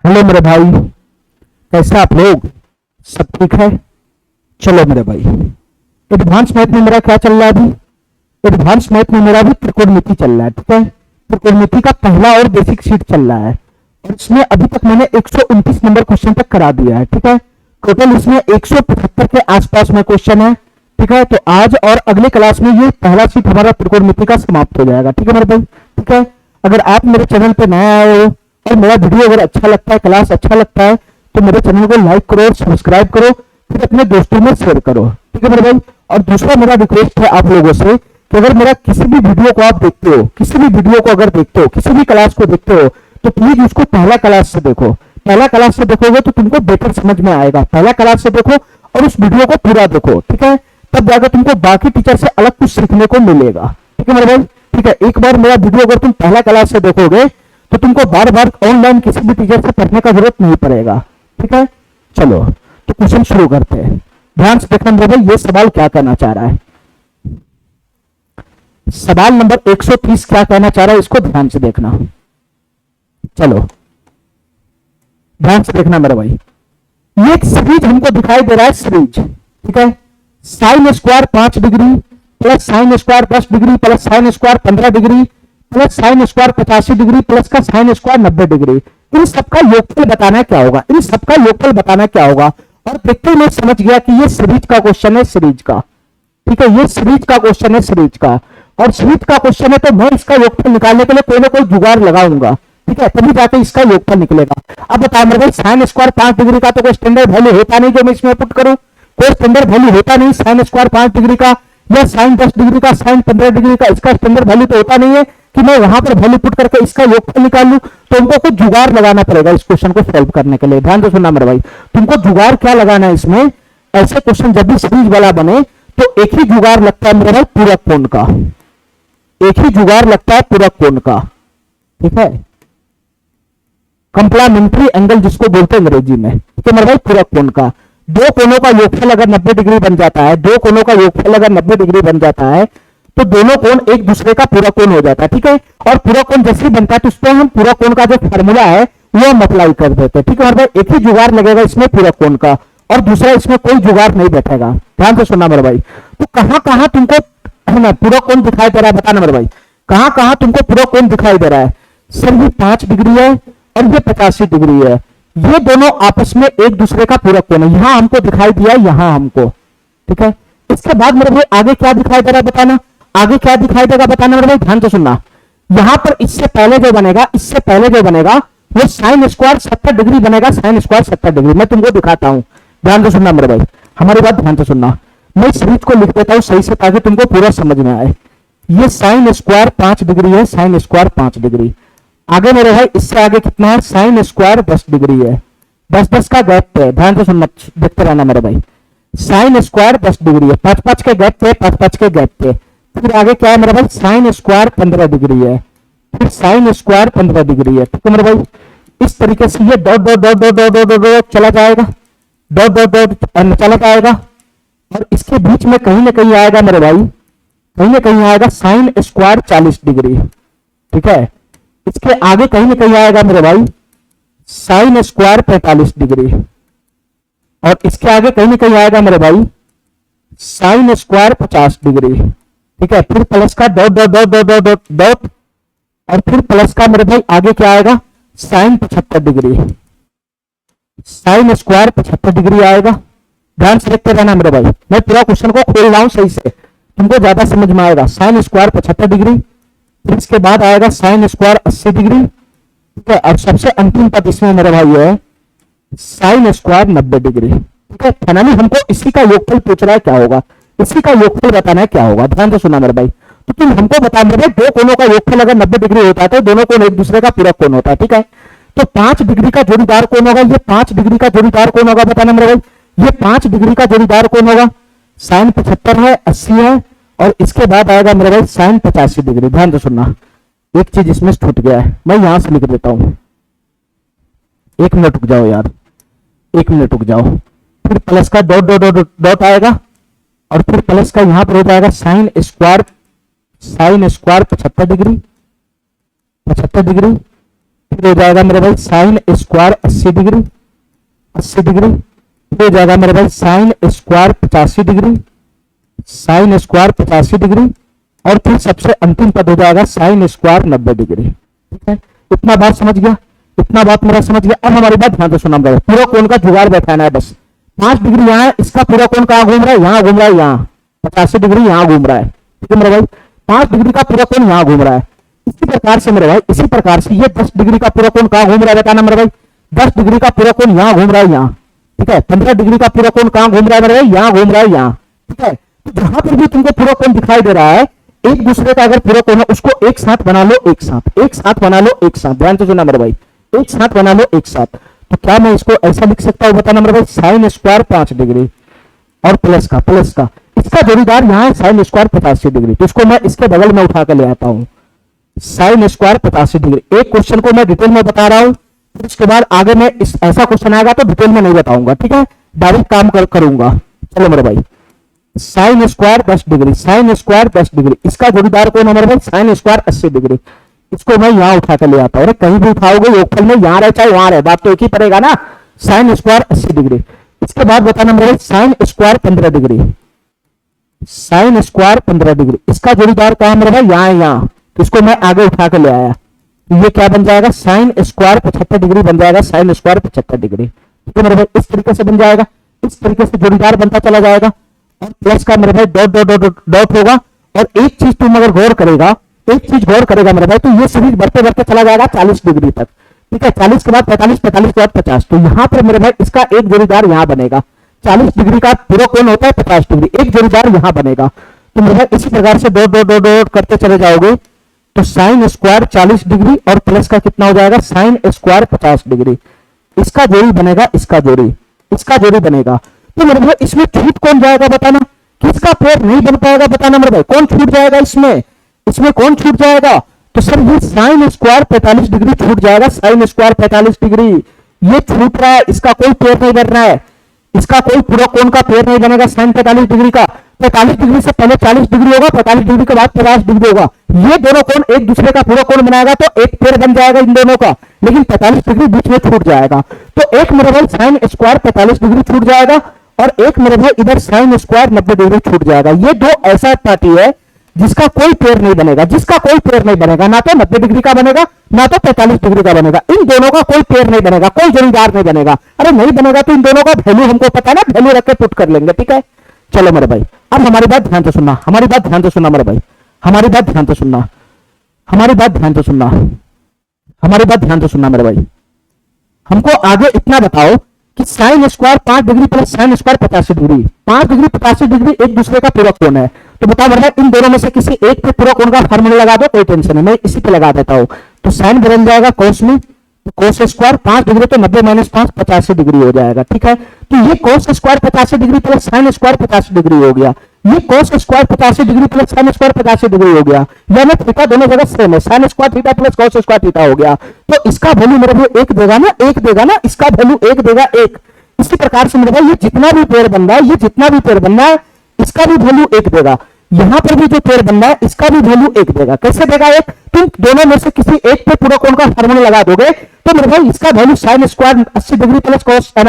Hello मेरे भाई, कैसे आप लोग? सब ठीक है? चलो मेरे भाई, एडवांस मैथ में मेरा क्या चल रहा है अभी? एडवांस मैथ में मेरा भी त्रिकोणमिति चल रहा है। ठीक है, त्रिकोणमिति का पहला और बेसिक शीट चल रहा है और इसमें अभी तक मैंने 129 नंबर क्वेश्चन तक करा दिया है। ठीक है, टोटल इसमें 175 के आसपास में क्वेश्चन है। ठीक है, तो आज और अगले क्लास में ये पहला शीट हमारा त्रिकोणमिति का समाप्त हो जाएगा। ठीक है मेरे भाई? ठीक है, अगर आप मेरे चैनल पे नए आए हो और मेरा वीडियो अगर अच्छा लगता है, क्लास अच्छा लगता है, तो मेरे चैनल को लाइक करो, सब्सक्राइब करो, फिर अपने दोस्तों में शेयर करो। ठीक है मेरे भाई? और दूसरा मेरा रिक्वेस्ट है आप लोगों से कि अगर मेरा किसी भी वीडियो को आप देखते हो, किसी भी वीडियो को अगर देखते हो, किसी भी क्लास को देखते हो, तो प्लीज उसको पहला क्लास से देखो। पहला क्लास से देखोगे तो तुमको बेटर समझ में आएगा। पहला क्लास से देखो और उस वीडियो को पूरा देखो। ठीक है, तब जाकर तुमको बाकी टीचर से अलग कुछ सीखने को मिलेगा। ठीक है मेरे भाई? ठीक है, एक बार मेरा वीडियो अगर तुम पहला क्लास से देखोगे तो तुमको बार बार ऑनलाइन किसी भी टीचर से पढ़ने का जरूरत नहीं पड़ेगा। ठीक है, चलो तो क्वेश्चन शुरू करते हैं। ध्यान से देखना मेरे भाई, ये सवाल क्या कहना चाह रहा है। सवाल नंबर 130 क्या कहना चाह रहा है, इसको ध्यान से देखना। चलो ध्यान से देखना मेरे भाई, ये एक सीरीज हमको दिखाई दे रहा है, सीरीज। ठीक है, sine square 5 degree plus sine square 10 degree plus sine square 15 degree plus sine square 85 degree plus का साइन स्क्वायर 90 डिग्री। इन सबका योगफल बताना क्या होगा, इन सबका योगफल बताना क्या होगा। और देखते ही मैं समझ गया कि ये सीरीज का क्वेश्चन है, सीरीज का। ठीक है, ये सीरीज का क्वेश्चन है, सीरीज का। और सीरीज का क्वेश्चन है तो मैं इसका योगफल निकालने के लिए कोई ना कोई जुगाड़ लगाऊंगा। ठीक है, तभी जाके इसका योगफल निकलेगा। अब बताओ मेरे भाई, साइन स्क्वायर 5 डिग्री का तो कोई स्टैंडर्ड वैल्यू होता नहीं जो मैं इसमें पुट करूं। कोई स्टैंडर्ड वैल्यू होता नहीं साइन स्क्वायर 5 डिग्री का, या साइन 10 डिग्री का, साइन 15 डिग्री का, इसका स्टैंडर्ड वैल्यू तो होता नहीं है कि मैं वहां पर वैल्यू पुट करके इसका योगफल निकाल लूं। तो तुमको कुछ जुगाड़ लगाना पड़ेगा इस क्वेश्चन को सॉल्व करने के लिए। ध्यान से सुनना मेरे भाई, तुमको जुगाड़ क्या लगाना है इसमें। ऐसे क्वेश्चन जब भी सीरीज वाला बने तो एक ही जुगाड़ लगता है मेरे भाई, पूरक कोण का। एक ही जुगाड़ लगता है पूरक कोण का। ठीक है, कंप्लीमेंट्री एंगल जिसको बोलते हैं अंग्रेजी में। ठीक है मेरे भाई, पूरक कोण का। दो कोणों का योगफल अगर 90 डिग्री बन जाता है, दो कोणों का योगफल अगर 90 डिग्री बन जाता है, तो दोनों कोण एक दूसरे का पूरक कोण हो जाता है। ठीक है, और पूरक कोण जैसे ही बनता है तो उस पर हम पूरक कोण का जो फॉर्मूला है वो हम अप्लाई कर देते हैं। ठीक है मेरे भाई, एक ही जुगाड़ लगेगा इसमें पूरक कोण का, और दूसरा इसमें कोई जुगाड़ नहीं बैठेगा। ध्यान से सुनना मेरे भाई। तो कहां कहां तुमको पूरक कोण दिखाई दे रहा है, बताना मेरे भाई, कहां कहां तुमको पूरक कोण दिखाई दे रहा है। सर ये 5 डिग्री है और ये 85 डिग्री है, ये दोनों आपस में एक दूसरे का पूरक कोण है। यहां हमको दिखाई दिया, यहां हमको। ठीक है, इसके बाद मेरे भाई आगे क्या दिखाई दे रहा है बताना, आगे क्या दिखाई देगा बताना मेरे भाई, ध्यान से सुनना। यहां पर इससे पहले जो बनेगा, इससे पहले जो बनेगा वो साइन स्क्वायर 70 डिग्री बनेगा, साइन स्क्वायर 70 डिग्री। मैं तुमको दिखाता हूं, ध्यान से सुनना मेरे भाई, हमारी बात ध्यान से सुनना। मैं सीरीज को लिख देता हूं सही से ताकि तुमको पूरा समझ में आए। ये साइन स्क्वायर 5 डिग्री है, साइन स्क्वायर 5 डिग्री। आगे मेरे भाई इससे आगे कितना है, साइन स्क्वायर 10 डिग्री है। 10-10 का गैप पे, ध्यान से सुनना, देखते रहना मेरे भाई। साइन स्क्वायर 10 डिग्री है, 5-5 के गैप पे, 5-5 के गैप पे। फिर आगे क्या है मेरे भाई, साइन स्क्वायर 15 डिग्री है, फिर साइन स्क्वायर 15 डिग्री है। ठीक है मेरे भाई, इस तरीके से ये dot dot dot dot dot dot dot चला जाएगा, डॉट डॉट डॉट चला जाएगा। और इसके बीच में कहीं ना कहीं आएगा मेरे भाई, कहीं ना कहीं आएगा साइन स्क्वायर 40 डिग्री। ठीक है, इसके आगे कहीं ना कहीं आएगा मेरे भाई साइन स्क्वायर 45 डिग्री, और इसके आगे कहीं ना कहीं आएगा मेरे भाई साइन स्क्वायर 50 डिग्री। ठीक है, फिर प्लस का dot dot dot dot dot dot dot, और फिर प्लस का मेरे भाई आगे क्या आएगा, sine 75 degree, sine square 75 degree आएगा। ध्यान से देखते रहना मेरे भाई, मैं पूरा क्वेश्चन को खोल रहा हूं सही से, तुमको ज्यादा समझ में आएगा। साइन स्क्वायर 75 डिग्री, फिर इसके बाद आएगा साइन स्क्वायर 80 डिग्री। ठीक है, और सबसे अंतिम पद इसमें मेरे भाई है साइन स्क्वायर 90 डिग्री। ठीक है, फाइनली हमको इसी का योगफल पूछ रहा है क्या होगा, इसी का योगफल बताना है क्या होगा। ध्यान से सुना मेरे भाई, तो तुम हमको बता मेरे भाई, दो कोणों का योगफल अगर 90 डिग्री होता है तो दोनों कोण एक दूसरे का पूरक कोण होता है। ठीक है, तो 5 डिग्री का जोड़ीदार कोण होगा, ये 5 डिग्री का जोड़ीदार कोण होगा, बताना मेरे भाई, ये 5 डिग्री का जोड़ीदार कोण होगा। साइन 75 है, 80 है, और इसके बाद आएगा मेरे भाई साइन 85 डिग्री। ध्यान से सुनना, एक चीज इसमें छूट गया है, मैं यहां से लिख देता हूं। 1 मिनट रुक जाओ यार, 1 मिनट रुक जाओ। फिर प्लस का डॉट डॉट डॉट डॉट आएगा, और फिर प्लस का यहां पर हो जाएगा साइन स्क्वायर 75 डिग्री, 75 डिग्री। फिर हो जाएगा मेरे भाई साइन स्क्वायर 80 डिग्री, 80 डिग्री। हो जाएगा मेरे भाई sine square 85 degree, sine square 85 degree. और फिर सबसे अंतिम पद हो जाएगा साइन स्क्वायर 90 डिग्री। ठीक है, इतना बात समझ गया, इतना बात मेरा समझ गया। अब हमारी बात ध्यान से सुनना मेरा, पूरा कोण का जुगाड़ बैठाना है बस। 5 डिग्री यहाँ है, इसका पूरा कोण कहाँ घूम रहा है, यहाँ घूम रहा है, यहाँ 85 डिग्री यहाँ घूम रहा है। ठीक है मेरे भाई, 5 डिग्री का पूरा कोण यहाँ घूम रहा है। इसी प्रकार से मेरे भाई, इसी प्रकार से ये 10 डिग्री का पूरा कोण कहाँ घूम रहा है बताना मेरे भाई। 10 डिग्री का पूरा कोण यहाँ घूम रहा है, यहाँ। ठीक है, 15 डिग्री का पूरा कोण कहाँ घूम रहा है मेरे भाई, यहाँ घूम रहा है, यहाँ। ठीक है, तो जहां पर भी तुमको पूरा कोण दिखाई दे रहा है, एक दूसरे का अगर पूरा कोण है उसको एक साथ बना लो, एक साथ, एक साथ बना लो, एक साथ। ध्यान से सुना मेरे भाई, एक साथ बना लो, एक साथ। तो क्या मैं इसको ऐसा लिख सकता हूं बताना मेरे भाई, साइन स्क्वायर 5 डिग्री और प्लस का इसका जोड़ीदार यहाँ है साइन स्क्वायर 85 डिग्री। तो इसको मैं इसके बगल में उठा कर ले आता हूं, साइन स्क्वायर 85 डिग्री। एक क्वेश्चन को मैं डिटेल में बता रहा हूं, फिर उसके बाद आगे में ऐसा क्वेश्चन आएगा तो डिटेल में नहीं बताऊंगा। ठीक है, डायरेक्ट काम करूंगा। चलो मेरे भाई, sine square 10 degree, sine square 10 degree, इसका जोड़ीदार कौन है मेरे भाई, साइन स्क्वायर 80 डिग्री। इसको मैं यहां उठा कर ले आता हूं, कहीं भी उठाओगे योगफल में, यहां रहे चाहे वहां रहे, बात तो एक ही पड़ेगा ना। Sine square 80 degree. इसके बाद बताना मेरे भाई sine square 15 degree, sine square 15 degree, इसका जोड़ीदार कहां मेरे भाई, यहां यहां। तो इसको मैं आगे उठा कर ले आया, तो ये क्या बन जाएगा, साइन स्क्वायर 75 डिग्री बन जाएगा, साइन स्क्वायर 75 डिग्री। ठीक है मेरे भाई, इस तरीके से बन जाएगा, इस तरीके से जोड़ीदार बनता चला जाएगा। और प्लस का मेरे भाई डॉट डॉट डॉट डॉट होगा। और एक चीज तुम अगर गौर करेगा, एक चीज गौर करेगा मेरे भाई, तो ये सीरीज बढ़ते बढ़ते चला जाएगा 40 डिग्री तक। ठीक है, 40 के बाद 45, 45 के बाद 50। तो यहां पर मेरे भाई इसका एक जोड़ीदार यहां बनेगा। 40 डिग्री का पूरा कोण होता है 50 डिग्री, एक जोड़ीदार यहां बनेगा। तो मेरे भाई इसी प्रकार से डॉट डॉट डॉट डॉट करते चले जाओगे, तो साइन स्क्वायर 40 डिग्री और प्लस का कितना हो जाएगा, साइन स्क्वायर 50 डिग्री। इसका जोड़ी बनेगा, इसका जोड़ी बनेगा। तो मेरे भाई इसमें छूट कौन जाएगा बताना, किसका पेयर नहीं बन पाएगा बताना मेरे भाई, कौन छूट जाएगा इसमें, इसमें कौन छूट जाएगा। तो सर ये साइन स्क्वायर 45 डिग्री छूट जाएगा, साइन स्क्वायर 45 डिग्री ये छूट रहा है, इसका कोई पेयर नहीं बन रहा है, इसका कोई पूरा कोण का पेयर नहीं बनेगा साइन 45 डिग्री का। 45 डिग्री से पहले 40 डिग्री होगा, 45 डिग्री के बाद 50 डिग्री होगा। ये दोनों कोण एक दूसरे का पूरा कोण बनाएगा तो एक पेयर बन जाएगा इन दोनों का, लेकिन 45 डिग्री बीच में छूट जाएगा। तो एक मेरे भाई साइन स्क्वायर 45 डिग्री छूट जाएगा और एक मेरे भाई इधर साइन स्क्वायर 90 डिग्री छूट जाएगा। ये दो ऐसा पार्टी है जिसका कोई पेयर नहीं बनेगा, जिसका कोई पेयर नहीं बनेगा, ना तो 90 डिग्री का बनेगा ना तो 45 डिग्री का बनेगा। इन दोनों का कोई पेयर नहीं बनेगा, कोई जोड़ीदार नहीं बनेगा। अरे नहीं बनेगा तो इन दोनों का वैल्यू हमको पता है ना, वैल्यू रख के पुट कर लेंगे। ठीक है, चलो मेरे भाई अब हमारी बात ध्यान से सुनना, हमारी बात ध्यान से सुनना मेरे भाई, हमारी बात ध्यान से सुनना, हमारी बात ध्यान से सुनना, हमारी बात ध्यान से सुनना मेरे भाई। हमको आगे इतना बताओ कि sine square 5 degree plus sine square 85 degree, 5 degree 85 degree एक दूसरे का पूरक कोण है। तो बताओ मेरे भाई इन दोनों में से किसी एक पे पूरक कोण का फार्मूला लगा दो, कोई टेंशन नहीं, मैं इसी पे लगा देता हूं। तो साइन बदल जाएगा कोस में, कोस स्क्वायर 5 डिग्री तो 90 माइनस 5 85 डिग्री हो जाएगा। ठीक है, तो ये cos square 85 degree plus sine square 85 degree हो गया, ये cos square 85 degree plus sine square 85 degree हो गया। यानी थीटा दोनों जगह सेम है, sine square theta plus cos square theta हो गया। तो इसका वैल्यू मेरे भाई एक देगा ना, एक देगा ना, इसका वैल्यू एक देगा, एक। इसी प्रकार से मेरे भाई ये जितना भी पेयर बन रहा है, ये जितना भी पेयर बन रहा है इसका भी वैल्यू एक देगा, यहां पर भी जो पेयर बन रहा है इसका भी वैल्यू एक देगा। कैसे देगा एक, तुम दोनों में से किसी एक पे पूरा कोण का फार्मूला लगा दोगे तो मेरे भाई इसका value sine square 80 degree plus cos square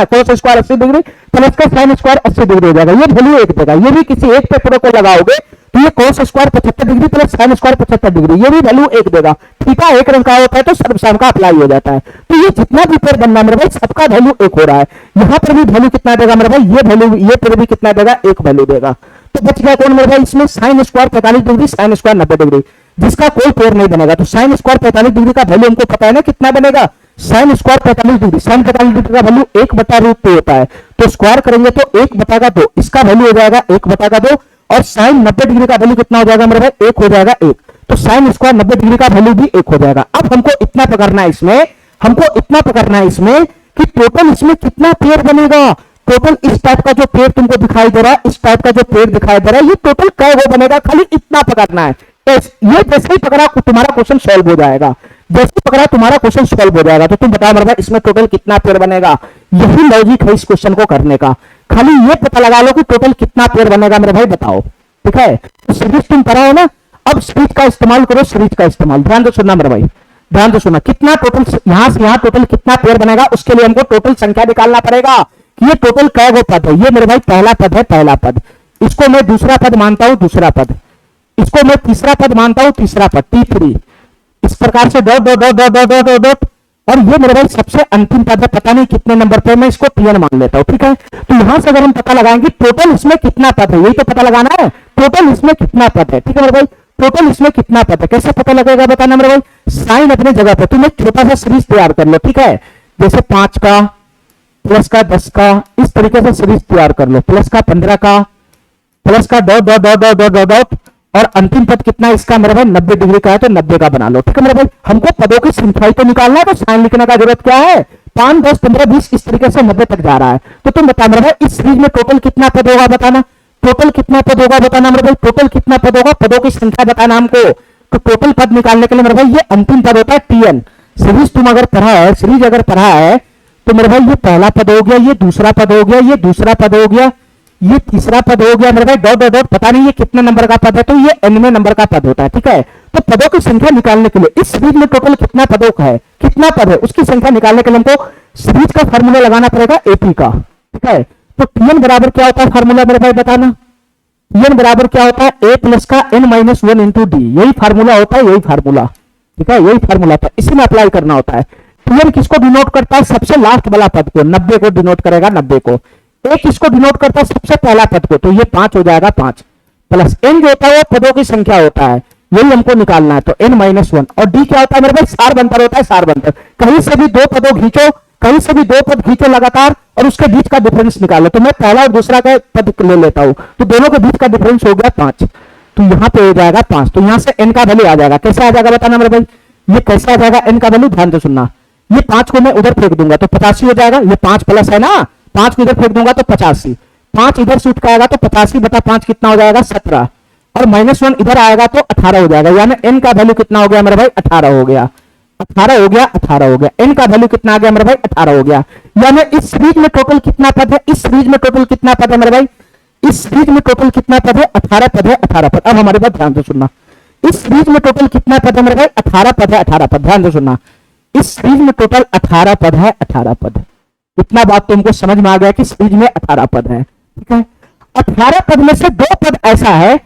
80 degree plus का साइन स्क्वायर 80 डिग्री हो जाएगा, ये वैल्यू एक देगा। ये भी किसी एक पे पूरा कोण लगाओगे तो ये cos square 75 degree plus sign square 75 degree, ये भी वैल्यू एक देगा। थीटा एक रंग का होता है तो सर्वसाम का अप्लाई हो जाता है। तो ये जितना भी पेयर बनना मेरे भाई सबका वैल्यू एक हो रहा है। यहां पर भी वैल्यू कितना देगा मेरे भाई, ये वैल्यू ये पेयर भी कितना देगा, एक वैल्यू देगा। तो बच गया कौन मेरे भाई इसमें, sine square 45 degree sine square 90 degree, जिसका कोई पेयर नहीं बनेगा। तो साइन स्क्वायर 45 डिग्री का वैल्यू हमको पता है ना कितना बनेगा, sine square 45 degree, sine 45 degree का वैल्यू 1/√2 होता है। तो स्क्वायर करेंगे तो 1/2, इसका वैल्यू हो जाएगा 1/2 और साइन 90 डिग्री का वैल्यू कितना हो जाएगा मेरे भाई, 1 हो जाएगा 1। तो साइन स्क्वायर 90 डिग्री का वैल्यू भी 1 हो जाएगा। अब हमको इतना पकड़ना है इसमें, हमको इतना पकड़ना है इसमें कि टोटल इसमें कितना पेयर बनेगा। टोटल इस टाइप का जो पेयर तुमको दिखाई दे रहा है, इस टाइप का जो पेयर दिखाई दे रहा है, ये टोटल कै वो बनेगा, खाली इतना पकड़ना है। ये जैसे ही पकड़ा तुम्हारा क्वेश्चन सॉल्व हो जाएगा, जैसे पकड़ा तुम्हारा क्वेश्चन सॉल्व हो जाएगा। तो तुम बताओ मेरे भाई इसमें टोटल कितना पेयर बनेगा, यही लॉजिक है इस क्वेश्चन को करने का। खाली ये पता लगा लो कि टोटल कितना पेयर बनेगा मेरे भाई, बताओ। ठीक है, तो सीरीज तुम पढ़ा हो ना, अब सीरीज का इस्तेमाल करो, सीरीज का इस्तेमाल ध्यान से सुनना मेरे भाई, ध्यान से सुना, कितना टोटल यहां से यहां टोटल कितना पेयर बनेगा, उसके लिए हमको टोटल संख्या निकालना पड़ेगा कि ये टोटल कै गो पद है। ये मेरे भाई पहला पद है, पहला पद, इसको मैं दूसरा पद मानता हूं, दूसरा पद, इसको मैं तीसरा पद मानता हूं, तीसरा पद, T3, इस प्रकार से dot dot dot dot dot dot dot dot, और ये मेरे भाई सबसे अंतिम पद है, पता नहीं कितने नंबर पे, मैं इसको Tn मान लेता हूं, ठीक है। तो यहां से अगर हम पता लगाएंगे टोटल इसमें कितना पद है, यही तो पता लगाना है, टोटल इसमें कितना पद है, ठीक है मेरे भाई, टोटल इसमें कितना पद है, कैसे पता लगेगा बताना मेरे भाई, साइन अपने जगह पे, तुम एक छोटा सा सीरीज तैयार कर लो, ठीक है, जैसे 5 का, प्लस का 10 का, इस तरीके से सीरीज तैयार कर लो, प्लस का 15 का, प्लस का dot dot dot dot dot dot, और अंतिम पद कितना इसका मेरे भाई 90 डिग्री का है, तो 90 का बना लो, ठीक है मेरे भाई। हमको पदों की संख्या तो निकालना है, तो साइन लिखने का जरूरत क्या है, 5 10 15 20 इस तरीके से 90 तक जा रहा है। तो तुम बता मेरे भाई इस सीरीज में टोटल कितना पद होगा बताना, टोटल कितना पद होगा बताना मेरे भाई, टोटल कितना पद होगा, पदों की संख्या बताना हमको। तो टोटल पद निकालने के लिए मेरे भाई ये अंतिम पद होता है Tn। सीरीज तुम अगर पढ़ा है, सीरीज अगर पढ़ा है तो मेरे भाई ये पहला पद हो गया, ये दूसरा पद हो गया, ये दूसरा पद हो गया, ये तीसरा पद हो गया मेरे भाई, डॉट डॉट डॉट, पता नहीं ये कितने नंबर का पद है, तो ये nवें नंबर का पद होता है, ठीक है। तो पदों की संख्या निकालने के लिए इस सीरीज में टोटल कितना पदों का है, कितना पद है, उसकी संख्या निकालने के लिए हमको सीरीज का फार्मूला लगाना पड़ेगा AP का, ठीक है। तो Tn बराबर क्या होता है फार्मूला मेरे भाई बताना, Tn बराबर क्या होता है, A प्लस का n-1 इंटू डी, यही फार्मूला होता है, यही फार्मूला, ठीक है, यही फार्मूला होता है, इसी में अप्लाई करना होता है। Tn किसको डिनोट करता है, सबसे लास्ट वाला पद को, 90 को डिनोट करेगा, 90 को। A किसको डिनोट करता है, सबसे पहला पद को, तो ये 5 हो जाएगा, 5 प्लस n जो होता है वो पदों की संख्या होता है, यही हमको निकालना है, तो n-1, और d क्या होता है मेरे भाई, सार बंतर होता है, सार बंतर, कहीं से भी दो पदों खींचो, कहीं से भी दो पद खींचो लगातार और उसके बीच का डिफरेंस निकालो। तो मैं पहला और दूसरा का पद ले लेता हूं, तो दोनों के बीच का डिफरेंस हो गया 5, तो यहां पे हो जाएगा 5, तो यहां से n का वैल्यू आ जाएगा, कैसे आ जाएगा बताना मेरे भाई, ये कैसे आ जाएगा n का वैल्यू, ध्यान से सुनना, ये 5 को मैं उधर फेंक दूंगा तो 85 हो जाएगा, ये 5 प्लस है ना, 5 को इधर फेंक दूंगा तो 85, 5 इधर से उठ के आएगा तो 85 बटा 5 कितना हो जाएगा 17, और -1 इधर आएगा तो 18 हो जाएगा, यानी n का वैल्यू कितना हो गया मेरे भाई 18 हो गया, 18 हो गया, 18 हो गया, n का वैल्यू कितना आ गया मेरे भाई 18 हो गया। यानी इस सीरीज में टोटल कितना पद है, इस सीरीज में टोटल कितना पद है मेरे भाई, इस सीरीज में टोटल कितना पद है, 18 पद है, 18 पद। अब हमारे बात ध्यान से सुनना, इस सीरीज में टोटल कितना पद है मेरे भाई, 18 पद है, 18 पद, ध्यान से सुनना, इस सीरीज में टोटल 18 पद है, 18 पद। इतना बात तुमको समझ में आ गया कि सीरीज में 18 पद है, ठीक है। 18 पद में से दो पद ऐसा है,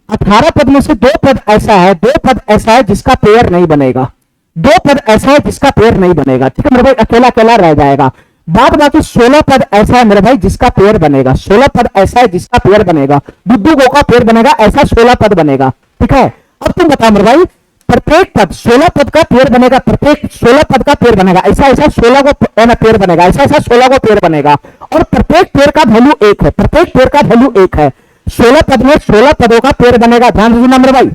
18 पद में से दो पद ऐसा है, दो पद ऐसा है जिसका पेयर नहीं बनेगा, दो पद ऐसा है जिसका पेयर नहीं बनेगा, ठीक है मेरे भाई, अकेला अकेला रह जाएगा। बाद बाकी 16 पद ऐसा है मेरे भाई जिसका पेयर बनेगा, 16 पद ऐसा है जिसका पेयर बनेगा, दुद्दू गो का पेयर बनेगा, ऐसा 16 पद बनेगा, ठीक है। अब तुम बताओ मेरे भाई, प्रत्येक पद 16 पद का पेयर बनेगा, प्रत्येक 16 पद का पेयर बनेगा, ऐसा ऐसा 16 को पेयर बनेगा, ऐसा ऐसा 16 को पेयर बनेगा, और प्रत्येक पेयर का वैल्यू 1 है, प्रत्येक पेयर का वैल्यू 1 है। 16 पद में 16 पदों का पेयर बनेगा, ध्यान से सुनना मेरे भाई।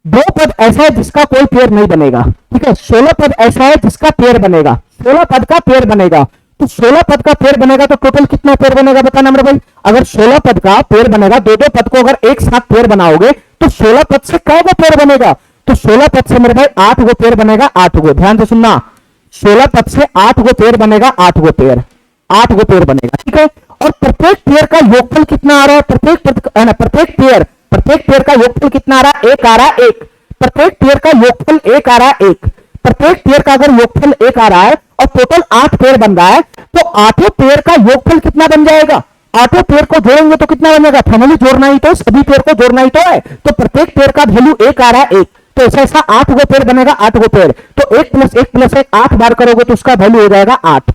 दो पद ऐसा है जिसका कोई पेयर नहीं बनेगा, ठीक है। 16 पद ऐसा है जिसका पेयर बनेगा, 16 पद का पेयर बनेगा, तो 16 पद का पेयर बनेगा तो टोटल कितना पेयर बनेगा बताना मेरे भाई। अगर 16 पद का पेयर बनेगा, दो दो पद को अगर एक साथ पेयर बनाओगे तो 16 पद से कै गो पेयर बनेगा, तो 16 पद से मेरे भाई 8 गो पेयर बनेगा, 8 गो, ध्यान से सुनना, 16 पद से 8 गो पेयर बनेगा, 8 गो पेयर, 8 गो पेयर बनेगा, ठीक है। और प्रत्येक पेयर का योगफल कितना आ रहा है, प्रत्येक पेयर का योगफल कितना आ रहा है, 1 आ रहा है, 1, प्रत्येक पेयर का योगफल 1 आ रहा है, 1, प्रत्येक पेयर का अगर योगफल 1 आ रहा है और टोटल 8 पेयर बन रहा है, तो आठों पेयर का योगफल कितना बन जाएगा, आठों पेयर को जोड़ेंगे तो कितना बनेगा, फैमिली जोड़ना ही तो, सभी पेयर को जोड़ना ही तो है, तो प्रत्येक पेयर का वैल्यू 1 आ रहा है, 1, तो ऐसा ऐसा 8 गो पेयर बनेगा, 8 गो पेयर, तो 1 + 1 + 1 8 बार करोगे तो उसका वैल्यू हो जाएगा 8।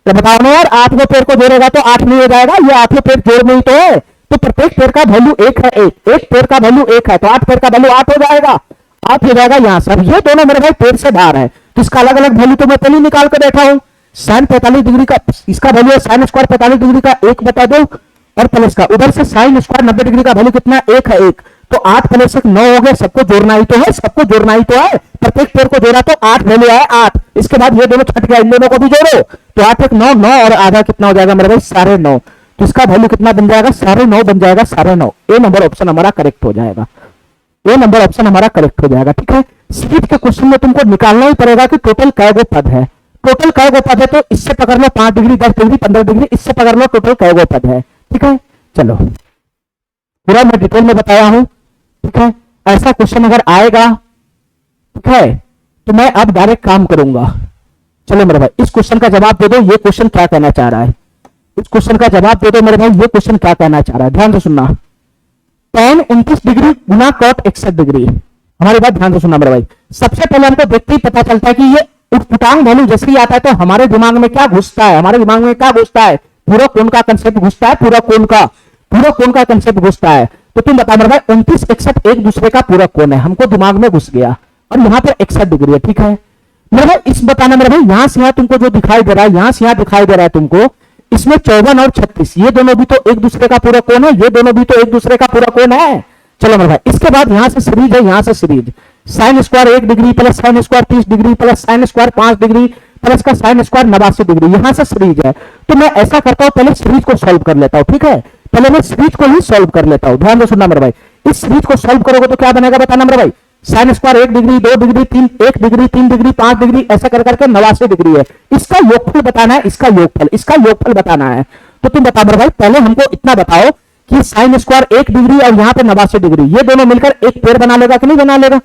तो बताओ ना यार, 8 गो पेयर को जोड़ेगा तो 8 नहीं हो जाएगा, ये आठों पेयर जोड़ने ही तो है, तो प्रत्येक पेयर का वैल्यू 1 है, 1 पेयर का वैल्यू 1 है, तो 8 पेयर का वैल्यू 8 हो जाएगा, 8 हो जाएगा यहां से। अब ये दोनों मेरे भाई पेयर से बाहर है, तो इसका अलग अलग वैल्यू तो मैं पहले निकाल कर बैठा हूं। साइन 45 डिग्री का इसका वैल्यू है, साइन स्क्वायर 45 डिग्री का 1 बता दो, और प्लस का उधर से साइन स्क्वायर 90 डिग्री का वैल्यू कितना 1 है, 1, तो 8 + 1 9 हो गया, सबको जोड़ना ही तो है, सबको जोड़ना ही तो है, प्रत्येक पेयर को जोड़ा तो 8 वैल्यू आया 8, इसके बाद ये दोनों छट गया, इन दोनों को भी जोड़ो तो 8 1 9 9 और आधा कितना हो जाएगा मेरे भाई 9.5, तो इसका वैल्यू कितना बन जाएगा 9.5 बन जाएगा, 9.5, ए नंबर ऑप्शन हमारा करेक्ट हो जाएगा, ए नंबर ऑप्शन हमारा करेक्ट हो जाएगा, ठीक है। सीरीज के क्वेश्चन में तुमको निकालना ही पड़ेगा कि टोटल कै गो पद है, टोटल कै गो पद है, तो इससे पकड़ लो 5 डिग्री 10 डिग्री 15 डिग्री, इससे पकड़ लो टोटल कै गो पद है, ठीक है। चलो पूरा मैं डिटेल में बताया हूं, ठीक है। ऐसा क्वेश्चन अगर आएगा, ठीक है, तो मैं अब डायरेक्ट काम करूंगा। चलो मेरे भाई इस क्वेश्चन का जवाब दे दो, ये क्वेश्चन क्या कहना चाह रहा है। इस क्वेश्चन का जवाब दे दो मेरे भाई, ये क्वेश्चन क्या कहना चाह रहा है, ध्यान से सुनना। tan 29 डिग्री गुना cot 61 डिग्री। हमारी बात ध्यान से सुनना मेरे भाई। सबसे पहले हमको देखते ही पता चलता है कि ये उटपुटांग वैल्यू जैसे ही आता है तो हमारे दिमाग में क्या घुसता है, हमारे दिमाग में क्या घुसता है, पूरा कोण का कंसेप्ट घुसता है, पूरा कोण का कंसेप्ट घुसता है। तो तुम बता मेरे भाई 29 61 एक दूसरे का पूरा कोण है, हमको दिमाग में घुस गया, और यहाँ पर 61 डिग्री है, ठीक है मेरे भाई। इस बताना मेरे भाई, यहां से यहां तुमको जो दिखाई दे रहा है, यहां से यहां दिखाई दे रहा है तुमको, इसमें 54 और 36 ये दोनों भी तो एक दूसरे का पूरा कोण है, ये दोनों भी तो एक दूसरे का पूरा कोण है। चलो मेरे भाई इसके बाद यहां से सीरीज है, यहां से series sine square 1 degree plus sine square 30 degree plus sine square 5 degree plus का साइन स्क्वायर 89 डिग्री, यहां से सीरीज है। तो मैं ऐसा करता हूं, पहले सीरीज को सॉल्व कर लेता हूं, ठीक है, पहले मैं सीरीज को ही सॉल्व कर लेता हूं। ध्यान से सुनना मेरे भाई, इस सीरीज को सॉल्व करोगे तो क्या बनेगा बताना मेरे भाई। Sine square 1 degree 2 degree 1 degree 3 degree 5 degree ऐसा कर करके 89 डिग्री है। इसका योगफल बताना है, इसका योगफल बताना है। तो तुम बता मेरे भाई, पहले हमको इतना बताओ कि साइन स्क्वायर 1 डिग्री और यहां पे 89 डिग्री, ये दोनों मिलकर एक पेड़ बना लेगा कि नहीं बना लेगा।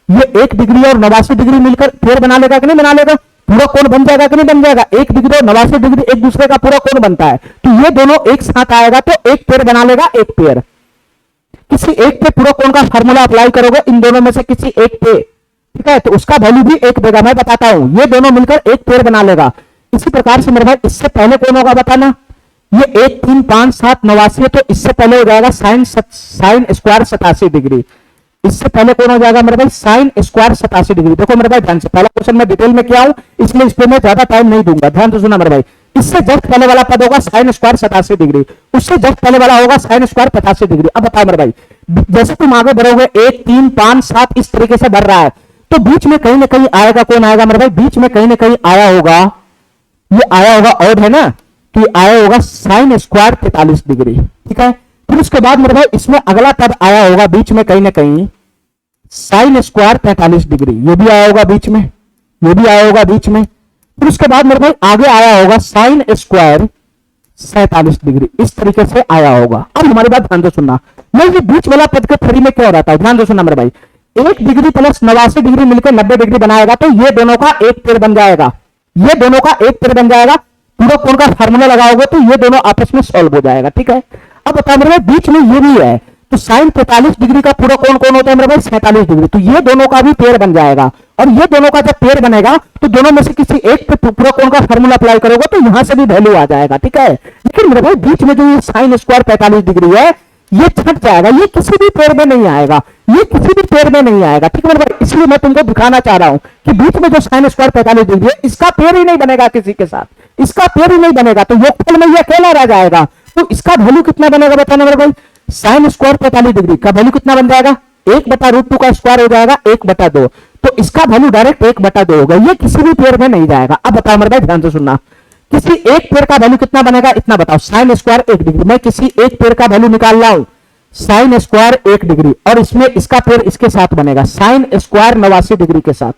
ये 1 डिग्री और 89 डिग्री मिलकर पेड़ बना लेगा कि नहीं बना लेगा, पूरा कोण बन जाएगा कि नहीं बन जाएगा। 1 डिग्री और 89 डिग्री एक दूसरे का पूरा कोण बनता है, तो ये दोनों एक साथ आएगा तो एक पेड़ बना लेगा, एक पेड़। किसी एक पे पूरा कोण का फार्मूला अप्लाई करोगे इन दोनों में से किसी एक पे, ठीक है, तो उसका वैल्यू भी एक देगा। मैं बताता हूं, ये दोनों मिलकर एक पेड़ बना लेगा। इसी प्रकार से मेरे भाई इससे पहले कौन होगा बताना, ये 1 3 5 7 89 है, तो इससे पहले हो जाएगा साइन स्क्वायर 87 डिग्री। इससे पहले कौन हो जाएगा मेरे भाई, साइन स्क्वायर 87 डिग्री। देखो मेरे भाई ध्यान से, पहला क्वेश्चन मैं डिटेल में किया हूं, इसलिए इस पे मैं ज्यादा टाइम नहीं दूंगा, ध्यान से सुना मेरे भाई। इससे जस्ट पहले वाला पद होगा साइन स्क्वायर 87 डिग्री, उससे जस्ट पहले वाला होगा साइन स्क्वायर 85 डिग्री। अब बताओ मेरे भाई, जैसे तुम आगे बढ़ोगे 1 3 5 7 इस तरीके से बढ़ रहा है, तो बीच में कहीं ना कहीं आएगा, कौन आएगा मेरे भाई, बीच में कहीं ना कहीं आया होगा, ये आया होगा और है ना, तो ये आया होगा साइन स्क्वायर 43 डिग्री, ठीक है। फिर उसके बाद मेरे भाई इसमें अगला पद आया होगा बीच में कहीं ना कहीं साइन स्क्वायर 45 डिग्री, ये भी आया होगा बीच में, ये भी आया होगा बीच में। फिर उसके बाद मेरे भाई आगे आया होगा साइन स्क्वायर 47 डिग्री, इस तरीके से आया होगा। अब हमारी बात ध्यान से सुनना, मैं ये बीच वाला पद के थ्री में क्यों रहता है, ध्यान से सुनना मेरे भाई। 1 डिग्री प्लस 89 डिग्री मिलकर 90 डिग्री बनाएगा, तो ये दोनों का एक पेड़ बन जाएगा, ये दोनों का एक पेड़ बन जाएगा। पूरा कोण का फार्मूला लगाओगे तो ये दोनों आपस में सॉल्व हो जाएगा, ठीक है। अब बताओ मेरे भाई बीच में ये भी है, तो साइन 45 डिग्री का पूरा कोण कौन होता है मेरे भाई, 47 डिग्री, तो ये दोनों का भी पेड़ बन जाएगा। और ये दोनों का जब पेड़ बनेगा तो दोनों में से किसी एक पे पूरा कोण का फार्मूला अप्लाई करोगे तो यहां से भी वैल्यू आ जाएगा, ठीक है। लेकिन मेरे भाई बीच में जो ये साइन स्क्वायर 45 डिग्री है, ये छट जाएगा, ये किसी भी पेड़ में नहीं आएगा, ये किसी भी पेड़ में नहीं आएगा, ठीक है मेरे भाई। इसलिए मैं तुमको दिखाना चाह रहा हूं कि बीच में जो साइन स्क्वायर 45 डिग्री है, इसका पेड़ ही नहीं बनेगा किसी के साथ, इसका पेड़ ही नहीं बनेगा, तो योगफल में ये अकेला रह जाएगा। तो इसका वैल्यू कितना बनेगा बताना मेरे भाई, साइन स्क्वायर 45 डिग्री का वैल्यू कितना बन जाएगा, 1/√2 का स्क्वायर हो जाएगा 1/2, तो इसका वैल्यू डायरेक्ट 1/2 होगा, ये किसी भी पेड़ में नहीं जाएगा। अब बताओ मेरे भाई ध्यान से सुनना, किसी एक पेड़ का वैल्यू कितना बनेगा इतना बताओ, साइन स्क्वायर 1 डिग्री, मैं किसी एक पेड़ का वैल्यू निकाल रहा हूं साइन स्क्वायर 1 डिग्री, और इसमें इसका पेड़ इसके साथ बनेगा साइन स्क्वायर 89 डिग्री के साथ,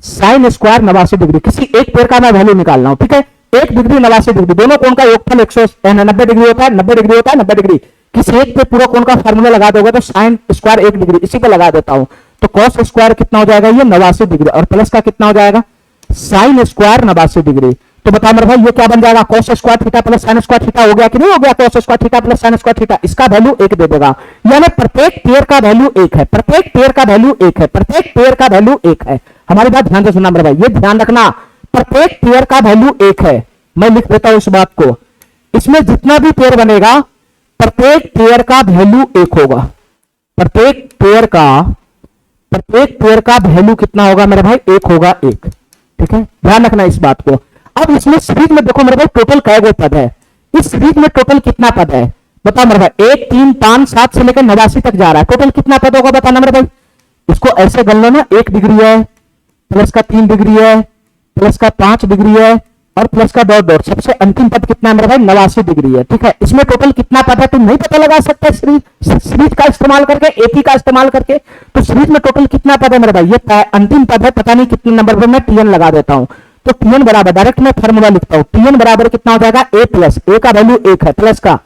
साइन स्क्वायर 89 डिग्री, किसी एक पेड़ का मैं वैल्यू निकाल रहा हूं, ठीक है। 1 डिग्री 89 डिग्री, दोनों कोण का योगफल 190 डिग्री होता है, 90 डिग्री होता है, 90 डिग्री। किसी एक पे पूरा कोण का फार्मूला लगा दोगे तो साइन स्क्वायर 1 डिग्री, इसी पे लगा देता हूं, तो कॉस स्क्वायर कितना हो जाएगा, ये 89 डिग्री, और प्लस का कितना हो जाएगा साइन स्क्वायर 89 डिग्री। तो बताओ मेरे भाई ये क्या बन जाएगा, cos square theta plus sine square theta हो गया कि नहीं हो गया, cos square theta plus sine square theta, इसका वैल्यू 1 दे देगा, यानी प्रत्येक पेड़ का वैल्यू 1 है, प्रत्येक पेड़ का वैल्यू 1 है, प्रत्येक पेड़ का वैल्यू 1 है। हमारी बात ध्यान से सुनना मेरे भाई, ये ध्यान रखना, प्रत्येक पेड़ का वैल्यू 1 है। मैं लिख देता हूं इस बात को, इसमें जितना भी पेड़ बनेगा प्रत्येक पेड़ का वैल्यू 1 होगा, प्रत्येक पेड़ का वैल्यू कितना होगा मेरे भाई, 1 होगा, 1, ठीक है, ध्यान रखना इस बात को। अब इसमें सीरीज में देखो मेरे भाई टोटल कै गो पद है, इस सीरीज में टोटल कितना पद है बताओ मेरे भाई, 1 3 5 7 से लेकर 89 तक जा रहा है, टोटल कितना पद होगा बताना मेरे भाई। इसको ऐसे गण लो ना, 1 डिग्री है, प्लस का 3 डिग्री है, प्लस का 5 डिग्री है, और प्लस का डॉट डॉट, सबसे अंतिम पद कितना है मेरे भाई, 89 डिग्री है, ठीक है। इसमें टोटल कितना पद है तुम नहीं पता लगा सकते सीरीज का इस्तेमाल करके, एपी का इस्तेमाल करके, तो सीरीज में टोटल कितना पद है मेरे भाई, ये अंतिम पद है, पता नहीं कितने नंबर पर मैं टीएन लगा देता हूं, तो टीएन बराबर डायरेक्ट मैं फार्मूला लिखता हूं, टीएन बराबर कितना हो जाएगा, a प्लस a का वैल्यू 1 है, प्लस का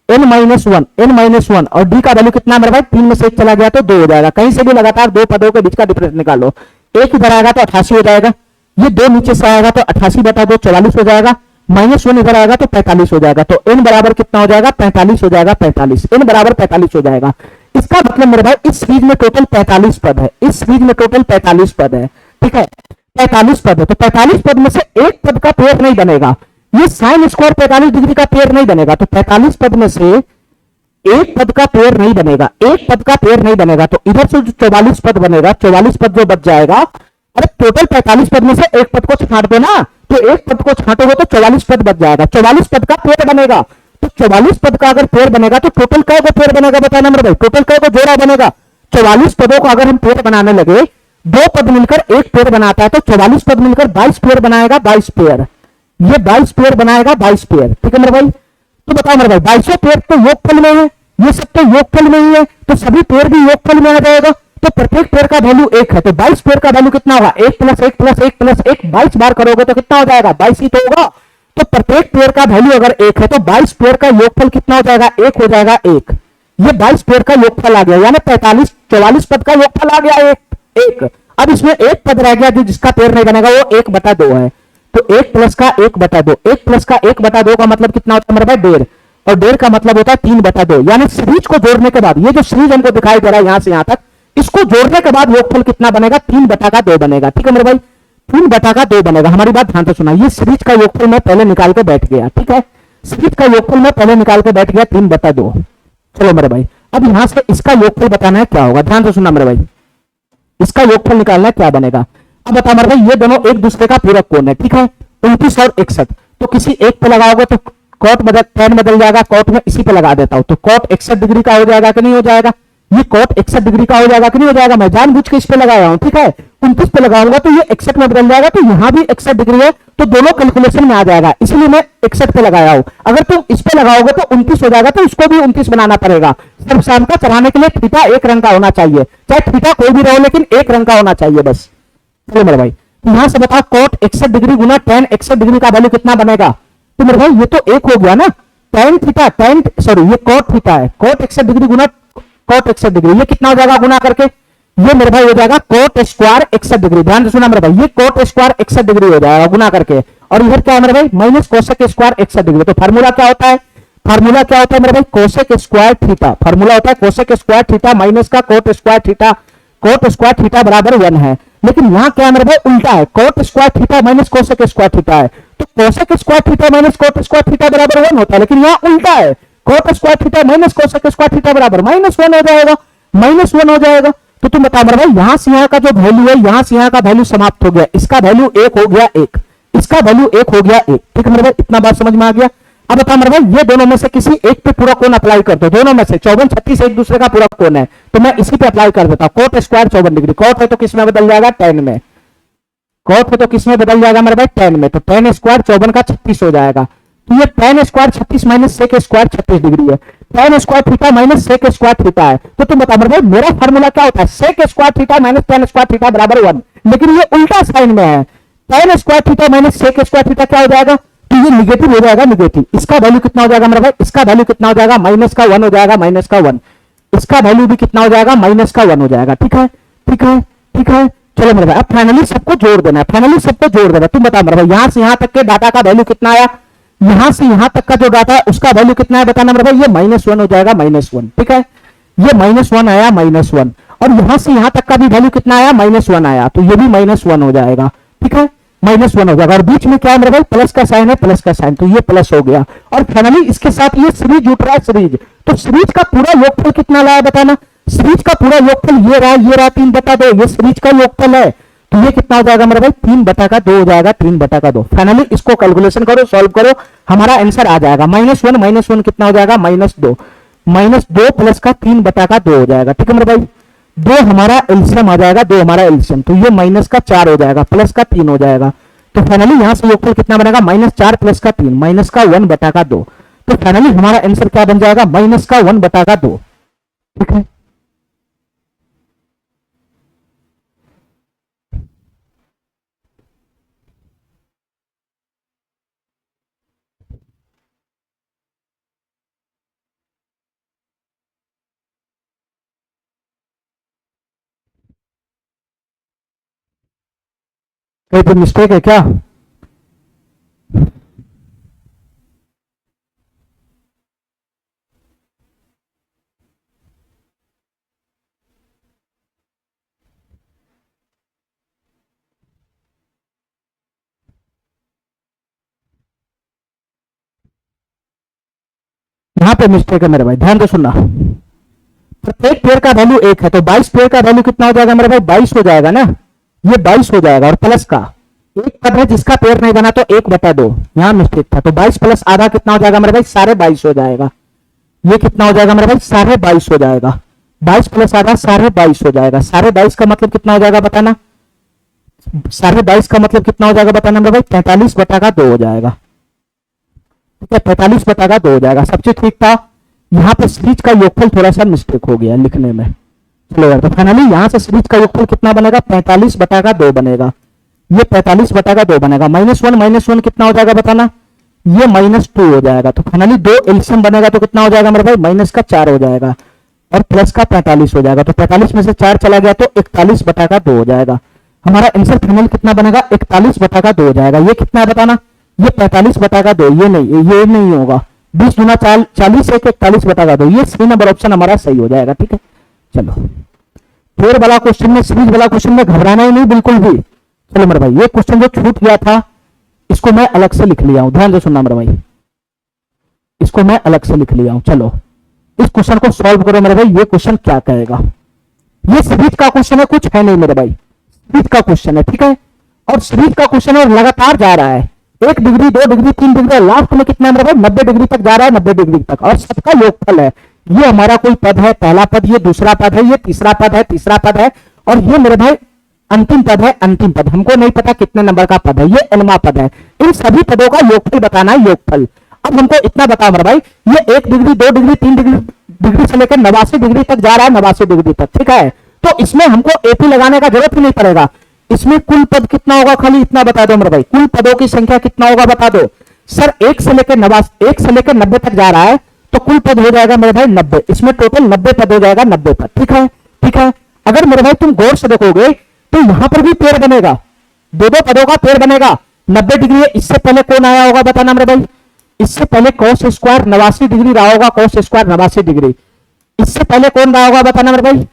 n-1 और d का वैल्यू कितना मेरे भाई, 3 में से 1 चला गया तो 2 हो जाएगा, कहीं से भी लगातार दो पदों के बीच का डिफरेंस निकालो, एक इधर आएगा तो 88 हो जाएगा, ये दो नीचे से आएगा तो 88/2 44 हो जाएगा, -1 इधर आएगा तो 45 हो जाएगा। तो n बराबर कितना हो जाएगा? 45 हो जाएगा, 45 n बराबर 45 हो जाएगा। इसका मतलब मेरे भाई इस सीरीज में टोटल 45 पद है, इस सीरीज में टोटल 45 पद है, ठीक है, 45 पद है। तो 45 पद में से एक पद का पेयर नहीं बनेगा, ये साइन स्क्वायर 45 डिग्री का पेयर नहीं बनेगा। तो 45 पद में से एक पद का पेयर नहीं बनेगा, एक पद का पेयर नहीं बनेगा। तो इधर से जो 44 पद बनेगा, 44 पद जो बच जाएगा, अरे टोटल 45 पद में से एक पद को छांट दो ना, तो एक पद को छांटोगे तो 44 पद बच जाएगा, 44 पद का पेयर बनेगा। तो 44 पद का अगर पेयर बनेगा तो टोटल कै को पेयर बनेगा बताना मेरे भाई, टोटल कै को जोड़ा बनेगा? 44 पदों को अगर हम पेयर बनाने लगे, दो पद मिलकर एक पेयर बनाता है, तो 44 पद मिलकर 22 पेयर बनाएगा, 22 पेयर, ये 22 पेयर बनाएगा, 22 पेयर, ठीक है मेरे भाई। तो बताओ मेरे भाई 22 पेयर तो योगफल में है, ये सब तो योगफल में ही है, तो सभी पेयर भी योगफल में आ जाएगा। तो प्रत्येक पेयर का वैल्यू 1 है, तो 22 पेयर का वैल्यू कितना होगा? 1 + 1 + 1 + 1, 22 बार करोगे तो कितना हो जाएगा? 22 ही तो होगा। तो प्रत्येक पेयर का वैल्यू अगर 1 है तो 22 पेयर का योगफल कितना हो जाएगा? 1 हो जाएगा, 1। ये 22 पेयर का योगफल आ गया, यानी 44 पद का योगफल आ गया, 1। अब इसमें एक पद रह गया जो जिसका पेयर नहीं बनेगा, वो 1/2 है। तो 1 + का 1/2, 1 + का 1/2 का मतलब कितना होता है मेरे भाई? 1.5, और 1.5 का मतलब होता है 3/2, यानी सीरीज को जोड़ने के बाद, ये जो सीरीज हमको दिखाई दे रहा है यहां से यहां तक, इसको जोड़ने के बाद योगफल कितना बनेगा? 3/2 बनेगा, ठीक है मेरे भाई, 3/2 बनेगा। हमारी बात ध्यान से सुना, ये सीरीज का योगफल मैं पहले निकाल के बैठ गया, ठीक है, सीरीज का योगफल मैं पहले निकाल के बैठ गया 3/2। चलो मेरे भाई, अब यहां से इसका योगफल बताना है क्या होगा, ध्यान से सुनना मेरे भाई, इसका योगफल निकालना है क्या बनेगा। अब बता मेरे भाई, ये दोनों एक दूसरे का पूरक कोण है, ठीक है, 29 और 61। तो किसी एक पे लगाओगे तो कॉट बदल tan बदल जाएगा, कॉट में इसी पे लगा देता हूं, तो कॉट 61 डिग्री का हो जाएगा कि नहीं हो जाएगा? ये कॉट 61 डिग्री का हो जाएगा कि नहीं हो जाएगा? मैं जानबूझ के इस पे लगाया हूं, ठीक है, 29 पे लगाऊंगा तो ये 61 में बदल जाएगा, तो यहां भी 61 डिग्री है, तो दोनों कैलकुलेशन में आ जाएगा, इसलिए मैं 61 पे लगाया हूं। अगर तुम इस पे लगाओगे तो 29 हो जाएगा, तो इसको भी 29 बनाना पड़ेगा। सब शाम का चढ़ाने के लिए थीटा एक रंग का होना चाहिए, चाहे थीटा कोई भी रहो लेकिन एक रंग का होना चाहिए बस। चलो मेरे भाई, यहां से बताओ कॉट 61 डिग्री गुना tan 61 डिग्री का वैल्यू कितना बनेगा? तो मेरे भाई ये तो एक हो गया ना, tan थीटा, ये कॉट थीटा है, कॉट 61 डिग्री गुना कॉट 61 डिग्री, ये कितना हो जाएगा गुना करके? ये मेरे भाई हो जाएगा कॉट स्क्वायर 61 डिग्री, ध्यान से सुना मेरे भाई, ये कॉट स्क्वायर 61 डिग्री हो जाएगा गुना करके, और इधर क्या है मेरे भाई? Minus cosec square 61 degree. तो फार्मूला क्या होता है? फार्मूला क्या होता है मेरे भाई? कोसेक स्क्वायर थीटा, फार्मूला होता है कोसेक स्क्वायर थीटा माइनस का coat square theta, coat square theta बराबर 1 है। लेकिन यहां क्या है मेरे भाई? उल्टा है, coat square theta minus cosec square theta है, तो cosec square theta minus cot square theta बराबर 1 होता है, लेकिन यहां उल्टा है, coat square theta minus cosec square theta बराबर -1 हो जाएगा, -1 हो जाएगा। तो तुम बताओ मेरे भाई, यहां से यहां का जो वैल्यू है, यहां से यहां का वैल्यू समाप्त हो गया, इसका वैल्यू 1 हो गया, 1, इसका वैल्यू 1 हो गया, 1, ठीक है मेरे भाई, इतना बात समझ में आ गया। अब बता मेरे भाई, ये दोनों में से किसी एक पे पूरा कोण अप्लाई कर दो, दोनों में से 54 36 एक दूसरे का पूरा कोण है, तो मैं इसी पे अप्लाई कर देता हूं, कोट स्क्वायर 54 डिग्री, कोट है तो किस में बदल जाएगा? tan में, कोट है तो किस में बदल जाएगा मेरे भाई? tan में, तो tan स्क्वायर 54 का 36 हो जाएगा, तो ये tan square 36 minus sec square 36 degree है, tan square theta minus sec square theta है। तो तुम बताओ मेरे भाई, मेरा फार्मूला क्या होता है? sec square theta minus tan square theta बराबर 1, लेकिन ये उल्टा साइन में है, tan square theta minus sec square theta क्या हो जाएगा? तो ये निगेटिव हो जाएगा, निगेटिव, इसका वैल्यू कितना हो जाएगा मेरे भाई? इसका वैल्यू कितना हो जाएगा? माइनस का 1 हो जाएगा, माइनस का 1, इसका वैल्यू भी कितना हो जाएगा? माइनस का 1 हो जाएगा, ठीक है, ठीक है, ठीक है। चलो मेरे भाई, अब फाइनली सबको जोड़ देना है, फाइनली सबको जोड़ देना। तुम बताओ मेरे भाई, यहां से यहां तक के डाटा का वैल्यू कितना आया? यहां से यहां तक का जो डाटा है उसका वैल्यू कितना है बताना मेरे भाई? ये -1 हो जाएगा, -1, ठीक है, ये -1 आया, -1, और यहां से यहां तक का भी वैल्यू कितना आया? -1 आया, तो ये भी -1 हो जाएगा, ठीक है, -1 हो जाएगा, और बीच में क्या है मेरे भाई? प्लस का साइन है, प्लस का साइन, तो ये प्लस हो गया, और फाइनली इसके साथ ये सीरीज जुट रहा है, सीरीज, तो सीरीज का पूरा योगफल कितना लाया बताना? सीरीज का पूरा योगफल ये रहा, ये रहा 3/2, ये सीरीज का योगफल है, तो ये कितना हो जाएगा मेरे भाई? 3/2 हो जाएगा, 3/2। फाइनली इसको कैलकुलेशन करो, सॉल्व करो, हमारा आंसर आ जाएगा -1 कितना हो जाएगा? -2, -2 प्लस का 3/2 हो जाएगा, ठीक है मेरे भाई, 2 हमारा एलसीएम आ जाएगा, 2 हमारा एलसीएम, तो ये -4 हो जाएगा, प्लस का 3 हो जाएगा, तो फाइनली यहां से योगफल कितना बनेगा? -4 प्लस का 3, -1/2, तो फाइनली हमारा आंसर क्या बन जाएगा? -1/2, ठीक है। कहीं पे मिस्टेक है क्या? यहां पे मिस्टेक है मेरे भाई, ध्यान से सुनना। प्रत्येक पेयर का वैल्यू एक है, तो 22 पेयर का वैल्यू कितना हो जाएगा मेरे भाई? 22 हो जाएगा ना, ये 22 हो जाएगा। और प्लस का एक पद है जिसका पेयर नहीं बना, तो 1/2, यहां मिस्टेक था। तो 22 प्लस आधा कितना हो जाएगा मेरे भाई? 22.5 हो जाएगा। ये कितना हो जाएगा मेरे भाई? 22.5 हो जाएगा। 22 प्लस आधा 22.5 हो जाएगा। 22.5 का मतलब कितना हो जाएगा बताना? 22.5 का मतलब कितना हो जाएगा बताना मेरे भाई? 45/2 हो जाएगा। ठीक है, 45/2 हो जाएगा। सब चीज ठीक था। यहाँ पे सीरीज का योगफल थोड़ा सा मिस्टेक हो गया लिखने में। चलो यार, तो फाइनली यहां से सीरीज का योगफल कितना बनेगा? 45/2 बनेगा। ये 45/2 बनेगा। -1 कितना हो जाएगा बताना? ये -2 हो जाएगा। तो फाइनली 2 एलसीएम बनेगा, तो कितना हो जाएगा मेरे भाई? -4 हो जाएगा और प्लस का 45 हो जाएगा। तो 45 में से 4 चला गया, तो 41/2 हो जाएगा। हमारा आंसर फाइनल कितना बनेगा? 41/2 हो जाएगा। ये कितना है बताना? ये 45/2। ये नहीं होगा। 20 गुना 40 एक 41/2। ये सी नंबर ऑप्शन हमारा सही हो जाएगा। ठीक है, चलो पेयर वाला क्वेश्चन में, सीरीज वाला क्वेश्चन में घबराना ही नहीं बिल्कुल भी। चलो मेरे भाई, ये क्वेश्चन जो छूट गया था इसको मैं अलग से लिख लिया हूं, ध्यान से सुनना मेरे भाई, इसको मैं अलग से लिख लिया हूं। चलो इस क्वेश्चन को सॉल्व करो मेरे भाई। ये क्वेश्चन क्या कहेगा? ये सीरीज का क्वेश्चन है, कुछ है नहीं मेरे भाई, सीरीज का क्वेश्चन है। ठीक है, और सीरीज का क्वेश्चन है, लगातार जा रहा है। 1 डिग्री 2 डिग्री 3 डिग्री, लास्ट में कितना मेरे भाई? 90 डिग्री तक जा रहा है, 90 डिग्री तक, और सबका योगफल है। ये हमारा कोई पद है, पहला पद, ये दूसरा पद है, ये तीसरा पद है, तीसरा पद है, और ये मेरे भाई अंतिम पद है, अंतिम पद। हमको नहीं पता कितने नंबर का पद है, ये nवां पद है। इन सभी पदों का योगफल बताना है, योगफल। अब हमको इतना बताओ मेरे भाई, ये 1 डिग्री 2 डिग्री 3 डिग्री से लेकर 89 डिग्री तक जा रहा है, 89 डिग्री तक। ठीक है, तो इसमें हमको एपी लगाने का जरूरत ही नहीं पड़ेगा। इसमें कुल पद कितना होगा, खाली इतना बता दो मेरे भाई, कुल पदों की संख्या कितना होगा बता दो। सर 1 से लेकर 90 तक जा रहा है, तो कुल पद हो जाएगा मेरे भाई 90। इसमें टोटल 90 पद हो जाएगा, 90 पद। ठीक है, ठीक है। अगर मेरे भाई तुम गौर से देखोगे तो यहां पर भी पेड़ बनेगा, 2 पदों का पेड़ बनेगा। 90 डिग्री है, इससे पहले कौन आया होगा बताना मेरे भाई? इससे पहले cos स्क्वायर 89 डिग्री रहा होगा, cos स्क्वायर 89 डिग्री। इससे पहले कौन रहा होगा बताना मेरे भाई?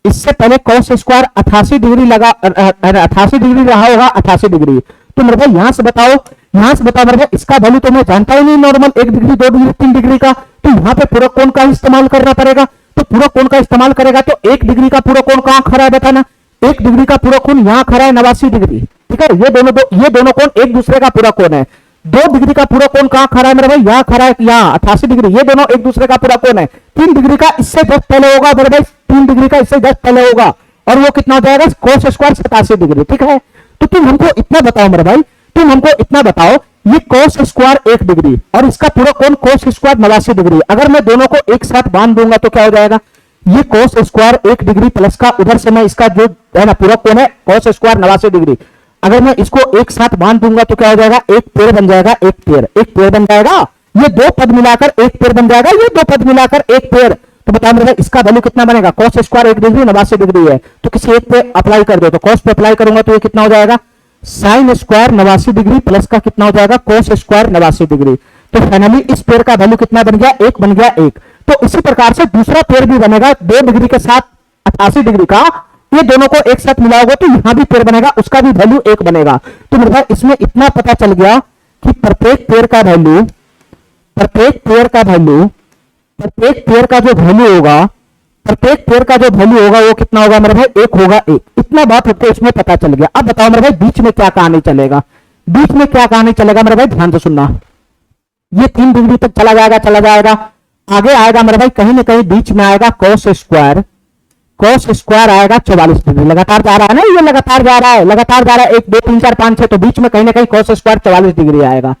इससे पहले cos स्क्वायर 88 डिग्री लगा, 88 डिग्री रहा होगा, 88 डिग्री। तो मेरे भाई यहां से बताओ मेरे भाई, इसका वैल्यू तो मैं जानता ही नहीं, नॉर्मल 1 डिग्री 2 डिग्री 3 डिग्री का। तो यहाँ पे पूरा कोण का इस्तेमाल करना पड़ेगा। तो पूरा कोण का इस्तेमाल करेगा तो 1 डिग्री का पूरा कोण कहां खड़ा है बताना? 1 डिग्री का पूरा कोण यहां खड़ा है, 89 डिग्री। ठीक है, ये दोनों कोण एक दूसरे का पूरा कोण है। 2 डिग्री का पूरा कोण कहां खड़ा है मेरे भाई? यहां खड़ा है, यहां 88 डिग्री। ये दोनों एक दूसरे का पूरा कोण है। 3 डिग्री का इससे जस्ट पहले होगा मेरे भाई, 3 डिग्री का इससे जस्ट पहले होगा, और वो कितना हो जाएगा? cos square 87 degree. ठीक है, तो तुम हमको इतना बताओ मेरे भाई, तुम हमको इतना बताओ, ये cos स्क्वायर 1 डिग्री और इसका पूरा कोण cos स्क्वायर 89 डिग्री। अगर मैं दोनों को एक साथ बांध दूंगा तो क्या हो जाएगा? ये cos स्क्वायर 1 डिग्री प्लस का उधर से मैं इसका जो है ना पूरा कोण है cos स्क्वायर 89 डिग्री, अगर मैं इसको एक साथ बांध दूंगा तो क्या हो जाएगा? एक पेड़ बन जाएगा, एक पेड़ बन जाएगा। ये 2 पद मिलाकर एक पेड़ बन जाएगा, ये 2 पद मिलाकर एक पेड़। तो बताओ मेरे भाई इसका वैल्यू कितना बनेगा? cos स्क्वायर 1 डिग्री 89 डिग्री है, तो किसी एक पे अप्लाई कर दो, तो cos पे अप्लाई करूंगा तो ये कितना हो जाएगा? sin स्क्वायर 89 डिग्री प्लस का कितना हो जाएगा? cos square 89 degree. तो फाइनली इस पेड़ का वैल्यू कितना बन गया? 1 बन गया, 1। तो इसी प्रकार से दूसरा पेड़ भी बनेगा 2 डिग्री के साथ 88 डिग्री का। ये दोनों को एक साथ मिलाओगे तो यहां भी पेड़ बनेगा, उसका भी वैल्यू 1 बनेगा। तो मेरे भाई इसमें इतना पता चल गया कि प्रत्येक पेड़ का जो वैल्यू होगा वो कितना होगा मेरे भाई? 1 होगा, 1। इतना बात होते इसमें पता चल गया। अब बताओ मेरे भाई बीच में क्या कहानी चलेगा? बीच में क्या कहानी चलेगा मेरे भाई? ध्यान से सुनना। ये 3 डिग्री तक चला जाएगा, आगे आएगा मेरे भाई कहीं ना कहीं बीच में आएगा cos स्क्वायर आएगा 44 डिग्री। लगातार जा रहा है ना, ये लगातार जा रहा है 1 2 3 4 5 6, तो बीच में कहीं ना कहीं cos स्क्वायर 44 डिग्री आएगा।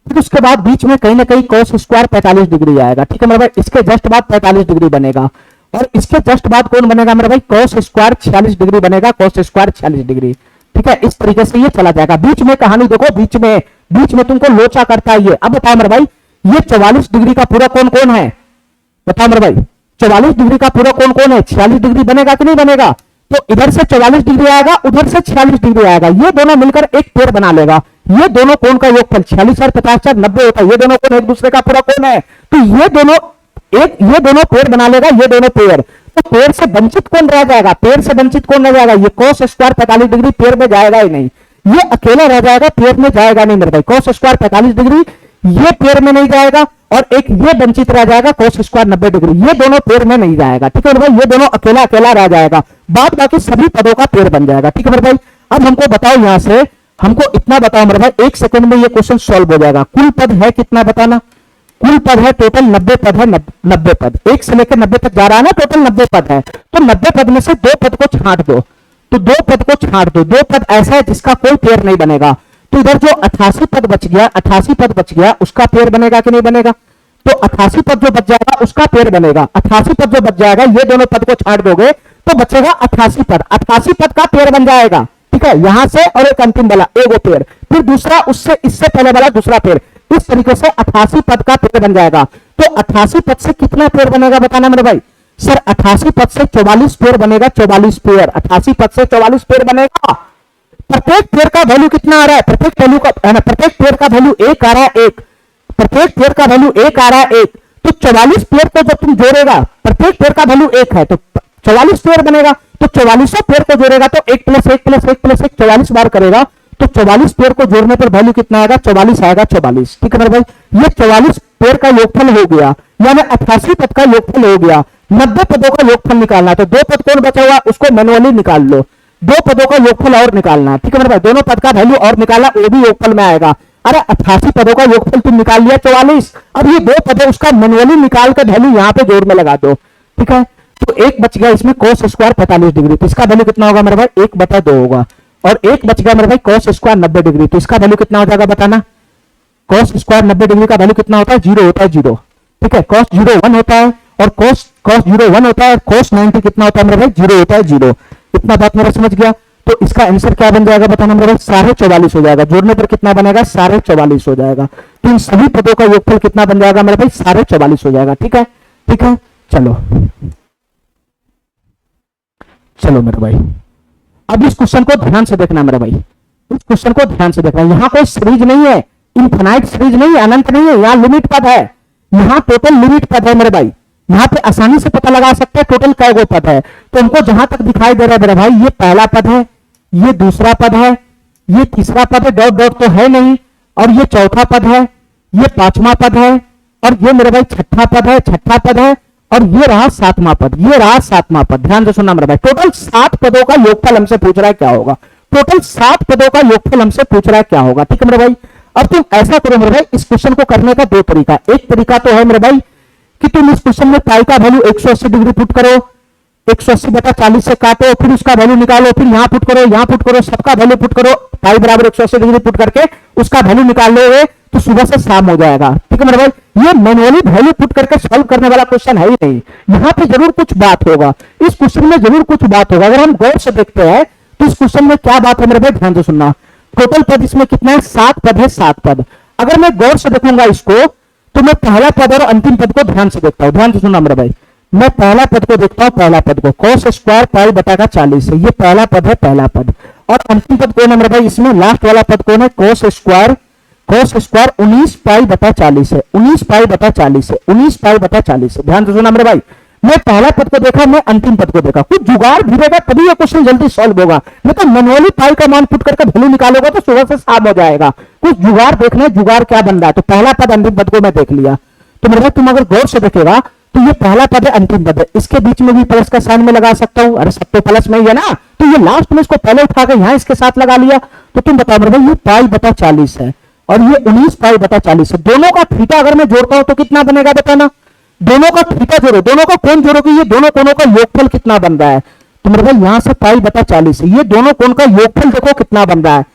फिर उसके बाद बीच में कहीं ना कहीं cos स्क्वायर 45 डिग्री आएगा। ठीक है मेरे भाई, इसके जस्ट बाद 45 डिग्री बनेगा, और इसके जस्ट बाद कौन बनेगा मेरे भाई? cos स्क्वायर 46 डिग्री बनेगा, cos स्क्वायर 46 डिग्री। ठीक है, इस तरीके से ये चला जाएगा। बीच में कहानी देखो, बीच में तुमको लोचा करता है ये। अब बताओ मेरे भाई, ये 44 डिग्री का पूरा कोण कौन है? बताओ मेरे भाई, 44 डिग्री का पूरा कोण कौन है? 46 डिग्री बनेगा कि नहीं बनेगा? तो इधर से 44 डिग्री आएगा, उधर से 46 डिग्री आएगा, ये दोनों मिलकर एक पेड़ बना लेगा। ये दोनों कोण का योगफल 46 और 50 और 90 होता है। ये दोनों कोण एक दूसरे का पूरा कोण है, तो ये दोनों पेड़ बना लेगा, ये दोनों पेड़। तो पेड़ से वंचित कौन रह जाएगा, पेड़ से वंचित कौन रह जाएगा, ये cos स्क्वायर 45 डिग्री पेड़ में जाएगा ही नहीं, ये अकेला रह जाएगा, पेड़ में जाएगा नहीं मेरे भाई। cos स्क्वायर 45 डिग्री ये पेड़ में नहीं जाएगा, और एक ये वंचित रह जाएगा cos स्क्वायर 90 डिग्री, ये दोनों पेड़ में नहीं जाएगा। ठीक है मेरे भाई, ये दोनों अकेला अकेला रह जाएगा, बाद बाकी सभी पदों का पेड़ बन जाएगा। ठीक है मेरे भाई, अब हमको बताओ, यहां से हमको इतना बताओ मेरे भाई, 1 सेकंड में ये क्वेश्चन सॉल्व हो जाएगा। कुल पद है कितना बताना, कुल पद है टोटल 90 पद है, 90 पद 1 से लेकर 90 तक जा रहा है ना, टोटल 90 पद है। तो 90 पद में से 2 पद को छांट दो, तो 2 पद को छांट दो, 2 पद ऐसा है जिसका कोई पेड़ नहीं बनेगा। तो इधर जो 88 पद बच गया, 88 पद बच गया, उसका पेड़ बनेगा कि नहीं बनेगा, तो 88 पद जो बच जाएगा उसका पेड़ बनेगा। 88 पद जो बच जाएगा, ये दोनों पद को छांट दोगे तो बचेगा 88 पद, 88 पद का पेड़ बन जाएगा। ठीक है, यहां से और एक अंतिम वाला एगो पेड़, फिर दूसरा उससे इससे पहले वाला दूसरा पेड़, इस तरीके से 88 पद का पेड़ बन जाएगा। तो 88 पद से कितना पेड़ बनेगा बताना मेरे भाई। सर 88 पद से 44 पेड़ बनेगा, 44 पेड़, 88 पद से 44 पेड़ बनेगा। प्रत्येक पेड़ का वैल्यू कितना आ रहा है, प्रत्येक वैल्यू का प्रत्येक पेड़ का वैल्यू 1 आ रहा है, 1, प्रत्येक पेड़ का वैल्यू 1 आ रहा है, 1। तो 44 पेड़ को जब तुम जोड़ेगा, प्रत्येक पेड़ का वैल्यू 1 है, तो 44 पेड़ बनेगा। तो 44 पेड़ को जोड़ेगा तो 1 + 1 + 1 + 1 44 बार करेगा, तो 44 पेड़ को जोड़ने पर वैल्यू कितना आएगा, 44 आएगा, 44। ठीक है मेरे भाई, ये 44 पेड़ का योगफल हो गया, यानी 88 पद का योगफल हो गया। 90 पदों का योगफल निकालना है, तो 2 पद कौन बचा हुआ उसको मैनुअली निकाल लो, 2 पदों का योगफल और निकालना है। ठीक है मेरे भाई, दोनों पद का वैल्यू और निकालना, वो भी योगफल में आएगा। अरे 88 पदों का योगफल तुम निकाल लिया 44, अब ये 2 पद है उसका मैनुअली निकाल कर वैल्यू यहां पे जोड़ में लगा दो। ठीक है, तो एक बच गया इसमें cos स्क्वायर 45 डिग्री, तो इसका वैल्यू कितना होगा मेरे भाई, 1/2 होगा। और एक बच गया मेरे भाई cos स्क्वायर 90 डिग्री, तो इसका वैल्यू कितना हो जाएगा बताना। cos स्क्वायर 90 डिग्री का वैल्यू कितना होता है, 0 होता है, 0। ठीक है, cos 0 1 होता है, और cos 0 1 होता है, cos 90 कितना होता है मेरे भाई, 0 होता है, 0। इतना बात मेरा समझ गया। तो इसका आंसर क्या बन जाएगा बताना मेरे भाई, 44.5 हो जाएगा। जोड़ने पर कितना बनेगा, 44.5 हो जाएगा। तो इन सभी पदों का योगफल कितना बन जाएगा मेरे भाई, 44.5 हो जाएगा। ठीक है, ठीक है, चलो चलो मेरे भाई, अब इस क्वेश्चन को ध्यान से देखना मेरे भाई, इस क्वेश्चन को ध्यान से देखना। यहां कोई सीरीज नहीं है, इनफिनाइट सीरीज नहीं है, अनंत नहीं है, यहां लिमिट पद है, यहां टोटल लिमिट पद है मेरे भाई। यहां पे आसानी से पता लगा सकते हैं टोटल कै गो पद है। तो हमको जहां तक दिखाई दे रहा है मेरे भाई, ये पहला पद है, ये दूसरा पद है, ये तीसरा पद है, डॉट डॉट तो है नहीं, और ये चौथा पद है, ये 5वां पद है, और ये मेरे भाई 6ठा पद है, 6ठा पद है, और ये रहा 7वां पद, ये रहा 7वां पद। ध्यान से सुनना मेरे भाई, टोटल 7 पदों का योगफल हमसे पूछ रहा है क्या होगा, टोटल 7 पदों का योगफल हमसे पूछ रहा है क्या होगा। ठीक है मेरे भाई, अब तुम ऐसा करो मेरे भाई, इस क्वेश्चन को करने का 2 तरीका। एक तरीका तो है मेरे भाई कि तुम इस क्वेश्चन में पाई का वैल्यू 180 डिग्री पुट करो, 180/40 से काटो, फिर उसका वैल्यू निकालो, फिर यहां पुट करो, यहां पुट करो, सबका वैल्यू पुट करो, पाई बराबर 180 डिग्री पुट करके उसका वैल्यू निकाल लोगे तो सुबह से शाम हो जाएगा। ठीक है मेरे भाई, ये मैनुअली वैल्यू पुट करके सॉल्व करने वाला क्वेश्चन है ही नहीं, यहां पे जरूर कुछ बात होगा, इस क्वेश्चन में जरूर कुछ बात होगा। अगर हम गौर से देखते हैं तो इस क्वेश्चन में क्या बात है मेरे भाई, ध्यान से सुनना। टोटल पद इसमें कितना है, 7 पद है, 7 पद। अगर मैं गौर से देखूंगा इसको, तो मैं पहला पद और अंतिम पद को ध्यान से देखता हूं, ध्यान से सुनना मेरे भाई। मैं पहला पद को देखता हूं, पहला पद को cos स्क्वायर π/40 है, ये पहला पद है, पहला पद। और अंतिम पद कौन है मेरे भाई, इसमें लास्ट वाला पद कौन है, cos स्क्वायर 19 π/40 है, 19 π/40 है, 19 π/40 है। ध्यान से सुना मेरे भाई, मैं पहला पद को देखा, मैं अंतिम पद को देखा, कुछ जुगाड़ भिड़ेगा तभी ये क्वेश्चन जल्दी सॉल्व होगा, नहीं तो मैनुअली पाई का मान पुट करके वैल्यू निकालोगे तो सुबह से शाम हो जाएगा। कुछ जुगाड़ देखना है, जुगाड़ क्या बन रहा है। तो पहला पद अंतिम पद को मैं देख लिया, तो मेरे भाई तुम अगर गौर से देखेगा तो ये पहला पद है, अंतिम पद है, इसके बीच में भी प्लस का साइन में लगा सकता हूं, अरे सब तो प्लस में ही है ना, तो ये लास्ट में इसको पहले उठा के यहां इसके साथ लगा लिया। तो तुम बताओ मेरे भाई, ये π/40 है और ये 19 π/40 है, दोनों का थीटा अगर मैं जोड़ता हूं तो कितना बनेगा बताना। दोनों का थीटा जोड़ो, दोनों का कोण जोड़ोगे, ये दोनों कोणों का योगफल कितना बन रहा है। तो मेरे भाई यहां से π/40 है, ये दोनों कोण का योगफल देखो कितना बन रहा है,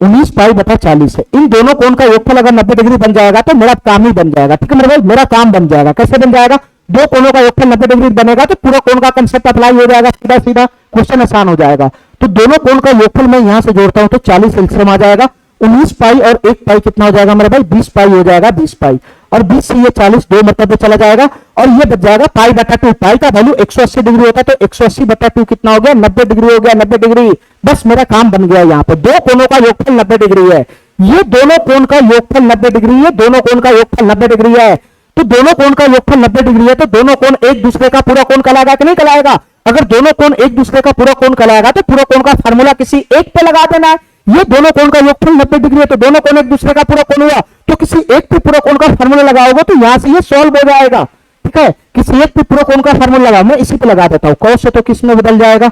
19 π/40 है। इन दोनों कोण का योगफल अगर 90 डिग्री बन जाएगा तो मेरा काम ही बन जाएगा। ठीक है मेरे भाई, मेरा काम बन जाएगा। कैसे बन जाएगा, दो कोणों का योगफल 90 डिग्री बनेगा तो पूरा कोण का कंसेप्ट अप्लाई हो जाएगा, सीधा सीधा क्वेश्चन आसान हो जाएगा। तो दोनों कोण का योगफल मैं यहां से जोड़ता हूं तो 40 एलसीएम आ जाएगा, 19 पाई और 1 पाई कितना हो जाएगा मेरे भाई, 20 पाई हो जाएगा, 20 पाई। और 20 से ये 40 दो मतलब चला जाएगा और ये बच जाएगा पाई बटा 2। पाई का वैल्यू 180 डिग्री होता है तो 180 बटा 2 कितना हो गया, 90 डिग्री हो गया, 90 डिग्री। बस मेरा काम बन गया। यहाँ पे दो कोनों का योगफल 90 डिग्री है, ये दोनों कोण का योगफल 90 डिग्री है, दोनों कोण का योगफल 90 डिग्री है। तो दोनों कोण का योगफल 90 डिग्री है तो दोनों कोण एक दूसरे का पूरा कोण कहलाएगा कि नहीं कहलाएगा? अगर दोनों कोण एक दूसरे का पूरा कोण कहलाएगा तो पूरा कोण का फार्मूला किसी एक पे लगा देना है। ये दोनों कोण का योगफल 90 डिग्री है तो दोनों कोण एक दूसरे का पूरा कोण हुआ, तो किसी एक पे पूरा कोण का फार्मूला लगाओगे तो यहां से ये सॉल्व हो जाएगा। ठीक है, किसी एक पे पूरा कोण का फार्मूला लगाओ, मैं इसी पे लगा देता हूं। कॉस है तो किस में बदल जाएगा,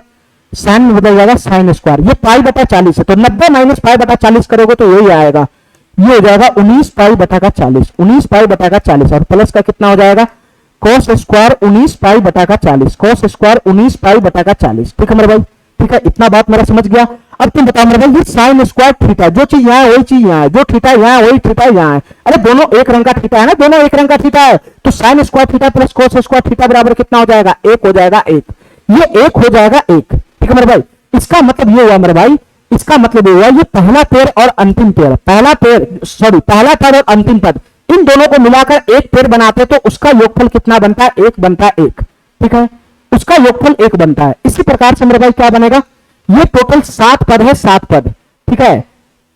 साइन में बदल जाएगा, साइन स्क्वायर। ये पाई बटा 40 है तो 90 माइनस पाई बटा 40 करोगे तो यही आएगा, ये हो जाएगा 19 पाई बटा का 40, 19 पाई बटा का 40 और प्लस का कितना हो जाएगा, कॉस स्क्वायर 19 पाई बटा का 40, कॉस स्क्वायर 19 पाई बटा का 40। ठीक है मेरे भाई, ठीक है, इतना बात मेरा समझ गया। अब तुम बताओ मेरे भाई, ये साइन स्क्वायर थीटा, जो चीज यहाँ है वही चीज यहाँ है, जो थीटा यहाँ है वही थीटा यहाँ है। अरे दोनों एक रंग का थीटा है ना, दोनों एक रंग का थीटा है तो sine square theta plus cos square theta बराबर कितना हो जाएगा, एक हो जाएगा, एक। ये एक हो जाएगा एक। ठीक है मेरे भाई, इसका मतलब ये हुआ मेरे भाई, इसका मतलब ये हुआ ये पहला पेड़ और अंतिम पेड़, पहला पद और अंतिम पद इन दोनों को मिलाकर एक पेड़ बनाते तो उसका योगफल कितना बनता है, एक बनता है, एक। ठीक है, उसका योगफल एक बनता है। इसी प्रकार से मेरे भाई क्या बनेगा, ये टोटल 7 पद है, 7 पद। ठीक है,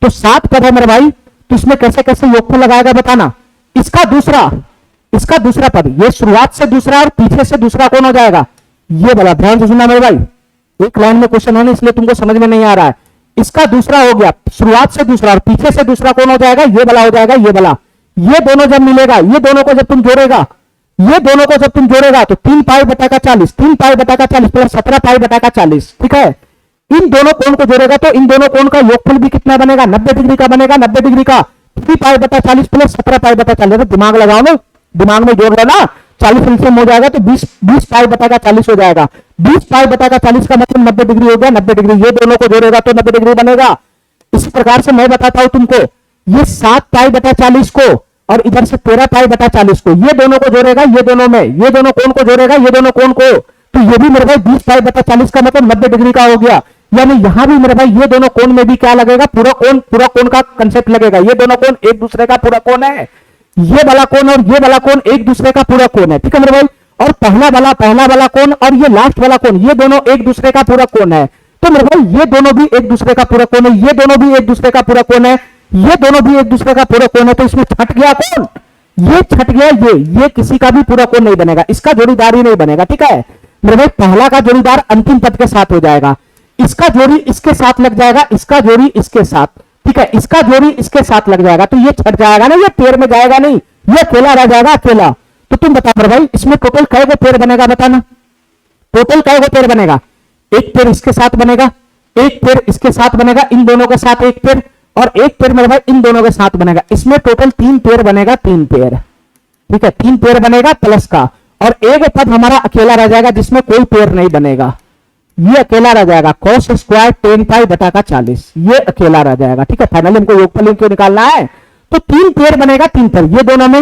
तो 7 पद है मेरे भाई, तो इसमें कैसे कैसे योगफल लगाएगा बताना। इसका दूसरा पद, ये शुरुआत से दूसरा और पीछे से दूसरा कौन हो जाएगा, ये वाला। ध्यान से सुनना मेरे भाई, एक लाइन में क्वेश्चन है इसलिए तुमको समझ में नहीं आ रहा है। इसका दूसरा हो गया, शुरुआत से दूसरा और पीछे से दूसरा कौन हो जाएगा, ये वाला हो जाएगा, ये वाला। ये दोनों जब मिलेगा, ये दोनों को जब तुम जोड़ेगा, ये दोनों को जब तुम जोड़ेगा तो 3 पाई बटा का 40, 3 पाई बटा का 40 प्लस 17 पाई बटा का 40। ठीक है, इन दोनों कोण को जोड़ेगा तो इन दोनों कोण का योगफल भी कितना बनेगा, 90 डिग्री का बनेगा, 90 डिग्री का 3 पाई बटा 40 प्लस 17 पाई बटा 40। दिमाग लगाओ ना, दिमाग में जोड़ लेना, 40 एलसीएम हो जाएगा तो 20 पाई बटा का 40 हो जाएगा। 20 पाई बटा का 40 का मतलब 90 डिग्री हो गया, 90 डिग्री। ये दोनों को जोड़ेगा तो 90 डिग्री बनेगा। इसी प्रकार से मैं बताता हूं तुमको, ये 7 पाई बटा 40 को और इधर से 13 पाई बटा 40 को, ये दोनों को जोड़ेगा, ये दोनों में, ये दोनों कोण को जोड़ेगा, ये दोनों कोण को, तो ये भी मेरे भाई 20 पाई बटा 40 का मतलब 90 डिग्री का हो गया। यानी यहां भी मेरे भाई ये दोनों कोण में भी क्या लगेगा, पूरा कोण का कंसेप्ट लगेगा। ये दोनों कोण एक दूसरे का पूरा कोण है, ये वाला कोण और ये वाला कोण एक दूसरे का पूरा कोण है। ठीक है मेरे भाई, और पहला वाला कोण और ये लास्ट वाला कोण, ये दोनों एक दूसरे का पूरा कोण है। तो मेरे भाई ये दोनों भी एक दूसरे का पूरा कोण है, ये दोनों भी एक दूसरे का पूरा कोण है, ये दोनों भी एक दूसरे का पूरा कोण है। तो इसमें छट गया कौन, ये छट गया, ये किसी का भी पूरा कोण नहीं बनेगा, इसका जोड़ीदार ही नहीं बनेगा। ठीक है मेरे भाई, पहला का जोड़ीदार अंतिम पद के साथ हो जाएगा, इसका जोड़ी इसके साथ लग जाएगा, इसका जोड़ी इसके साथ। ठीक है, इसका जोड़ी इसके साथ लग जाएगा तो ये छट जाएगा ना, ये पेड़ में जाएगा नहीं, ये अकेला रह जाएगा, अकेला। तो तुम बता मेरे भाई, इसमें टोटल कै गो पेड़ बनेगा बताना, टोटल कै गो पेड़ बनेगा। एक पेड़ इसके साथ बनेगा, एक पेड़ इसके साथ बनेगा, इन दोनों के साथ एक पेड़, और एक पेड़ मेरे भाई इन दोनों के साथ बनेगा। इसमें टोटल 3 पेड़ बनेगा, 3 पेड़। ठीक है, 3 पेड़ बनेगा प्लस का, और एक पद हमारा अकेला रह जाएगा जिसमें कोई पेड़ नहीं बनेगा, ये अकेला रह जाएगा, cos स्क्वायर 10 पाई बटा का 40, ये अकेला रह जाएगा। ठीक है, फाइनली हमको योगफल क्यों निकालना है, तो 3 पेड़ बनेगा, 3 पेड़, ये दोनों में,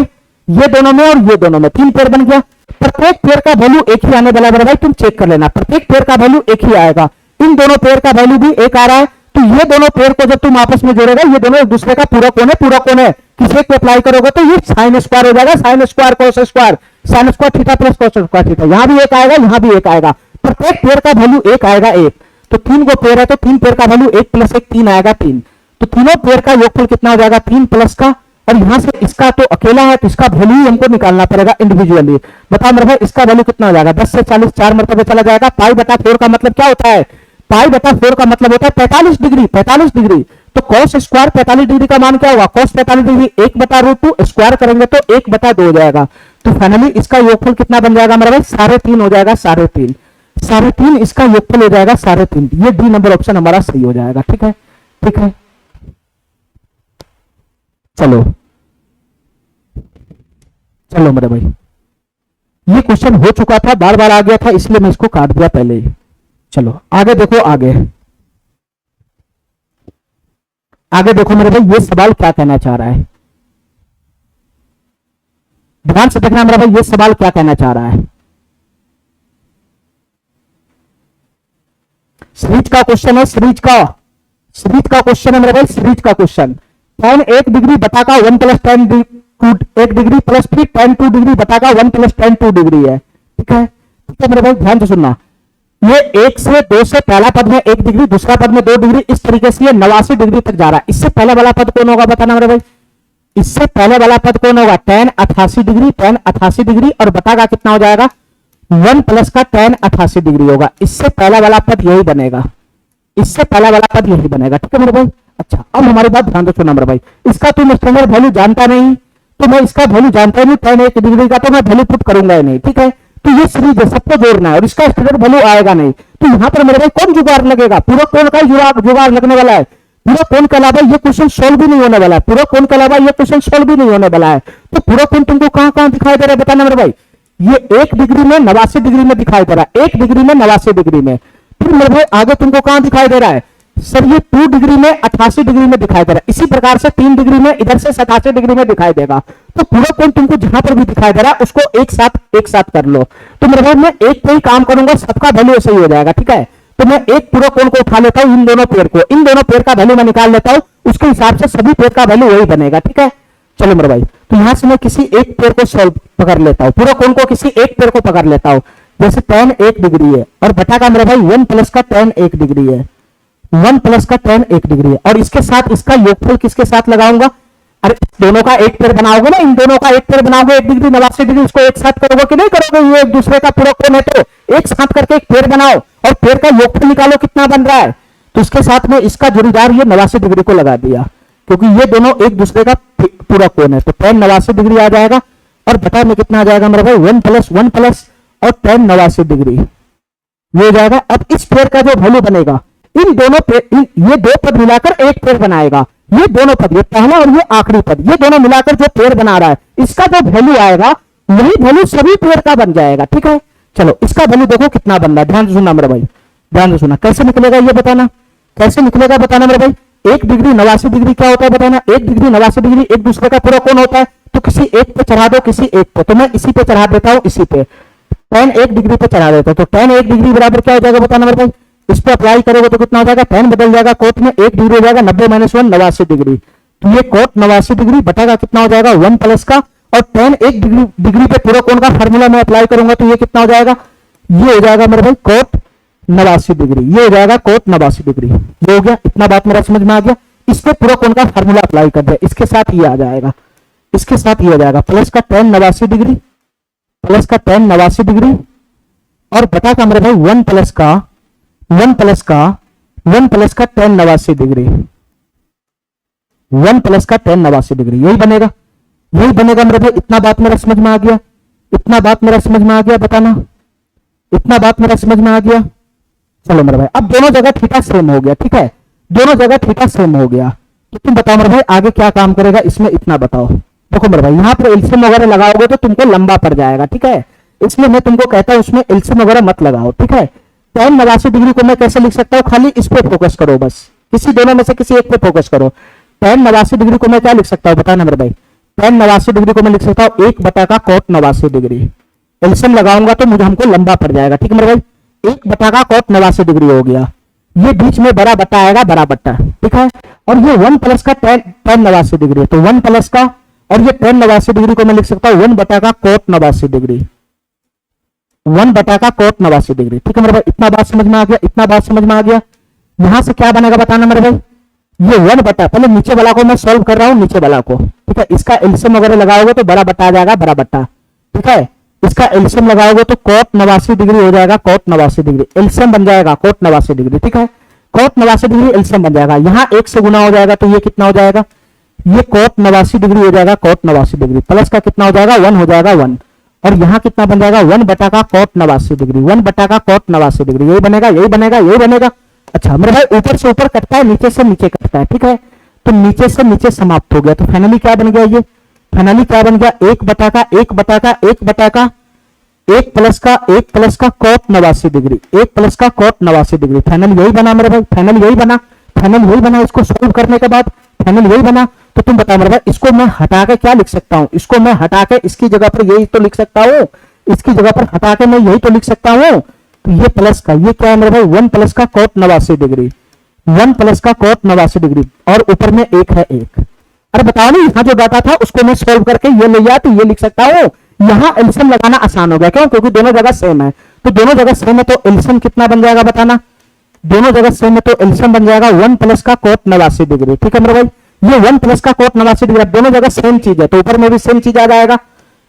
ये दोनों में और ये दोनों में 3 पेड़ बन गया। प्रत्येक पेड़ का वैल्यू एक ही आने वाला है भाई, तुम चेक कर लेना, प्रत्येक पेड़ का वैल्यू एक ही आएगा, इन दोनों पेड़ का वैल्यू भी एक आ रहा है। तो ये दोनों पेड़ को जब तुम आपस में जोड़ेगा, ये दोनों एक दूसरे का पूरा कोण है, पूरा कोण है, किसी एक पे अप्लाई करोगे तो ये साइन स्क्वायर हो जाएगा, sine square cos square, sine square theta plus cos square theta. यहां भी एक आएगा, यहां भी एक आएगा, प्रत्येक पेड़ का वैल्यू एक आएगा, एक। तो 3 गो पेड़ है तो 3 पेड़ का वैल्यू 1 प्लस 1 3 आएगा, 3। तो तीनों पेड़ का योगफल कितना हो जाएगा, 3 प्लस का, और यहां से इसका तो अकेला है तो इसका वैल्यू ही हमको निकालना पड़ेगा इंडिविजुअली। बताओ मेरे भाई, इसका वैल्यू कितना हो जाएगा, 10 से 40 4 मरतबे चला जाएगा। पाई बटा 4 का मतलब क्या होता है, पाई बटा 4 का मतलब होता है 45 डिग्री, 45 डिग्री। तो cos स्क्वायर 45 डिग्री का मान क्या होगा, cos 45 डिग्री 1 बटा √2, स्क्वायर करेंगे तो 1 बटा 2 हो जाएगा। तो फाइनली इसका योगफल कितना बन जाएगा मेरा भाई, 3.5 हो जाएगा, 3.5, 3.5 इसका योगफल हो जाएगा 3.5। ये डी नंबर ऑप्शन हमारा सही हो जाएगा। ठीक है, ठीक है, चलो चलो मेरे भाई, ये क्वेश्चन हो चुका था, बार बार आ गया था इसलिए मैं इसको काट दिया पहले ही। चलो आगे देखो, आगे देखो मेरे भाई, ये सवाल क्या कहना चाह रहा है, ध्यान से देखना मेरा भाई, ये सवाल क्या कहना चाह रहा है। सीरीज का क्वेश्चन है, सीरीज का सीरीज का क्वेश्चन है मेरे भाई, सीरीज का क्वेश्चन। tan 1 डिग्री बटा का 1 प्लस tan 1 डिग्री प्लस फिर tan 2 डिग्री बटा का 1 प्लस tan 2 डिग्री है। ठीक है, ठीक है मेरे भाई, ध्यान से सुनना। ये 1 से 2 से पहला पद में 1 डिग्री, दूसरा पद में 2 डिग्री, इस तरीके से ये 89 डिग्री तक जा रहा है। इससे पहले वाला पद कौन होगा बताना मेरे भाई, इससे पहले वाला पद कौन होगा, tan 88 डिग्री, tan 88 डिग्री और बटा का कितना हो जाएगा 1 प्लस का tan 88 डिग्री होगा। इससे पहला वाला पद यही बनेगा, इससे पहला वाला पद यही बनेगा। ठीक है मेरे भाई। अच्छा, अब हमारी बात ध्यान से सुनना मेरे भाई। इसका तुम स्टैंडर्ड वैल्यू जानता नहीं, तो मैं इसका वैल्यू जानता ही नहीं, tan 1 डिग्री का तो मैं वैल्यू पुट करूंगा ही नहीं। ठीक है, तो ये सीरीज है, सबको जोड़ना है और इसका स्टैंडर्ड वैल्यू आएगा नहीं। तो यहां पर मेरे भाई कौन जुगाड़ लगेगा, पूरा कौन का जुगाड़ लगने वाला है। पूरा कौन के अलावा ये क्वेश्चन सोल्व भी नहीं होने वाला है, पूरा कौन के अलावा ये क्वेश्चन सोल्व भी नहीं होने वाला है। तो पूरा कौन तुमको कहां कहां दिखाई दे रहा है बताना मेरे भाई, ये 1 डिग्री में 89 डिग्री में दिखाई दे रहा है, 1 डिग्री में 89 डिग्री में। फिर मेरे भाई आगे तुमको कहां दिखाई दे रहा है सर, ये 2 डिग्री में 88 डिग्री में दिखाई दे रहा है। इसी प्रकार से 3 डिग्री में इधर से 87 डिग्री में दिखाई देगा। तो पूरा कोण तुमको जहां पर भी दिखाई दे रहा है उसको एक साथ कर लो। तो मेरे भाई मैं एक पे ही काम करूंगा, सबका वैल्यू सही हो जाएगा। ठीक है, तो मैं एक पूरा कोण को उठा लेता हूं, इन दोनों पेड़ को, इन दोनों पेड़ का वैल्यू मैं निकाल लेता हूं, उसके हिसाब से सभी पेड़ का वैल्यू वही बनेगा। ठीक है, चलो मेरे भाई, तो यहां से मैं किसी एक पेड़ को सॉल्व पकड़ लेता हूं, पूरा कोण को किसी एक पेड़ को पकड़ लेता हूं। जैसे tan 1 डिग्री है और बटा का मेरे भाई 1 प्लस का tan 1 डिग्री है, 1 प्लस का tan 1 डिग्री है और इसके साथ इसका योगफल किसके साथ लगाऊंगा, अरे दोनों का एक पेड़ बनाओगे ना, इन दोनों का एक पेड़ बनाओगे, 1 डिग्री 89 डिग्री, इसको एक साथ करोगे कि नहीं करोगे, ये एक दूसरे का पूरा कोण है, तो एक साथ करके एक पेड़ बनाओ और पेड़ का योगफल निकालो कितना बन रहा है। तो इसके साथ में इसका जोड़ीदार ये 89 डिग्री को लगा दिया, क्योंकि ये दोनों एक दूसरे का पूरा कोण है। तो tan 89 डिग्री आ जाएगा और बटा में कितना आ जाएगा मेरे भाई 1 प्लस और tan 89 डिग्री ये हो जाएगा। अब इस पेड़ का जो वैल्यू बनेगा, इन दोनों ये दो पद मिलाकर एक पेड़ बनाएगा, ये दोनों पद, ये पहला और ये आखिरी पद, ये दोनों मिलाकर जो पेड़ बना रहा है, इसका जो वैल्यू आएगा वही वैल्यू सभी पेड़ का बन जाएगा। ठीक है, चलो इसका वैल्यू देखो कितना बन रहा है, ध्यान से सुनना मेरे भाई, ध्यान से सुनना। कैसे निकलेगा ये बताना, कैसे निकलेगा बताना मेरे भाई। 1 डिग्री 89 डिग्री क्या होता है बताना, 1 डिग्री 89 डिग्री एक दूसरे का पूरा कोण होता है। तो किसी एक पे चढ़ा दो, किसी एक पे, तो मैं इसी पे चढ़ा देता हूं, इसी पे tan 1 डिग्री पे चढ़ा देता हूं। तो tan 1 डिग्री बराबर क्या हो जाएगा बताना मेरे भाई, इस पे अप्लाई करोगे तो कितना हो जाएगा, tan बदल जाएगा कोट में, 1 डिग्री हो जाएगा 90 - 1 89 डिग्री। तो ये कोट 89 डिग्री बटा का कितना हो जाएगा 1 प्लस का, और tan 1 डिग्री पे पूरा कोण का फार्मूला मैं अप्लाई करूंगा तो ये कितना हो जाएगा, ये हो जाएगा मेरे भाई कोट 89 डिग्री, ये हो जाएगा कोट 89 डिग्री। ये हो गया, इतना बात मेरा समझ में आ गया। इस पे पूरा कोण का फार्मूला अप्लाई कर दे, इसके साथ ये आ जाएगा, इसके साथ ये हो जाएगा प्लस का tan 89 डिग्री, प्लस का tan 89 डिग्री और बटा का मेरे भाई 1 प्लस का tan 89 डिग्री, 1 प्लस का tan 89 डिग्री, यही बनेगा, यही बनेगा मेरे भाई। इतना बात मेरा समझ में आ गया, इतना बात मेरा समझ में आ गया बताना, इतना बात मेरा समझ में आ गया। चलो मेरे भाई, अब दोनों जगह थीटा सेम हो गया। ठीक है, दोनों जगह थीटा सेम हो गया, तो तुम बताओ मेरे भाई आगे क्या काम करेगा इसमें, इतना बताओ। देखो मेरे भाई, यहां पर एलसीएम वगैरह लगाओगे तो तुमको लंबा पड़ जाएगा। ठीक है, इसलिए मैं तुमको कहता हूं उसमें एलसीएम वगैरह मत लगाओ। ठीक है, tan 89 डिग्री को मैं कैसे लिख सकता हूं, खाली इस पे फोकस करो, बस किसी दोनों में से किसी एक पे फोकस करो। tan 89 डिग्री को मैं क्या लिख सकता हूं बताना मेरे भाई, tan 89 डिग्री को मैं लिख सकता हूं 1 बटा का cot 89 डिग्री। एलसीएम लगाऊंगा तो मुझे हमको लंबा पड़ जाएगा। ठीक है मेरे भाई, 1 बटा का cot 89 डिग्री हो गया, ये बीच में बड़ा बट्टा आएगा, बड़ा बट्टा। ठीक है, और ये 1 प्लस का tan 89 डिग्री, तो 1 प्लस का, और ये tan 89 डिग्री को मैं लिख सकता हूं 1 बटा का cot 89 डिग्री, 1 बटा का cot 89 डिग्री। ठीक है मेरे भाई, इतना बात समझ में आ गया, इतना बात समझ में आ गया। यहां से क्या बनेगा बताना मेरे भाई, ये 1 बटा, पहले नीचे वाला को मैं सॉल्व कर रहा हूं, नीचे वाला को। ठीक है, इसका एलसीएम वगैरह लगाओगे तो बड़ा बट्टा आ जाएगा, बड़ा बट्टा। ठीक है, इसका एलसीएम लगाओगे तो cot 89 डिग्री हो जाएगा, cot 89 डिग्री एलसीएम बन जाएगा cot 89 डिग्री। ठीक है, cot 89 डिग्री एलसीएम बन जाएगा, यहां 1 से गुना हो जाएगा तो ये कितना हो जाएगा, ये cot 89 डिग्री हो जाएगा, cot 89 डिग्री प्लस का कितना हो जाएगा 1 हो जाएगा 1, और यहां कितना बन जाएगा 1 बटा का cot 89 डिग्री, 1 बटा का cot 89 डिग्री, यही बनेगा, यही बनेगा, यही बनेगा। अच्छा मेरे भाई, ऊपर से ऊपर कटता है, नीचे से नीचे कटता है। ठीक है, तो नीचे से नीचे समाप्त हो गया, तो फाइनली क्या बन गया, ये फाइनली क्या बन गया, 1 बटा का 1 बटा का 1 बटा का 1 प्लस का cot 89 डिग्री, 1 प्लस का cot 89 डिग्री। फाइनल यही बना मेरे भाई, फाइनल यही बना, फाइनल यही बना। इसको सॉल्व करने के बाद फाइनल यही बना। तो तुम बताओ मेरे भाई, इसको मैं हटा के क्या लिख सकता हूं, इसको मैं हटा के इसकी जगह पर यही तो लिख सकता हूं, इसकी जगह पर हटा के मैं यही तो लिख सकता हूं। तो ये प्लस का, ये क्या है मेरे भाई 1 प्लस का cot 89 डिग्री, 1 प्लस का cot 89 डिग्री, और ऊपर में एक है एक। अरे बताओ ना, यहाँ जो डाटा था उसको मैं सोल्व करके ये ले आया तो ये लिख सकता हूँ। यहाँ एलसीएम लगाना आसान हो गया, क्यों? क्योंकि दोनों जगह सेम है। तो दोनों जगह सेम है तो एलसीएम कितना बन जाएगा बताना। दोनों जगह सेम है तो एलसीएम बन जाएगा 1 प्लस का cot 89 डिग्री। ठीक है मेरे भाई, ये 1 प्लस का cot 89 डिग्री, दोनों जगह सेम चीज है तो ऊपर में भी सेम चीज आ जाएगा।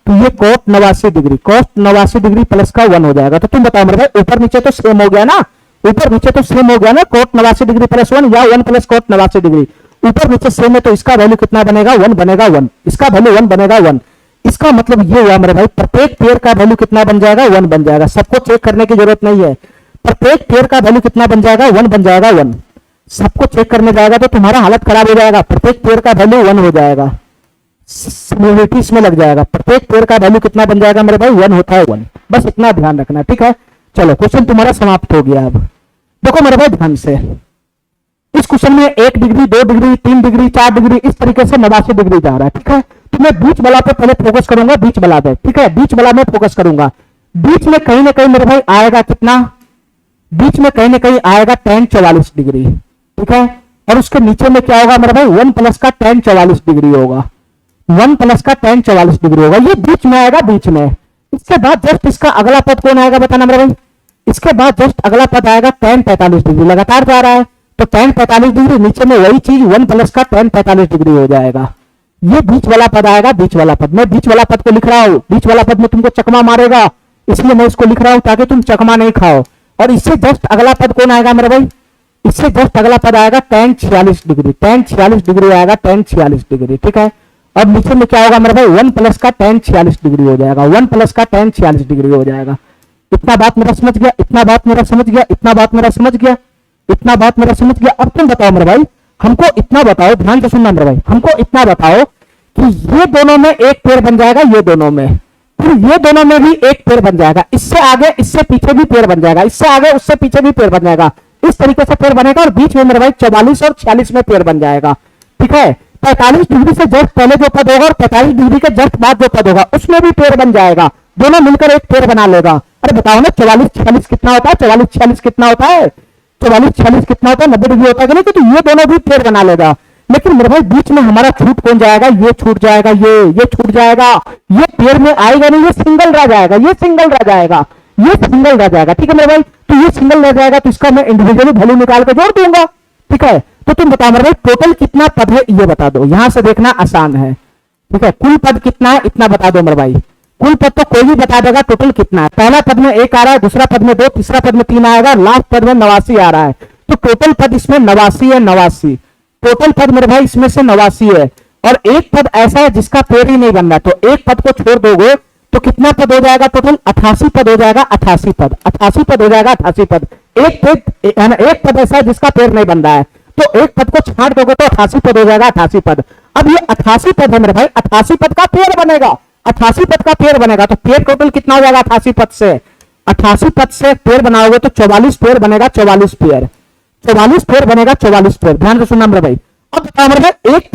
तो ये cot 89 degree, cos 89 degree plus का 1 हो जाएगा। तो तुम बताओ मेरे भाई, ऊपर नीचे तो सेम हो गया ना, ऊपर नीचे तो सेम हो गया ना, cot 89 डिग्री प्लस 1 या 1 प्लस cot 89 डिग्री, ऊपर नीचे सेम है तो इसका वैल्यू कितना बनेगा? 1 बनेगा, 1। इसका वैल्यू 1 बनेगा, 1। इसका मतलब ये हुआ मेरे भाई, प्रत्येक पेयर का वैल्यू कितना बन जाएगा? 1 बन जाएगा। सबको चेक करने की जरूरत नहीं है, प्रत्येक पेयर का वैल्यू कितना बन जाएगा? 1 बन जाएगा, 1। सबको चेक करने जाएगा तो तुम्हारा हालत खराब हो जाएगा। प्रत्येक पेयर का वैल्यू 1 हो जाएगा, सिमिलरिटी इसमें लग जाएगा। प्रत्येक पेयर का वैल्यू कितना बन जाएगा मेरे भाई? 1 होता है, 1। बस इतना ध्यान रखना, ठीक है। चलो क्वेश्चन तुम्हारा समाप्त हो गया। अब देखो मेरे भाई ध्यान से, इस क्वेश्चन में 1 डिग्री, 2 डिग्री, 3 डिग्री, 4 डिग्री, इस तरीके से 89 डिग्री जा रहा है, ठीक है। तो मैं बीच वाला पे पहले फोकस करूंगा, बीच वाला पे, ठीक है। बीच वाला में फोकस करूंगा। बीच में कहीं ना कहीं मेरे भाई आएगा कितना? बीच में कहीं ना कहीं आएगा tan 44 डिग्री, ठीक है। और उसके नीचे में क्या होगा मेरे भाई? 1 प्लस का tan 44 डिग्री होगा, 1 प्लस का tan 44 डिग्री होगा। ये बीच में आएगा, बीच में। इसके बाद जस्ट इसका अगला पद कौन आएगा बताना मेरे भाई? इसके बाद जस्ट अगला पद आएगा tan 45 डिग्री, लगातार जा रहा है तो tan 45 डिग्री, नीचे में वही चीज 1 प्लस का tan 45 डिग्री हो जाएगा। ये बीच वाला पद आएगा, बीच वाला पद। मैं बीच वाला पद को लिख रहा हूं, बीच वाला पद में तुमको चकमा मारेगा, इसलिए मैं इसको लिख रहा हूं ताकि तुम चकमा नहीं खाओ। और इससे जस्ट अगला पद कौन आएगा मेरे भाई? इससे जस्ट अगला पद आएगा tan 46 डिग्री, tan 46 डिग्री आएगा, tan 46 डिग्री, ठीक है। और नीचे में क्या होगा मेरे भाई? 1 प्लस का tan 46 डिग्री हो जाएगा, 1 प्लस का tan 46 डिग्री हो जाएगा। इतना बात मेरा समझ गया, इतना बात मेरा समझ गया, इतना बात मेरा समझ गया, इतना बात मेरा समझ गया। अब तुम बताओ मेरे भाई, हमको इतना बताओ, ध्यान से सुनना मेरे भाई, हमको इतना बताओ कि ये दोनों में एक पेड़ बन जाएगा, ये दोनों में, फिर ये दोनों में भी एक पेड़ बन जाएगा, इससे आगे इससे पीछे भी पेड़ बन जाएगा, इससे आगे उससे पीछे भी पेड़ बन जाएगा, इस तरीके से पेड़ बनेगा। और बीच में मेरे भाई 44 और 46 में पेड़ बन जाएगा, ठीक है। 45 डिग्री से जस्ट पहले जो पद होगा और 45 डिग्री के जस्ट बाद जो पद होगा उसमें भी पेड़ बन जाएगा, दोनों मिलकर एक पेड़ बना लेगा। अरे बताओ ना, 44 46 कितना होता है? 44 46 कितना होता है? 44 46 कितना होता है? 90 डिग्री होता है कि नहीं? तो ये दोनों भी पेड़ बना लेगा। लेकिन मेरे भाई बीच में हमारा छूट कौन जाएगा? ये छूट जाएगा, ये छूट जाएगा, ये पेड़ में आएगा नहीं, ये सिंगल रह जाएगा, ये सिंगल रह जाएगा, ये सिंगल रह जाएगा, ठीक है मेरे भाई। तो ये सिंगल रह जाएगा तो इसका मैं इंडिविजुअली वैल्यू निकाल के जोड़ दूंगा, ठीक है। तो तुम बताओ मेरे भाई टोटल कितना पद है ये बता दो, यहां से देखना आसान है, ठीक है। कुल पद कितना है इतना बता दो मेरे भाई। कुल पद तो कोई भी बता देगा, टोटल कितना है। पहला पद में 1 आ रहा है, दूसरा पद में 2, तीसरा पद में 3 आएगा, लास्ट पद में 89 आ रहा है। तो टोटल पद इसमें 89 है, 89 टोटल पद मेरे भाई इसमें से 89 है। और एक पद ऐसा है जिसका पेड़ ही नहीं बन रहा, तो एक पद को छोड़ दोगे तो कितना पद हो जाएगा? टोटल 88 पद हो जाएगा, 88 पद, 88 पद हो जाएगा, 88 पद। एक पद ऐसा है जिसका पेड़ नहीं बन रहा है, तो एक पद को छांट दोगे तो 88 पद हो जाएगा, 88 पद। अब ये 88 पद है मेरे भाई, 88 पद का पेड़ बनेगा, 88 पद का पेड़ बनेगा। तो पेड़ टोटल कितना हो जाएगा? 88 पद से, 88 पद से पेड़ बनाओगे तो 44 पेड़ बनेगा, 44 पेड़, 44 पेड़ बनेगा, 44 पेड़। ध्यान से सुनना मेरे भाई। अब बताओ मेरे भाई एक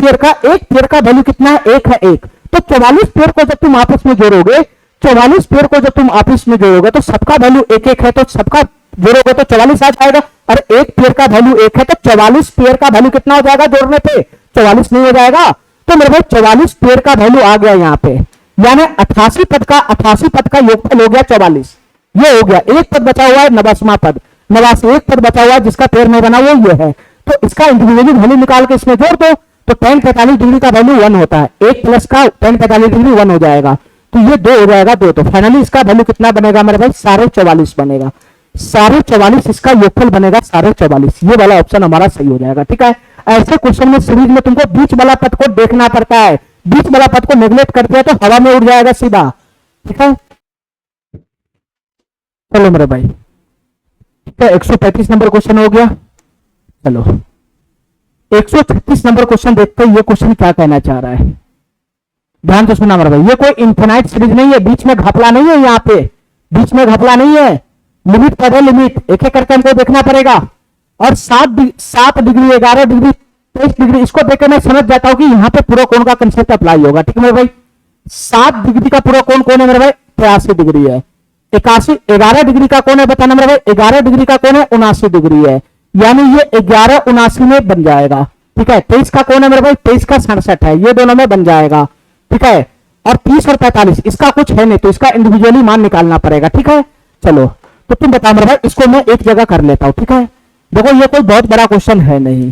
पेड़ का वैल्यू कितना है? 1 है, 1। तो 44 पेड़ को जब तुम आपस में जोड़ोगे, 44 पेड़ को जब तुम आपस में जोड़ोगे तो सबका वैल्यू 1 है, तो सबका जोड़ोगे तो 44 आ जाएगा। और एक पेड़ का वैल्यू 1 है तो 44 पेड़ का वैल्यू कितना हो जाएगा जोड़ने पे? 44 नहीं हो जाएगा। तो मेरे भाई 44 पेड़ का वैल्यू आ गया यहाँ पे, यानी 88 पद का योगफल हो गया 44। ये हो गया, एक पद बचा हुआ है 89वां पद, 89 एक पद बचा हुआ है जिसका पेड़ नहीं बना वो ये है। तो इसका इंडिविजुअली वैल्यू निकाल के इसमें जोड़ दो तो tan 45 डिग्री का वैल्यू 1 होता है, 1 प्लस का tan 45 डिग्री 1 हो जाएगा, तो ये 2 हो जाएगा, 2। तो फाइनली इसका वैल्यू कितना बनेगा मेरे भाई? 44.5 बनेगा, 44.5 इसका योगफल बनेगा, 44.5। ये वाला ऑप्शन हमारा सही हो जाएगा, ठीक है। ऐसे क्वेश्चन में सीरीज में तुमको बीच वाला पद को देखना पड़ता है, बीच वाला पद को नेग्लेक्ट करते हैं तो हवा में उड़ जाएगा सीधा, ठीक है। चलो मेरे भाई, ठीक है, 135 नंबर क्वेश्चन हो गया। चलो 136 नंबर क्वेश्चन देखते हैं, ये क्वेश्चन क्या कहना चाह रहा है। ध्यान से सुना मेरे भाई, ये कोई इनफिनाइट सीरीज नहीं है, बीच में घपला नहीं है, यहाँ पे बीच में घपला नहीं है, लिमिट पर है, लिमिट एक एक करके हमको देखना पड़ेगा। और 7 डिग्री, 11 डिग्री, 23 डिग्री, इसको देखकर मैं समझ जाता हूं कि यहाँ पे पूरा कोण का कंसेप्ट अप्लाई होगा, ठीक है मेरे भाई। 7 डिग्री का पूरा कोण कौन है मेरे भाई? 83 डिग्री है। 11 डिग्री का कोण है बताना मेरे भाई? 11 डिग्री का कोण है 79 डिग्री है। यानी ये 1179 में बन जाएगा। ठीक है, 23 का कौन है मेरे भाई, 23 का 67 है, ये दोनों में बन जाएगा। ठीक है, और 30 और 45 इसका कुछ है नहीं, तो इसका इंडिविजुअली मान निकालना पड़ेगा। ठीक है, चलो तो तुम बताओ मेरे भाई, इसको मैं एक जगह कर लेता हूं। ठीक है, देखो ये कोई बहुत बड़ा क्वेश्चन है नहीं,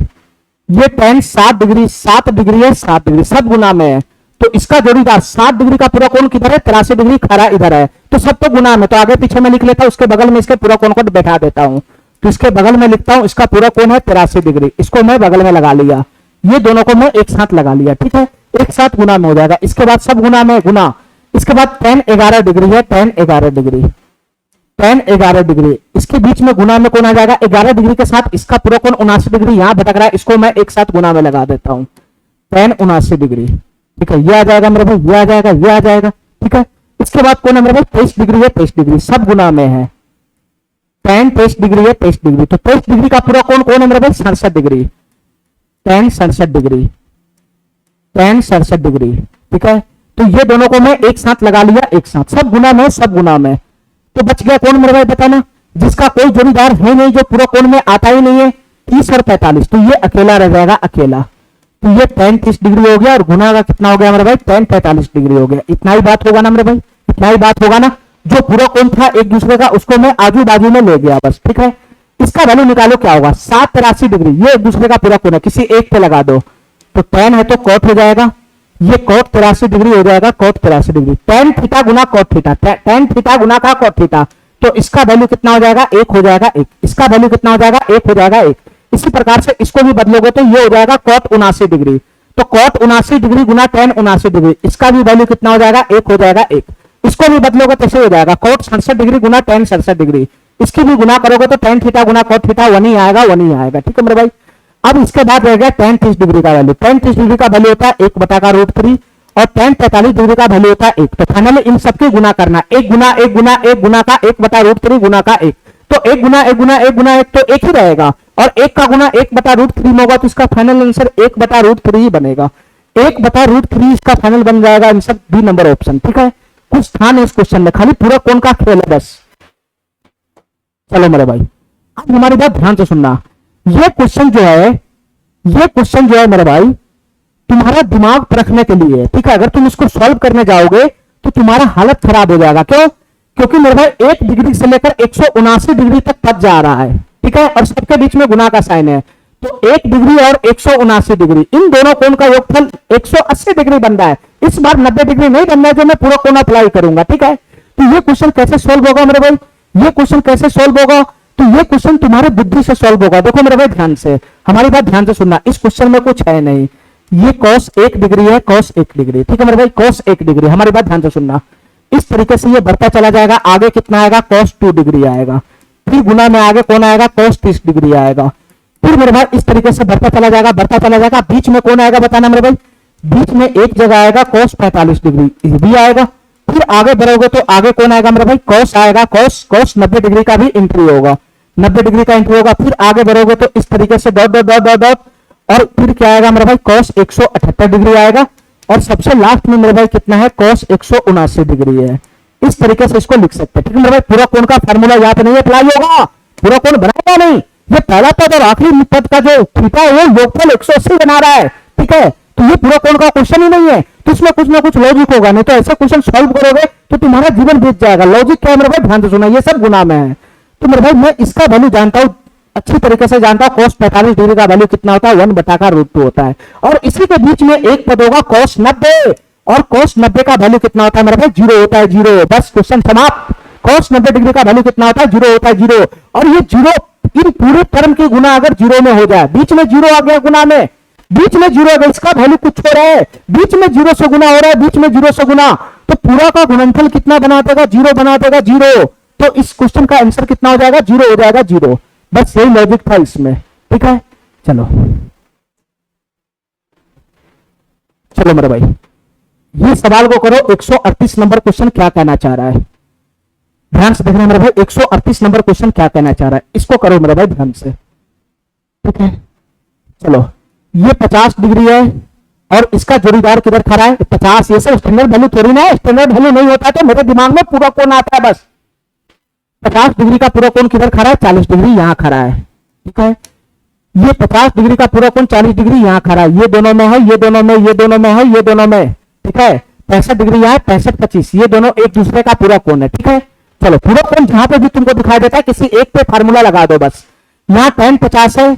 ये tan 7 डिग्री 7 डिग्री है, 7 डिग्री सब गुना में है, तो इसका जोड़ीदार 7 डिग्री का पूरा कोण किधर है, 83 डिग्री खरा इधर है, तो सब तो गुना में, तो आगे पीछे में लिख लेता हूं, उसके बगल में इसके पूरा कोण को बैठा देता हूं, तो इसके बगल में लिखता हूं इसका पूरा कोण है 83 डिग्री, इसको मैं बगल में लगा लिया, ये दोनों को मैं एक साथ लगा लिया। ठीक है, एक साथ गुना में हो जाएगा, इसके बाद सब गुना में गुना, इसके बाद tan 11 डिग्री है, tan 11 डिग्री, tan 11 डिग्री, इसके बीच में गुना में कौन आ जाएगा, 11 डिग्री के साथ इसका पूरा कोण 79 डिग्री यहां भटक रहा है, इसको मैं एक साथ गुना में लगा देता हूं, tan 79 डिग्री। ठीक है, ये आ जाएगा मेरे भाई, ये आ जाएगा, ये आ जाएगा। ठीक है, इसके बाद कौन है मेरे भाई, 23 डिग्री है, 23 डिग्री सब गुना में है, tan 23 डिग्री है, 23 डिग्री, तो 23 डिग्री का पूरा कोण कौन है मेरे भाई, 67 degree, tan 67 degree, tan 67 degree. ठीक है, तो ये दोनों को मैं एक साथ लगा लिया, एक साथ, सब गुना में, सब गुना में, तो बच गया कौन मेरे भाई बताना, जिसका कोई जोड़ीदार है नहीं, जो पूरा कोण में आता ही नहीं है, 30 और 45, तो ये अकेला रह जाएगा, अकेला, तो ये tan 30 डिग्री हो गया, और गुना का कितना हो गया मेरे भाई, tan 45 डिग्री हो गया। इतना ही बात होगा ना मेरे भाई, इतना ही बात होगा ना, जो पूरा कोण था एक दूसरे का, उसको मैं आजू बाजू में ले गया बस। ठीक है, इसका वैल्यू निकालो क्या होगा, 783 डिग्री, ये एक दूसरे का पूरा कोण है, किसी एक पे लगा दो, तो tan है तो cot हो जाएगा, ये cot 83 डिग्री हो जाएगा, cot 83 डिग्री, tan थीटा गुना cot थीटा, tan थीटा गुना का cot थीटा, तो इसका वैल्यू कितना हो जाएगा, एक हो जाएगा, एक, इसका वैल्यू कितना हो जाएगा, एक हो जाएगा, एक। इसी प्रकार से इसको भी बदलोगे तो ये हो जाएगा cot 79 डिग्री, तो cot 79 डिग्री गुना tan 79 डिग्री, इसका भी वैल्यू कितना हो जाएगा, एक हो जाएगा, एक। इसको भी बदलोगे तो ऐसे हो जाएगा cot 67 डिग्री गुना tan 67 डिग्री, इसकी भी गुना करोगे तो tan थीटा गुना cot थीटा 1 ही आएगा, 1 ही आएगा। ठीक है मेरे भाई, अब इसके बाद रह गया tan 30 डिग्री का वैल्यू, tan 30 डिग्री का वैल्यू होता है 1 बटा का √3, और tan 45 डिग्री का वैल्यू होता है 1, तो फाइनली इन सबकी गुना करना, 1 गुना 1 गुना 1 गुना का 1 बटा √3 गुना का 1, तो 1 गुना 1 गुना 1 गुना 1 तो 1 ही रहेगा, और 1 का गुना 1 बटा √3 में होगा, तो इसका फाइनल आंसर 1 बटा √3 ही बनेगा, 1 बटा √3 इसका फाइनल बन जाएगा, आंसर बी नंबर ऑप्शन। ठीक है, कुछ था नहीं इस क्वेश्चन में, खाली पूरा कोण का खेल है बस। चलो मेरे भाई, अब हमारी बात ध्यान से सुनना, ये क्वेश्चन जो है, ये क्वेश्चन जो है मेरे भाई तुम्हारा दिमाग परखने के लिए है। ठीक है, अगर तुम इसको सॉल्व करने जाओगे तो तुम्हारा हालत खराब हो जाएगा, क्यों, क्योंकि मेरे भाई 1 डिग्री से लेकर 179 डिग्री तक पद जा रहा है। ठीक है, और सबके बीच में गुना का साइन है, तो 1 डिग्री और 179 डिग्री, इन दोनों कोण का योगफल 180 डिग्री बन रहा है, इस बार 90 डिग्री नहीं बनना है, जो मैं पूरा कोण अप्लाई करूंगा। ठीक है, तो ये क्वेश्चन कैसे सॉल्व होगा मेरे भाई, ये क्वेश्चन कैसे सॉल्व होगा, तो ये क्वेश्चन तुम्हारे बुद्धि से सॉल्व होगा। देखो मेरे भाई ध्यान से, हमारी बात ध्यान से सुनना, इस क्वेश्चन में कुछ है नहीं, ये cos 1 डिग्री है, cos 1 डिग्री। ठीक है मेरे भाई, cos 1 डिग्री, हमारी बात ध्यान से सुनना, इस तरीके से ये बढ़ता चला जाएगा, आगे कितना आएगा, cos 2 डिग्री आएगा, फिर गुना में आगे कौन आएगा, cos 30 डिग्री आएगा, फिर मेरे भाई इस तरीके से बढ़ता चला जाएगा, बढ़ता चला जाएगा, बीच में कौन आएगा बताना मेरे भाई, बीच में एक जगह आएगा cos 45 डिग्री भी आएगा, फिर आगे बढ़ोगे तो आगे कौन आएगा मेरे भाई, cos आएगा, cos 90 डिग्री का भी एंट्री होगा, 90 डिग्री का एंट्री होगा, फिर आगे बढ़ोगे तो इस तरीके से dot dot dot dot dot, और फिर क्या आएगा मेरे भाई, cos 178 डिग्री आएगा, और सबसे लास्ट में मेरे भाई कितना है, cos 179 डिग्री है। इस तरीके से इसको लिख सकते हैं। ठीक है मेरे भाई, पूरा कोण का फार्मूला यहाँ पे नहीं अप्लाई होगा, पूरा कोण बनाएगा नहीं, ये पहला पद और आखिरी पद का जो थीटा है वो योगफल 180 बना रहा है। ठीक है, तो ये पूरा कोण का क्वेश्चन ही नहीं है, तो इसमें कुछ ना कुछ लॉजिक होगा, नहीं तो ऐसे क्वेश्चन सॉल्व करोगे तो तुम्हारा जीवन बीत जाएगा। लॉजिक क्या है मेरे भाई, ध्यान से सुना, ये सब गुना में है, तो मेरे भाई मैं इसका वैल्यू जानता हूं, अच्छी तरीके से जानता हूं, cos 45 डिग्री का वैल्यू कितना होता है, 1 बटा का √2 होता है, और इसी के बीच में एक पद होगा cos 90, और cos 90 का वैल्यू कितना होता है मेरे भाई, 0 होता है, 0, बस क्वेश्चन समाप्त। cos 90 डिग्री का वैल्यू कितना होता है, 0 होता है, 0, और ये 0 इन पूरे टर्म की गुना अगर 0 में हो जाए, बीच में 0 आ गया गुना में, बीच में 0 अगर इसका वैल्यू कुछ हो रहा है, बीच में 0 से गुना हो रहा है, बीच में 0 से गुना, तो पूरा का गुणनफल कितना बना देगा, 0 बना देगा, 0, तो इस क्वेश्चन का आंसर कितना हो जाएगा, 0 हो जाएगा, 0, बस यही लॉजिक था इसमें। ठीक है, चलो चलो मेरे भाई, ये सवाल को करो, 138 नंबर क्वेश्चन क्या कहना चाह रहा है, ध्यान से देखना मेरे भाई, 138 नंबर क्वेश्चन क्या कहना चाह रहा है, इसको करो मेरे भाई ध्यान से। ठीक है, चलो, ये 50 डिग्री है, और इसका जोड़ीदार किधर खड़ा है, 50, ये सब स्टैंडर्ड वैल्यू थोड़ी ना है, स्टैंडर्ड वैल्यू नहीं होता तो मेरे दिमाग में पूरा कोण आता है बस। 50 डिग्री का पूरा कोण किधर खड़ा है, 40 डिग्री यहां खड़ा है। ठीक है। ये 50 डिग्री का पूरा कोण 40 डिग्री यहाँ खड़ा है, ये दोनों में है, ये दोनों में, ये दोनों में है, ये दोनों में, ठीक है। 65 डिग्री यहाँ है, 65 25, ये दोनों एक दूसरे का पूरा कोण है, ठीक है। चलो पूरा कोण जहां पे भी तुमको दिखाई देता है किसी एक पे फार्मूला लगा दो बस। यहाँ tan 50 है,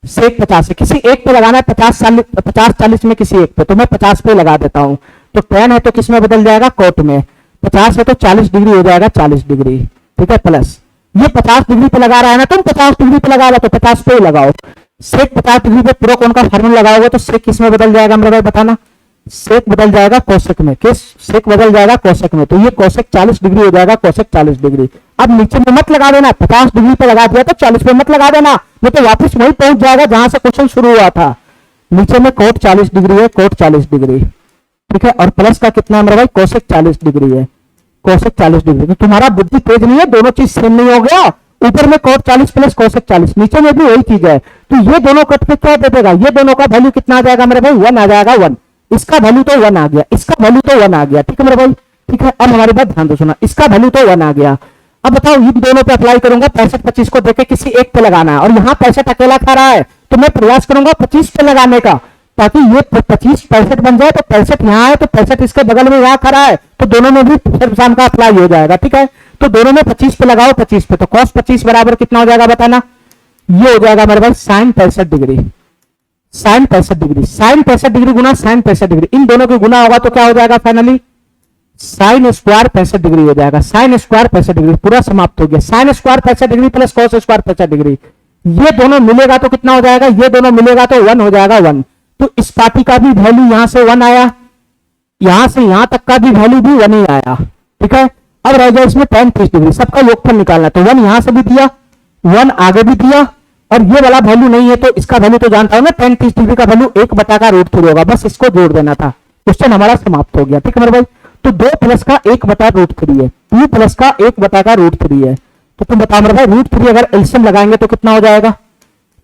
sec 50 है, किसी एक पे लगाना है, 50 40 में किसी एक पे, तो मैं 50 पे लगा देता हूं। तो tan है तो किस में बदल जाएगा, cot में। 50 है तो 40 डिग्री हो जाएगा 40 डिग्री, ठीक है। प्लस ये 50 डिग्री पे लगा रहा है ना, तुम 50 डिग्री पे लगा रहा तो 50 पे ही लगाओ। सेक 50 डिग्री पे पूरा कोण का फार्मूला लगाओगे तो सेक किस में बदल जाएगा मेरे भाई बताना, सेक बदल जाएगा कोसेक में। किस, सेक बदल जाएगा कोसेक में, तो ये कोसेक 40 डिग्री हो जाएगा, कोसेक 40 डिग्री। अब नीचे में मत लगा देना, 50 डिग्री पे लगा दिया तो 40 पे मत लगा देना, नहीं तो वापस वही पहुंच जाएगा जहां से क्वेश्चन शुरू हुआ था। नीचे में कोट 40 डिग्री है, कोट 40 डिग्री, ठीक है। और प्लस का कितना है मेरे भाई, कोसेक 40 डिग्री है, कोसेक 40 डिग्री। तो तुम्हारा बुद्धि तेज नहीं है, दोनों चीज सेम नहीं हो गया। ऊपर में कोट 40 प्लस कोसेक 40, नीचे में भी वही चीज है। तो ये दोनों कट पे क्या दे देगा, ये दोनों का वैल्यू कितना आ जाएगा मेरे भाई, 1 आ जाएगा, 1। इसका वैल्यू तो 1 आ गया, इसका वैल्यू तो 1 आ गया, ठीक है मेरे भाई, ठीक है। अब हमारी बात ध्यान दो सुना, इसका वैल्यू तो 1 आ गया। अब बताओ इन दोनों पे अप्लाई करूंगा, 65 25 को देखे किसी एक पे लगाना है, और यहाँ 65 अकेला खा रहा है, तो मैं प्रयास करूंगा 25 पे लगाने का, ताकि ये 25 65 बन जाए। तो 65 यहाँ है तो 65 इसके बगल में यहाँ खड़ा है, तो दोनों में भी शाम का अप्लाई हो जाएगा, ठीक है। तो दोनों में 25 पे लगाओ, 25 पे, तो cos 25 बराबर कितना हो जाएगा बताना, ये हो जाएगा मेरे भाई sin 65 degree, sin 65 degree, sin 65 degree गुना sin 65 डिग्री, इन दोनों के गुना होगा तो क्या हो जाएगा फाइनली, साइन स्क्वायर 65 डिग्री हो जाएगा, साइन स्क्वायर 65 डिग्री, पूरा समाप्त हो गया। Sine square 65 degree plus cos square 65 degree, ये दोनों मिलेगा तो कितना हो जाएगा, ये दोनों मिलेगा तो 1 हो जाएगा, 1। तो इस पार्टी का भी वैल्यू यहां से 1 आया, यहां से यहां तक का भी वैल्यू भी 1 ही आया, ठीक है। अब रह गया इसमें tan 30 डिग्री, सबका योगफल निकालना, तो 1 यहां से भी दिया, 1 आगे भी दिया, और ये वाला वैल्यू नहीं है तो इसका वैल्यू तो जानता हूं ना, tan 30 डिग्री का वैल्यू 1 बटा का √3 होगा, बस इसको जोड़ देना था, क्वेश्चन हमारा समाप्त हो गया, ठीक है मेरे भाई। तो 2 प्लस का 1 बटा √3 है, 2 प्लस का 1 बटा का √3 है, तो तुम बताओ मेरे भाई √3 अगर एलसीएम लगाएंगे तो कितना हो जाएगा,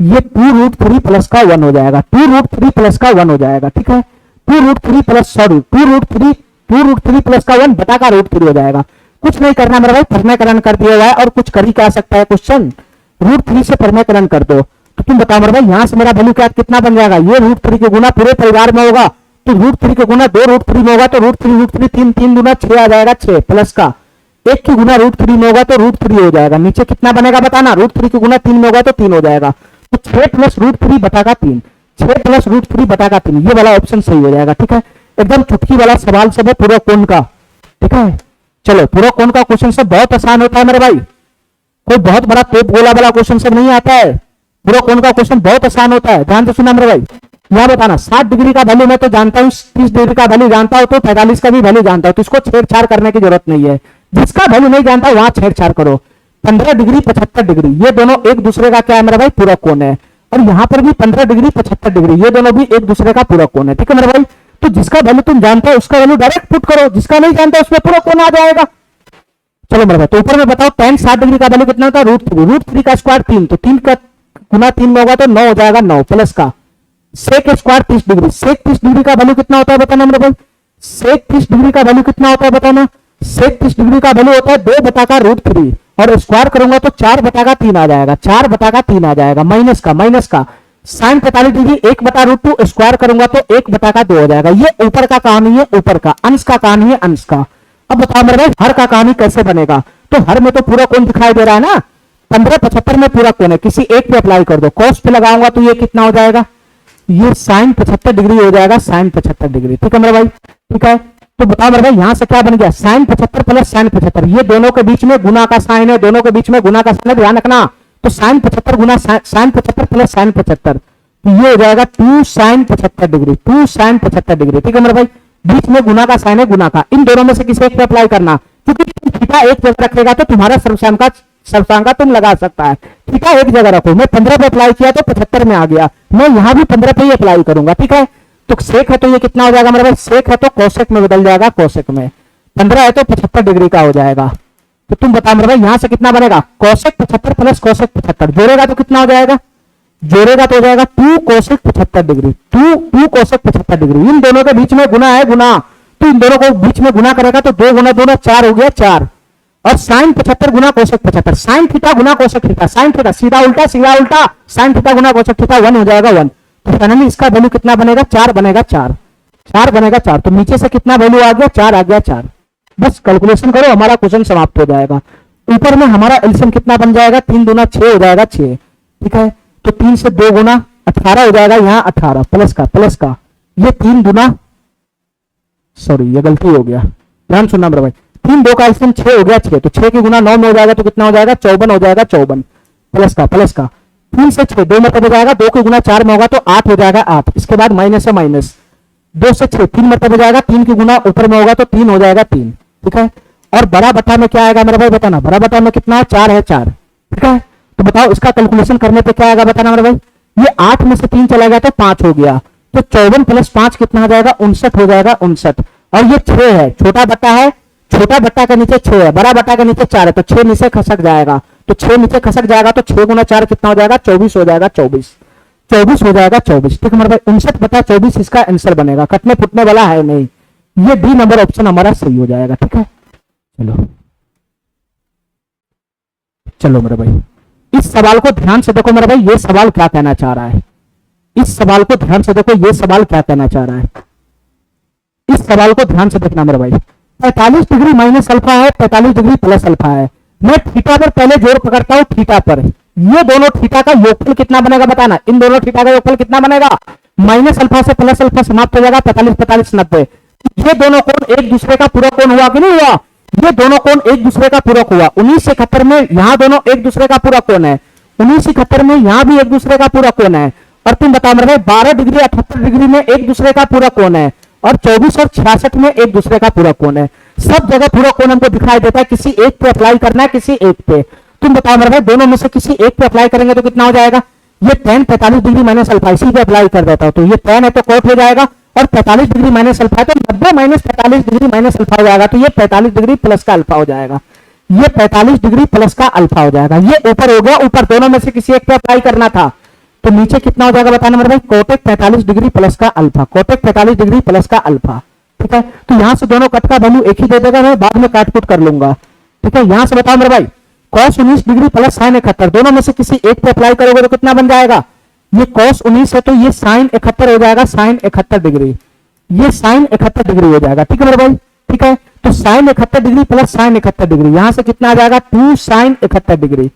ये 2√3 प्लस का 1 हो जाएगा, 2√3 प्लस का 1 हो जाएगा, ठीक है। 2√3 प्लस 2√3 प्लस का 1 बटा का √3 हो जाएगा। कुछ नहीं करना मेरे भाई, परिमेयकरण कर दिया हुआ है, और कुछ कर ही क्या सकता है क्वेश्चन, √3 से परिमेयकरण कर दो। तो तुम बताओ मेरे भाई यहां से मेरा वैल्यू क्या कितना बन जाएगा, ये √3 के गुना पूरे परिवार में होगा, तो √3 के गुना 2 √3 में होगा, तो √3 3 3 गुना 6 आ जाएगा, 6 प्लस का 1 की गुना √3 में होगा तो √3 हो जाएगा। नीचे कितना बनेगा बताना, √3 के गुना 3 में होगा तो 3 हो जाएगा, तो 6 प्लस √3 बटा का 3, 6 प्लस √3 बटा का 3, ये वाला ऑप्शन सही हो जाएगा, ठीक है। एकदम चुटकी वाला सवाल सब है पूरा कोण का, ठीक है। चलो पूरा कोण का क्वेश्चन सब बहुत आसान होता है मेरे भाई, कोई बहुत बड़ा तोप गोला वाला क्वेश्चन सब नहीं आता है, पूरा कोण का क्वेश्चन बहुत आसान होता है। ध्यान से सुना मेरे भाई, यहां बताना 60 डिग्री का वैल्यू मैं तो जानता हूं, 30 डिग्री का वैल्यू जानता हूं, तो 45 का भी वैल्यू जानता हूं, तो इसको छेड़छाड़ करने की जरूरत नहीं है। जिसका वैल्यू नहीं जानता वहां छेड़छाड़ करो। 15 डिग्री 75 डिग्री, ये दोनों एक दूसरे का क्या है मेरा भाई, पूरा कोण है, और यहां पर भी 15 डिग्री 75 डिग्री, ये दोनों भी एक दूसरे का पूरा कोण है, ठीक है मेरे भाई। तो जिसका वैल्यू तुम जानते हो उसका वैल्यू डायरेक्ट पुट करो, जिसका नहीं जानता उसमें पूरा कोण आ जाएगा। चलो मेरे भाई, तो ऊपर में बताओ tan 60 डिग्री का वैल्यू कितना होता है, √3 का स्क्वायर 3, तो 3 का गुना 3 में होगा तो 9 हो जाएगा, 9 प्लस का सेक स्क्वायर 30 डिग्री, सेक 30 डिग्री का वैल्यू कितना होता है बताना मेरे भाई, सेक 30 डिग्री का वैल्यू कितना होता है बताना, सेक 30 डिग्री का वैल्यू होता है 2 बटा का √3, और स्क्वायर करूंगा तो 4 बटा का 3 आ जाएगा, 4 बटा का 3 आ जाएगा, माइनस का साइन 45 डिग्री 1 बटा √2 स्क्वायर करूंगा तो 1 बटा का 2 हो जाएगा। ये ऊपर का कहानी है, ऊपर का अंश का कहानी है, अंश का। अब बताओ मेरे भाई हर का कहानी कैसे बनेगा, तो हर में तो पूरा कोण दिखाई दे रहा है ना, 15 75 में पूरा कोण है, किसी एक पे अप्लाई कर दो, कॉस पे लगाऊंगा तो ये कितना हो जाएगा, ये साइन 75 डिग्री हो जाएगा, साइन 75 डिग्री, ठीक है मेरे भाई, ठीक है। तो बताओ मेरे भाई यहां से क्या बन गया, साइन 75 प्लस साइन 75, ये दोनों के बीच में गुना का साइन है, दोनों के बीच में गुना का साइन है, ध्यान रखना। तो साइन 75 गुना साइन 75 प्लस साइन 75, तो ये हो जाएगा 2 साइन 75 डिग्री, 2 साइन 75 डिग्री, ठीक है मेरे भाई। बीच में गुना का साइन है, गुना का, इन दोनों में से किसी एक पे अप्लाई करना, क्योंकि थीटा एक जगह रखेगा तो तुम्हारा सर्वसांग का तुम लगा सकता है, थीटा एक जगह रखो। मैं 15 पे अप्लाई किया तो 75 में आ गया, मैं यहां भी 15 पे ही अप्लाई करूंगा, ठीक है। तो सेक है तो ये कितना हो जाएगा मेरे भाई, सेक है तो कोसेक में बदल जाएगा, कोसेक में 15 है तो 75 डिग्री का हो जाएगा। तो तुम बताओ मेरे भाई यहां से कितना बनेगा, कोसेक 75 प्लस कोसेक 75, जोड़ेगा तो कितना हो जाएगा, जोड़ेगा तो हो जाएगा 2 कोसेक 75 डिग्री, 2 कोसेक 75 डिग्री, इन दोनों के बीच में गुना है, गुना, तो इन दोनों को बीच में गुना करेगा तो 2 गुना 2 4 हो गया, 4 और साइन 75 गुना कोसेक 75, साइन थीटा गुना कोसेक थीटा, साइन थीटा सीधा उल्टा साइन थीटा गुना कोसेक थीटा 1 हो जाएगा 1। तो फाइनली इसका वैल्यू कितना बनेगा 4 बनेगा 4 बनेगा 4। तो नीचे से कितना वैल्यू आ गया 4 आ गया 4। बस कैलकुलेशन करो, हमारा क्वेश्चन समाप्त हो जाएगा। ऊपर में हमारा एलसीएम कितना बन जाएगा 3 दूना 6 हो जाएगा 6, ठीक है। तो 3 से 2 गुना 18 हो जाएगा, यहाँ 18 प्लस का ये 3 दूना, सॉरी ये गलती हो गया, ध्यान सुनना मेरा भाई, 3 2 का एलसीएम 6 हो गया 6, तो 6 की गुना 9 में हो जाएगा तो कितना हो जाएगा 54 हो जाएगा 54 प्लस का 3 से 6 2 मतलब हो जाएगा, 2 की गुना 4 में होगा तो 8 हो जाएगा 8। इसके बाद माइनस है माइनस, 2 से 6 3 मतलब हो जाएगा, 3 की गुना ऊपर में होगा तो 3 हो जाएगा 3, ठीक है। और बड़ा बटा में क्या आएगा मेरा भाई बताना, बड़ा बटा में कितना है 4 है 4, ठीक है। तो बताओ इसका कैलकुलेशन करने पे क्या आएगा बताना मेरा भाई। ये 8 में से 3 चला गया तो 5 हो गया, तो 54 प्लस 5 कितना हो जाएगा 59 हो जाएगा 59। और ये 6 है, छोटा बट्टा है, छोटा बट्टा के नीचे 6 है, बड़ा बट्टा के नीचे 4 है, तो 6 नीचे खसक जाएगा, तो 6 नीचे खसक जाएगा तो 6 गुना 4 कितना हो जाएगा 24 हो जाएगा 24 हो जाएगा 24, ठीक है मेरे भाई। 59/24 इसका आंसर बनेगा, कटने फुटने वाला है नहीं, ये डी नंबर ऑप्शन हमारा सही हो जाएगा, ठीक है। चलो मेरे भाई इस सवाल को ध्यान से देखो मेरे भाई, ये सवाल क्या कहना चाह रहा है, इस सवाल को ध्यान से देखो, ये सवाल क्या कहना चाह रहा है, इस सवाल को ध्यान से देखना मेरे भाई। 45 डिग्री माइनस अल्फा है, 45 डिग्री प्लस अल्फा है। मैं थीटा पर पहले जोर पकड़ता हूं, थीटा पर, ये दोनों थीटा का योगफल कितना बनेगा बताना, इन दोनों थीटा का योगफल कितना बनेगा, माइनस अल्फा से प्लस अल्फा समाप्त हो जाएगा 45 45 90। ये दोनों कोण एक दूसरे का पूरक कोण हुआ कि नहीं हुआ, ये दोनों कोण एक दूसरे का पूरक हुआ। 1971 में यहां दोनों एक दूसरे का पूरक कोण है, 1971 में यहां भी एक दूसरे का पूरक कोण है। और तुम बताओ मेरे भाई 12 डिग्री 78 डिग्री में एक दूसरे का पूरक कोण है, और 24 और 66 में एक दूसरे का पूरक कोण है। सब जगह पूरक कोण हमको दिखाई देता है, किसी एक पे अप्लाई करना है, किसी एक पे। तुम बताओ मेरे भाई दोनों में से किसी एक पे अप्लाई करेंगे तो कितना हो जाएगा, ये tan 45 डिग्री माइनस अल्फा इसी पे अप्लाई कर देता हूं, तो ये tan है तो कोट हो जाएगा, और 45 डिग्री माइनस अल्फा है तो 90 माइनस 45 डिग्री माइनस अल्फा हो जाएगा, तो ये 45 डिग्री प्लस का अल्फा हो जाएगा, ये 45 डिग्री प्लस का अल्फा हो जाएगा। ये ऊपर हो गया, ऊपर दोनों में से किसी एक पे अप्लाई करना था, तो नीचे कितना हो जाएगा बताना मेरे भाई, कोटेक 45 डिग्री प्लस का अल्फा, कोटेक 45 डिग्री प्लस का अल्फा, ठीक है। तो यहां से दोनों कट का वैल्यू एक ही दे देगा, मैं बाद में काटपुट कर लूंगा, ठीक है। यहां से बताओ मेरे भाई cos 19 डिग्री प्लस साइन 71, दोनों में से किसी एक पे अप्लाई करोगे तो कितना बन जाएगा, ये cos 19 है तो ये साइन 71 हो जाएगा, साइन 71 डिग्री, ये साइन 71 डिग्री हो जाएगा, ठीक है मेरे भाई, ठीक है। तो sine 71 degree plus sine 71 degree, यहां से कितना आ जाएगा 2 साइन 71 डिग्री,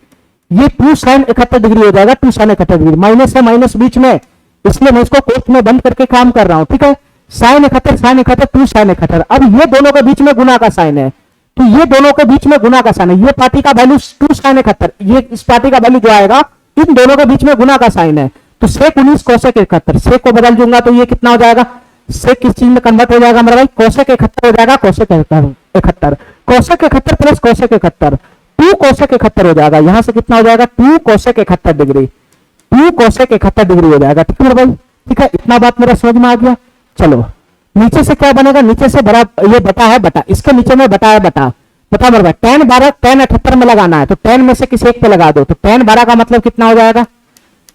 ये 2 साइन 71 डिग्री हो जाएगा, 2 साइन 71 डिग्री, माइनस है माइनस बीच में, इसलिए मैं इसको कोष्ठ में बंद करके काम कर रहा हूं, ठीक है। साइन 71 2 साइन 71, अब ये दोनों के बीच में गुना का साइन है, तो ये दोनों के बीच में गुना का साइन है, ये पार्टी का वैल्यू 2 साइन 71, ये इस पार्टी का वैल्यू जो आएगा इन दोनों के बीच में गुना का साइन है, तो सेक 19 कोसेक 71, सेक को बदल दूंगा तो ये कितना हो जाएगा, सेक किस चीज में कन्वर्ट हो जाएगा मेरा भाई, कोसेक 71 हो जाएगा, cosec 71 cosec 71 plus cosec 71 2 cosec 71 हो जाएगा, यहां से कितना हो जाएगा 2 कोसेक 71 डिग्री, 2 कोसेक 71 डिग्री हो जाएगा, ठीक है मेरा भाई, ठीक है। इतना बात मेरा समझ में आ गया। चलो नीचे से क्या बनेगा, नीचे से बड़ा ये बटा है बटा, इसके नीचे में बटा है बटा, बता मेरे भाई tan 12 tan 78 में लगाना है, तो tan में से किसी एक पे लगा दो, तो tan 12 का मतलब कितना हो जाएगा,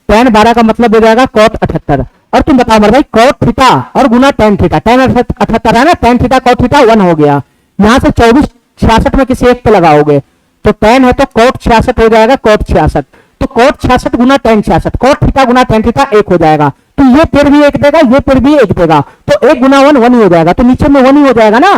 tan 12 का मतलब हो जाएगा cot 78, और तुम बताओ मेरे भाई cot थीटा और गुना tan थीटा, tan 78 है ना, tan थीटा cot थीटा 1 हो गया, यहां से 24 66 में किसी एक पे लगाओगे तो tan है तो cot 66 हो जाएगा, cot 66, तो cot 66 गुना tan 66, cot थीटा गुना tan थीटा 1 हो जाएगा, तो ये फिर भी 1 देगा, ये फिर भी 1 देगा, तो 1 गुना 1 1 ही हो जाएगा, तो नीचे में 1 ही हो जाएगा ना,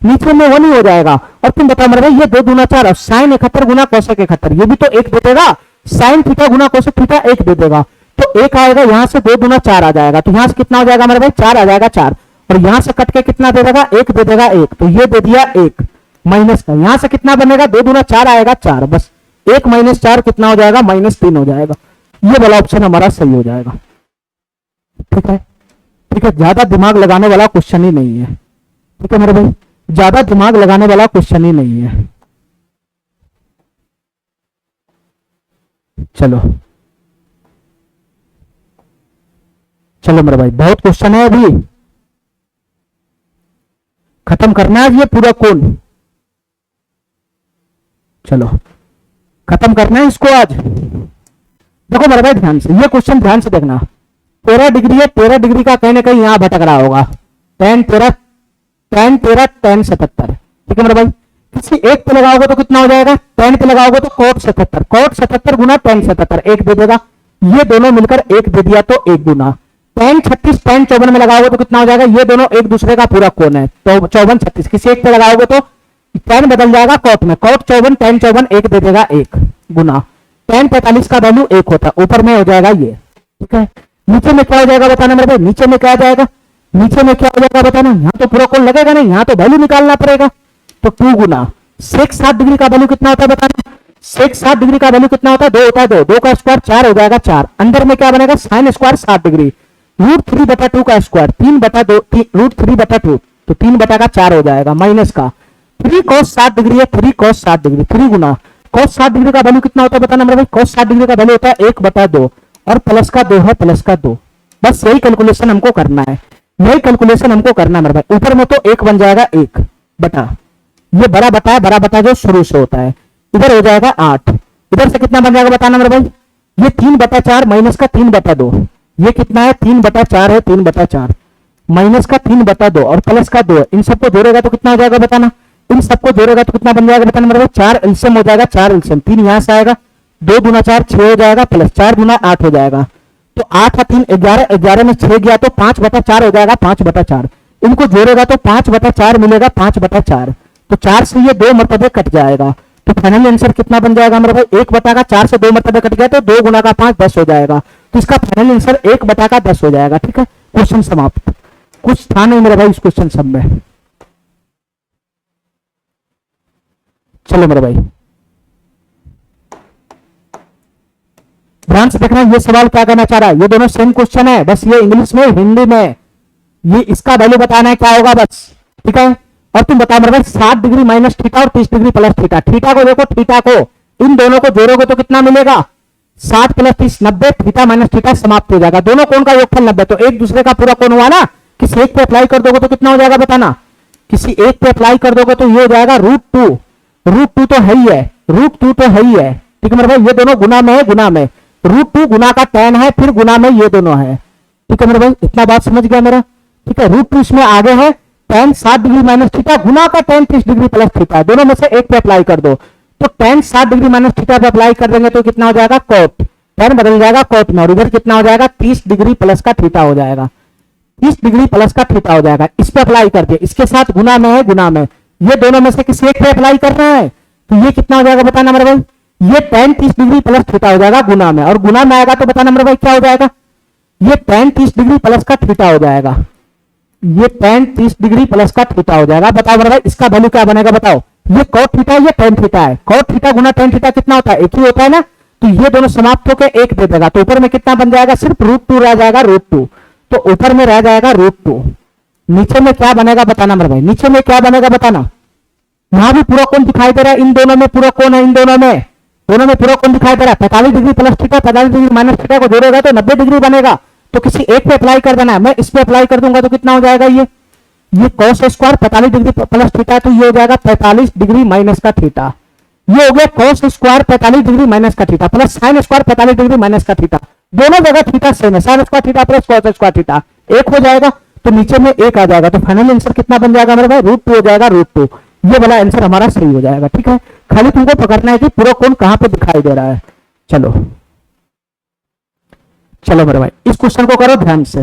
नीचे में 1 ही हो जाएगा। और तुम बताओ मेरे भाई ये 2 दूना 4 और साइन 71 गुना कोसेक 71, ये भी तो 1 दे देगा, साइन थीटा गुना कोसेक थीटा 1 दे देगा, तो 1 आएगा, यहां से 2 दूना 4 आ जाएगा, तो यहां से कितना हो जाएगा मेरे भाई 4 आ जाएगा 4, और यहां से कट के कितना दे देगा 1 दे देगा 1, तो ये दे दिया 1 माइनस का, यहां से कितना बनेगा 2 दूना 4 आएगा 4, बस 1 माइनस 4 कितना हो जाएगा -3 हो जाएगा, ये वाला ऑप्शन हमारा सही हो जाएगा, ठीक है, ठीक है। ज्यादा दिमाग लगाने वाला क्वेश्चन ही नहीं है, ठीक है मेरे भाई, ज्यादा दिमाग लगाने वाला क्वेश्चन ही नहीं है। चलो चलो मेरे भाई बहुत क्वेश्चन है, अभी खत्म करना है ये पूरा कोण, चलो खत्म करना है इसको आज। देखो मेरे भाई ध्यान से, ये क्वेश्चन ध्यान से देखना, 13 डिग्री है, 13 डिग्री का कहीं ना कहीं यहां भटक रहा होगा, tan 13 tan 77, ठीक है मेरे भाई, किसी एक पे लगाओगे तो कितना हो जाएगा, tan पे लगाओगे तो cot 77, cot 77 गुना tan 77 एक दे देगा, ये दोनों मिलकर एक दे दिया तो एक गुना tan 36 tan 54 में लगाओगे तो कितना हो जाएगा, ये दोनों एक दूसरे का पूरा कोण है तो 54 36, किसी एक पे लगाओगे तो tan बदल जाएगा cot में, cot 54 tan 54 एक दे देगा एक गुना tan 45 का वैल्यू एक होता है, ऊपर में हो जाएगा ये, ठीक है। नीचे में क्या हो जाएगा बताना मेरे भाई, नीचे में क्या आ जाएगा, नीचे में क्या हो जाएगा बताना, यहाँ तो पूरा कोण लगेगा नहीं, यहाँ तो वैल्यू निकालना पड़ेगा, तो 2 गुना सेक 60 डिग्री का वैल्यू कितना होता है बताना, सेक 60 डिग्री का वैल्यू कितना होता है, 2 होता है, 2 का स्क्वायर 4 हो जाएगा 4, अंदर में क्या बनेगा साइन स्क्वायर 60 डिग्री, √3/2 का स्क्वायर 3/2 √3/2 तो 3 का 4 हो जाएगा, माइनस का 3 cos 60 डिग्री है, 3 cos 60 डिग्री, 3 गुना cos 60 डिग्री का वैल्यू कितना होता है बताना मेरे भाई, cos 60 डिग्री का वैल्यू होता है 1/2 और प्लस का 2 है, प्लस का 2, बस यही कैलकुलेशन हमको करना है, यही कैलकुलेशन हमको करना है मेरे भाई। ऊपर में तो 1 बन जाएगा 1 बटा, ये बड़ा बटा है, बड़ा बटा जो शुरू से होता है, इधर हो जाएगा 8, इधर से कितना बन जाएगा बताना मेरे भाई, ये 3/4 माइनस का 3/2, ये कितना है 3/4 है, 3/4 माइनस का 3/2 और प्लस का 2, इन सबको जोड़ेगा तो कितना हो जाएगा बताना, इन सबको जोड़ेगा तो कितना बन जाएगा बताना मेरे भाई, 4 एलसीएम हो जाएगा, 4 एलसीएम 3 यहां से आएगा, 2 गुना 4 6 हो जाएगा, प्लस 4 गुना 8 हो जाएगा, तो 8 और 3 11, 11 में 6 गया तो 5/4 हो जाएगा, 5/4 इनको जोड़ेगा तो 5/4 मिलेगा, 5/4 तो 4 से ये 2 मरतबे कट जाएगा, तो फाइनल आंसर कितना बन जाएगा मेरे भाई, 1/4 से 2 मरतबे कट गया तो 2 गुना का 5 10 हो जाएगा, तो इसका फाइनल आंसर 1/10 हो जाएगा, ठीक है। क्वेश्चन समाप्त, कुछ था नहीं मेरे भाई इस क्वेश्चन सब में। चलो मेरे भाई ध्यान से देखना, ये सवाल क्या कहना चाह रहा है, ये दोनों सेम क्वेश्चन है, बस ये इंग्लिश में हिंदी में, ये इसका वैल्यू बताना है क्या होगा बस, ठीक है। और तुम बताओ मेरे भाई 60 डिग्री माइनस थीटा और 30 डिग्री प्लस थीटा, थीटा को देखो, थीटा को इन दोनों को जोड़ोगे तो कितना मिलेगा 60 प्लस 30 90, थीटा माइनस थीटा समाप्त हो जाएगा, दोनों कोण का योगफल 90, तो एक दूसरे का पूरा कोण हुआ ना, किसी एक पे अप्लाई कर दोगे तो कितना हो जाएगा बताना, किसी एक पे अप्लाई कर दोगे तो ये हो जाएगा √2 तो है ही है, √2 तो है ही है, ठीक है मेरे भाई, ये दोनों गुना में है, गुना में √2 गुना का tan है, फिर गुना में ये दोनों है, ठीक है मेरे भाई, इतना बात समझ गया मेरा, ठीक है। √2 इसमें आगे है, tan 60 डिग्री माइनस थीटा गुना का tan 30 डिग्री प्लस थीटा, दोनों में से एक पे अप्लाई कर दो, तो tan 60 डिग्री माइनस थीटा पे अप्लाई कर देंगे तो कितना हो जाएगा cot, tan बदल जाएगा cot में, और इधर कितना हो जाएगा 30 डिग्री प्लस का थीटा हो जाएगा, 30 डिग्री प्लस का थीटा हो जाएगा, इस पे अप्लाई कर दिया, इसके साथ गुना में है, गुना में ये दोनों में से किसी एक पे अप्लाई करना है, तो ये कितना हो जाएगा बताना मेरे भाई, ये tan 30 डिग्री प्लस थीटा हो जाएगा गुना में, और गुना में आएगा तो बताना मेरे भाई क्या हो जाएगा, ये tan 30 डिग्री प्लस का थीटा हो जाएगा, ये tan 30 डिग्री प्लस का थीटा हो जाएगा। बताओ मेरे भाई इसका वैल्यू क्या बनेगा बताओ, ये cot थीटा है, ये tan थीटा है, cot थीटा गुना tan थीटा कितना होता है, एक ही होता है ना, तो ये दोनों समाप्त होकर एक दे देगा, तो ऊपर में कितना बन जाएगा, सिर्फ √2 रह जाएगा, √2 तो ऊपर में रह जाएगा √2, नीचे में क्या बनेगा बताना मेरे भाई, नीचे में क्या बनेगा बताना, यहां भी पूरा कोण दिखाई दे रहा है, इन दोनों में पूरा कोण है, इन दोनों में पूरा कोण दिखाई दे रहा है, 45 degree plus theta 45 degree minus theta को जोड़ेगा तो 90 डिग्री बनेगा, तो किसी एक पे अप्लाई कर देना है, मैं इस पे अप्लाई कर दूंगा तो कितना हो जाएगा, ये cos square 45 degree plus theta, तो ये हो जाएगा 45 डिग्री माइनस का थीटा, ये हो गया cos स्क्वायर 45 डिग्री माइनस का theta plus sin square 45 degree minus का थीटा, दोनों जगह थीटा सेम है, sin square theta plus cos square theta एक हो जाएगा, तो नीचे में एक आ जाएगा, तो फाइनल आंसर कितना बन जाएगा मेरे भाई, √2 हो जाएगा, √2 ये वाला आंसर हमारा सही हो जाएगा, ठीक है। खाली तुमको पकड़ना है कि पूरा कोण कहां पे दिखाई दे रहा है। चलो चलो मेरे भाई इस क्वेश्चन को करो ध्यान से,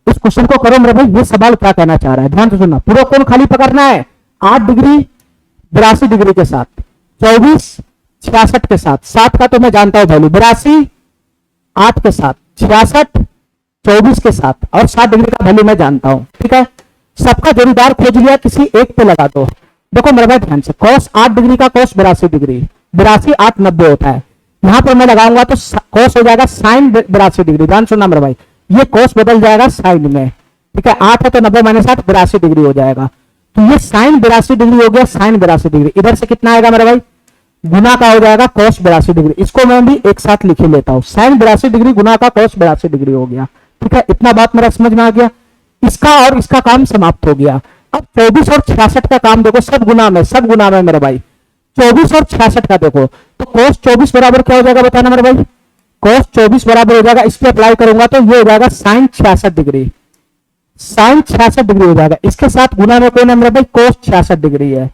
इस क्वेश्चन को करो मेरे भाई, ये सवाल क्या कहना चाह रहा है ध्यान से सुनना, पूरा कोण खाली पकड़ना है 8 डिग्री 82 डिग्री के साथ, 24 66 के साथ, 7 का तो मैं जानता हूं वैल्यू, 82 8 के साथ, 66 24 के साथ, और 60 डिग्री का वैल्यू मैं जानता हूं, ठीक है। सबका जोड़ीदार खोज लिया, किसी एक पे लगा दो, देखो मेरे भाई ध्यान से, cos 8 डिग्री का cos 82 डिग्री, 82 8 90 होता है, यहां पर मैं लगाऊंगा तो cos हो जाएगा sin 82 डिग्री, ध्यान सुनना मेरे भाई, ये cos बदल जाएगा sin में, ठीक है, 8 है तो 90 माइनस 8 82 डिग्री हो जाएगा, तो ये sin 82 डिग्री हो गया, sin 82 डिग्री, इधर से कितना आएगा मेरे भाई, गुना का हो जाएगा cos 82 डिग्री, इसको मैं भी एक साथ लिख लेता हूं, sin 82 डिग्री गुना का cos 82 डिग्री हो गया, ठीक है। इतना बात मेरा समझ में आ गया, इसका और इसका काम समाप्त हो गया। अब 24 और 66 का काम देखो, सब गुना में मेरे भाई, 24 और 66 का देखो, तो cos 24 बराबर क्या हो जाएगा बताना मेरे भाई, cos 24 बराबर हो जाएगा, इस पे अप्लाई करूंगा तो ये हो जाएगा sin 66 डिग्री, sin 66 डिग्री हो जाएगा, इसके साथ गुना में कोई ना मेरे भाई cos 66 डिग्री है,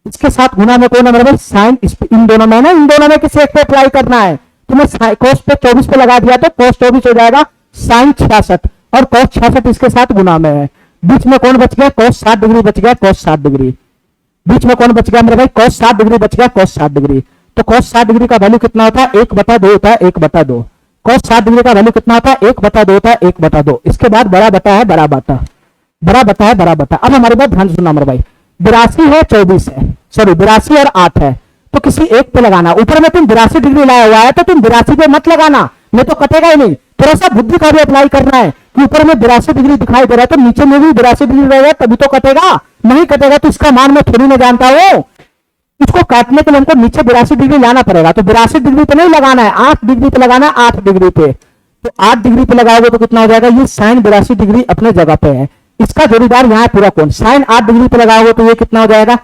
इसके साथ गुना में कौन है मेरे भाई साइन, इन दोनों में ना, इन दोनों में किसी एक पे अप्लाई करना है। तो मैं कोस पे 24 पे लगा दिया तो कोस 24 हो जाएगा साइन 66 और कोस 66 इसके साथ गुना में है। बीच में कौन बच गया कोस 60 डिग्री बच गया, कोस 60 डिग्री। बीच में कौन बच गया मेरे भाई कोस 60 डिग्री बच गया, कोस 60 डिग्री। तो कोस 60 डिग्री का वैल्यू कितना होता है 1/2 होता है, 1/2। कोस 60 डिग्री का वैल्यू कितना होता है 1/2 होता है, 1/2। इसके बाद बड़ा बटा है बड़ा बटा, बड़ा बटा है बड़ा बटा। अब हमारे बात ध्यान सुनना मेरे भाई, 82 है 24 है, सॉरी 82 और 8 है, तो किसी एक पे लगाना। ऊपर में तुम 82 डिग्री लाया हुआ है तो तुम 82 पे मत लगाना, नहीं तो कटेगा ही नहीं। थोड़ा सा बुद्धि का भी अप्लाई करना है कि ऊपर में 82 डिग्री दिखाई दे रहा है तो नीचे में भी 82 डिग्री रहेगा, तभी तो कटेगा। नहीं कटेगा तो इसका मान मैं थोड़ी ना जानता हूं, इसको काटने के लिए हमको नीचे 82 डिग्री लाना पड़ेगा। तो 82 डिग्री पे नहीं लगाना है, 8 डिग्री पे लगाना है, 8 डिग्री पे। तो 8 डिग्री पे लगाओगे तो कितना हो जाएगा, ये साइन 82 डिग्री अपने जगह पे है, इसका जोड़ीदार यहाँ है पूरा कोण। साइन 8 डिग्री पे लगाओगे तो ये कितना हो जाएगा,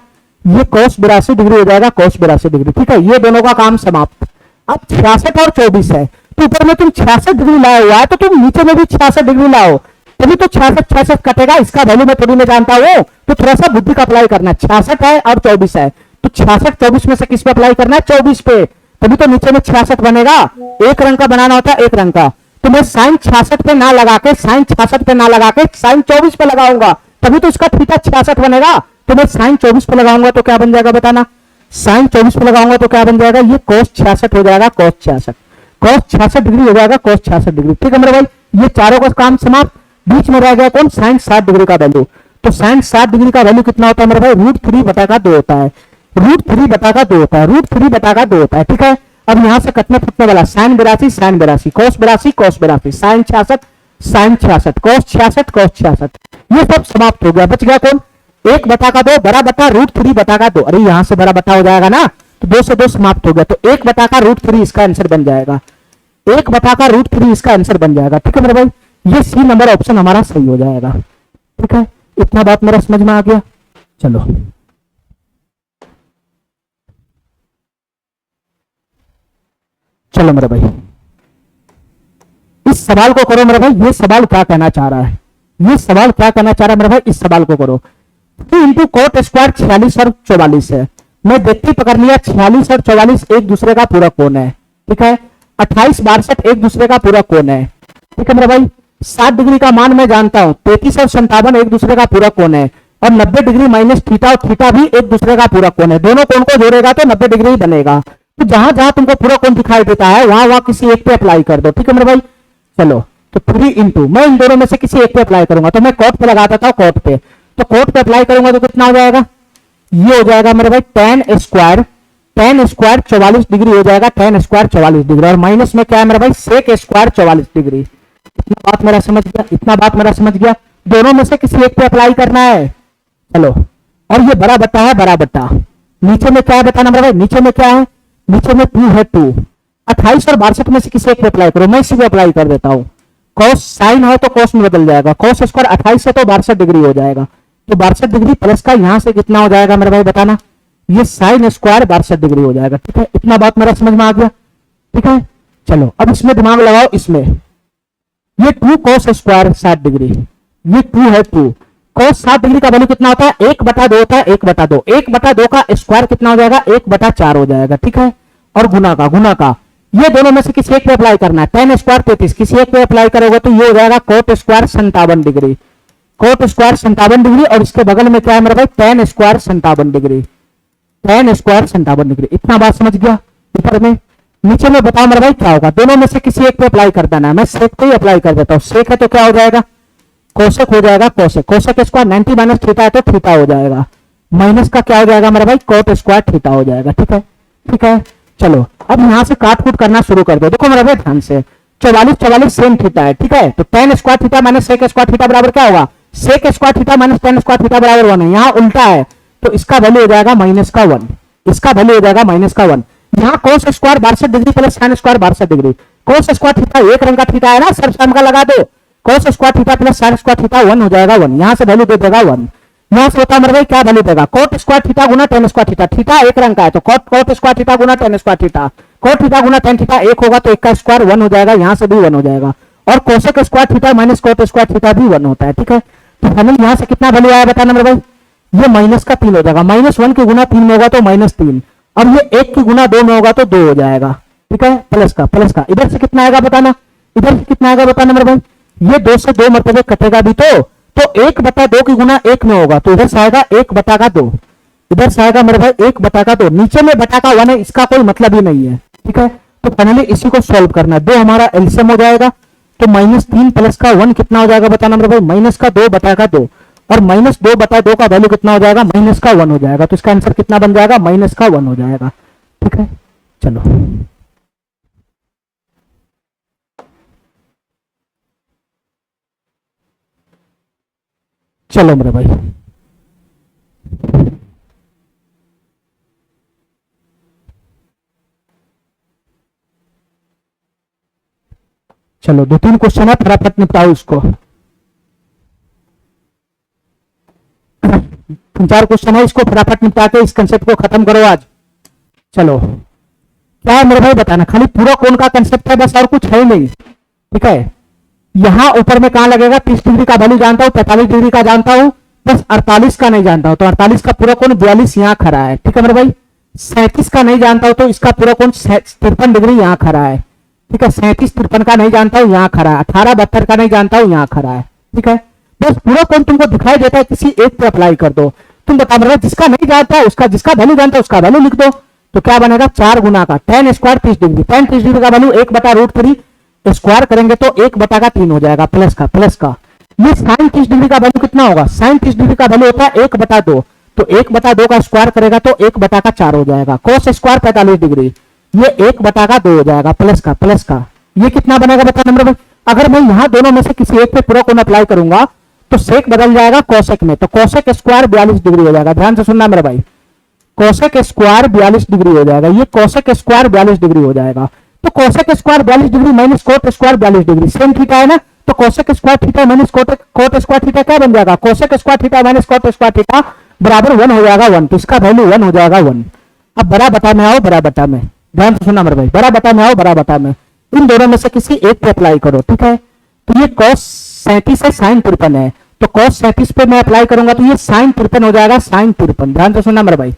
ये कोस 82 डिग्री हो जाएगा, कोस 82 डिग्री। ठीक है, ये दोनों का काम समाप्त। अब 66 और 24 है, तो ऊपर में तुम 66 डिग्री लाया हुआ है तो तुम नीचे में भी 66 डिग्री लाओ, तभी तो 66 कटेगा। इसका वैल्यू मैं थोड़ी ना जानता हूं, तो थोड़ा सा बुद्धि का अप्लाई करना है। 66 है और 24 है, तो 66 24 में से किस पे अप्लाई करना है 24 पे, तभी तो नीचे में 66 बनेगा। एक रंग का बनाना होता है, एक रंग का। तो मैं साइन 66 पे ना लगा के, साइन 66 पे ना लगा के साइन 24 पे लगाऊंगा, तभी तो इसका थीटा 66 बनेगा। तो मैं साइन 24 पे लगाऊंगा तो क्या बन जाएगा बताना, साइन 24 पे लगाऊंगा तो क्या बन जाएगा, ये कोस 66 हो जाएगा, कोस 66, कोस 66 डिग्री हो जाएगा, कोस 66 डिग्री। ठीक है मेरे भाई, ये चारों का काम समाप्त। बीच में रह गया कौन, साइन 60 डिग्री का वैल्यू। तो साइन 60 डिग्री का वैल्यू कितना होता है मेरे भाई, √3/2 होता है, √3/2 होता है, √3/2 होता है। ठीक है, अब यहां से कटने फुटने वाला साइन 82 साइन 82, कोस 82 कोस 82, साइन 66 साइन 66, कोस 66 कोस 66, ये सब समाप्त हो गया। बच गया कौन, 1/2 बड़ा बटा √3/2। अरे यहां से बड़ा बटा हो जाएगा ना, तो 2 से 2 समाप्त हो गया, तो 1/√3 इसका आंसर बन जाएगा, 1/√3 इसका आंसर बन जाएगा। ठीक है मेरे भाई, ये सी नंबर ऑप्शन हमारा सही हो जाएगा। ठीक है, इतना बात मेरा समझ में आ गया। चलो चलो मेरे भाई, इस सवाल को करो मेरे भाई। ये सवाल क्या कहना चाह रहा है, ये सवाल क्या कहना चाह रहा है मेरे भाई, इस सवाल को करो। 2 इंटू कोट स्क्वायर 46 और 44 है, मैं देखती पकड़ लिया 46 और 44 एक दूसरे का पूरा कोण है। ठीक है, 28 62 एक दूसरे का पूरा कोण है। ठीक है मेरे भाई, 60 डिग्री का मान मैं जानता हूं, 33 और 57 एक दूसरे का पूरा कोण है, और 90 डिग्री माइनस थीटा और थीटा भी एक दूसरे का पूरा कोण है। दोनों कोण को जोड़ेगा तो 90 डिग्री बनेगा। तो जहां जहां तुमको पूरा कोण दिखाई देता है वहां वहां किसी एक पे अप्लाई कर दो। ठीक है मेरे भाई, चलो तो 3 इंटू, मैं इन दोनों में से किसी एक पे अप्लाई करूंगा, तो मैं कोट पे लगाता था, कोट पे, तो कोट पे अप्लाई करूंगा तो कितना हो जाएगा, ये हो जाएगा मेरे भाई tan स्क्वायर 44 डिग्री हो जाएगा, tan स्क्वायर 44 डिग्री, और माइनस में क्या है मेरे भाई सेक स्क्वायर 44 डिग्री। इतना बात मेरा समझ गया, इतना बात मेरा समझ गया। दोनों में से किसी एक पे अप्लाई करना है। चलो, और ये बड़ा बट्टा है, बड़ा बट्टा, नीचे में क्या है बताना मेरे भाई, नीचे में क्या है, नीचे में 2 है, 2, 28 और 62 में से किसी एक पे अप्लाई करो, मैं इसी पे अप्लाई कर देता हूं। कॉस साइन है तो कॉस में बदल जाएगा, कॉस स्क्वायर 28 है तो 62 डिग्री हो जाएगा, तो 62 डिग्री प्लस का यहां से कितना हो जाएगा मेरे भाई बताना, ये साइन स्क्वायर 62 डिग्री हो जाएगा। ठीक है, इतना बात मेरा समझ में आ गया। ठीक है, चलो अब इसमें दिमाग लगाओ, इसमें ये 2 कॉस स्क्वायर 60 डिग्री, ये 2 है 2, कॉस 60 डिग्री का वैल्यू कितना होता है 1/2 होता है, 1/2, 1/2 का स्क्वायर कितना हो जाएगा 1/4 हो जाएगा। ठीक है, और गुना का ये दोनों में से किसी एक पे अप्लाई करना है, tan स्क्वायर 33 किसी एक पे अप्लाई करोगे तो ये हो जाएगा coat square 57 degree, coat square 57 degree, और इसके बगल में क्या है मेरे भाई tan square 57 degree, tan square 57 degree. इतना बात समझ गया ऊपर में। नीचे में बताओ मेरे भाई क्या होगा, दोनों में से किसी एक पे अप्लाई कर देना है, मैं सेक पे ही अप्लाई कर देता हूं। सेक है तो क्या हो जाएगा, कोसेक हो जाएगा, cosec, cosec square 90 minus theta है तो थीटा हो जाएगा, माइनस का क्या हो जाएगा मेरा भाई कोट स्क्वायर थीटा हो जाएगा। ठीक है, ठीक है, चलो अब यहां से काट कूट करना शुरू कर दो। देखो मेरा भाई ध्यान से, 44 सेम थीटा है। ठीक है, तो tan square theta minus sec square theta बराबर क्या होगा, sec square theta minus tan square theta बराबर 1 है, यहाँ उल्टा है तो इसका वैल्यू हो जाएगा -1, इसका वैल्यू हो जाएगा -1। यहाँ cos square 62 degree plus sine square 62 degree, cos square theta एक रंग का थीटा है ना, सब सम का लगा दो, cos square theta plus sine square theta 1 हो जाएगा 1, यहाँ से वैल्यू दे देगा 1। यहाँ से होता है मेरे भाई क्या वैल्यू देगा, कोट स्क्वायर थीटा गुना tan स्क्वायर थीटा, थीटा एक रंग का है तो कोट स्क्वायर थीटा गुना tan square theta, cot theta गुना tan थीटा 1 होगा तो 1 का स्क्वायर 1 हो जाएगा, यहाँ से भी 1 हो जाएगा, और cosec square theta minus cot square theta भी 1 होता है। ठीक है, तो फाइनल यहाँ से कितना वैल्यू आया बताना मेरे भाई, ये माइनस का 3 हो जाएगा, -1 की गुना 3 में होगा तो -3, और ये 1 की गुना 2 में होगा तो 2 हो जाएगा, ठीक है, प्लस का इधर से कितना आएगा बताना, इधर से कितना आएगा बताना मेरे भाई, ये 2 से 2 मरतबे कटेगा भी तो 1/2 की गुना 1 में होगा तो इधर से आएगा 1/2, इधर से आएगा मेरे भाई 1/2, नीचे में बटा का 1 है, इसका कोई मतलब ही नहीं है, ठीक है। तो फाइनली इसी को सॉल्व करना है, 2 हमारा एलसीएम हो जाएगा, तो -3 प्लस का 1 कितना हो जाएगा बताना मेरे भाई, -2/2, और -2/2 का वैल्यू कितना हो जाएगा, -1 हो जाएगा, तो इसका आंसर कितना बन जाएगा, -1 हो जाएगा, ठीक है। चलो चलो मेरे भाई, चलो 2-3 क्वेश्चन है, फटाफट निपटाओ इसको। 3-4 क्वेश्चन है, इसको फटाफट निपटा के इस कंसेप्ट को खत्म करो आज। चलो क्या है मेरे भाई बताना, खाली पूरा कोण का कंसेप्ट है बस, और कुछ है ही नहीं, ठीक है। यहां ऊपर में कहां लगेगा, 30 डिग्री का वैल्यू जानता हूं, 45 डिग्री का जानता हूं, बस 48 का नहीं जानता हूं, तो 48 का पूरा कोण 42 यहां खड़ा है, ठीक है मेरे भाई। 37 का नहीं जानता हूं तो इसका पूरा कोण 53 डिग्री यहां खड़ा है, ठीक है। 37-53 का नहीं जानता हूं, यहां खड़ा है। 18-72 का नहीं जानता हूं, यहां खड़ा है, ठीक है। बस पूरा कोण तुमको दिखाई देता है, किसी एक पे अप्लाई कर दो। तुम बता रहे हो जिसका नहीं जानता है उसका, जिसका वैल्यू जानता है उसका वैल्यू लिख दो, तो क्या बनेगा 4 गुना का tan square 30 degree, tan 30 degree का वैल्यू 1/√3 स्क्वायर करेंगे तो 1/3 हो जाएगा, प्लस का। ये sin 30 डिग्री का वैल्यू कितना होगा, sin 30 डिग्री का वैल्यू होता है 1/2, तो 1/2 का स्क्वायर करेगा तो 1/4 हो जाएगा। cos स्क्वायर 45 डिग्री, ये 1/2 हो जाएगा, प्लस का। ये कितना बनेगा बता नंबर भाई, अगर मैं यहां दोनों में से किसी एक पे पूरा कोण अप्लाई करूंगा तो सेक बदल जाएगा कोसेक में, तो कोसेक स्क्वायर 42 डिग्री हो जाएगा। ध्यान से सुनना मेरे भाई, कोसेक स्क्वायर 42 डिग्री हो जाएगा, ये कोसेक स्क्वायर 42 डिग्री हो जाएगा। तो cosec square 42 degree minus cot square 42 degree, same theta है ना, तो cosec square theta minus cot square theta क्या बन जाएगा, cosec square theta minus cot square theta बराबर 1 हो जाएगा 1, तो इसका वैल्यू 1 हो जाएगा 1। अब बड़ा बटा में आओ, बड़ा बटा में, ध्यान से सुनना मेरे भाई, बड़ा बटा में आओ, बड़ा बटा में, इन दोनों में से किसी एक पे अप्लाई करो, ठीक है। तो ये cos 37 है, sin 53 है, तो cos 37 पे मैं अप्लाई करूंगा तो ये sin 53 हो जाएगा, sin 53, ध्यान से सुनना मेरे भाई,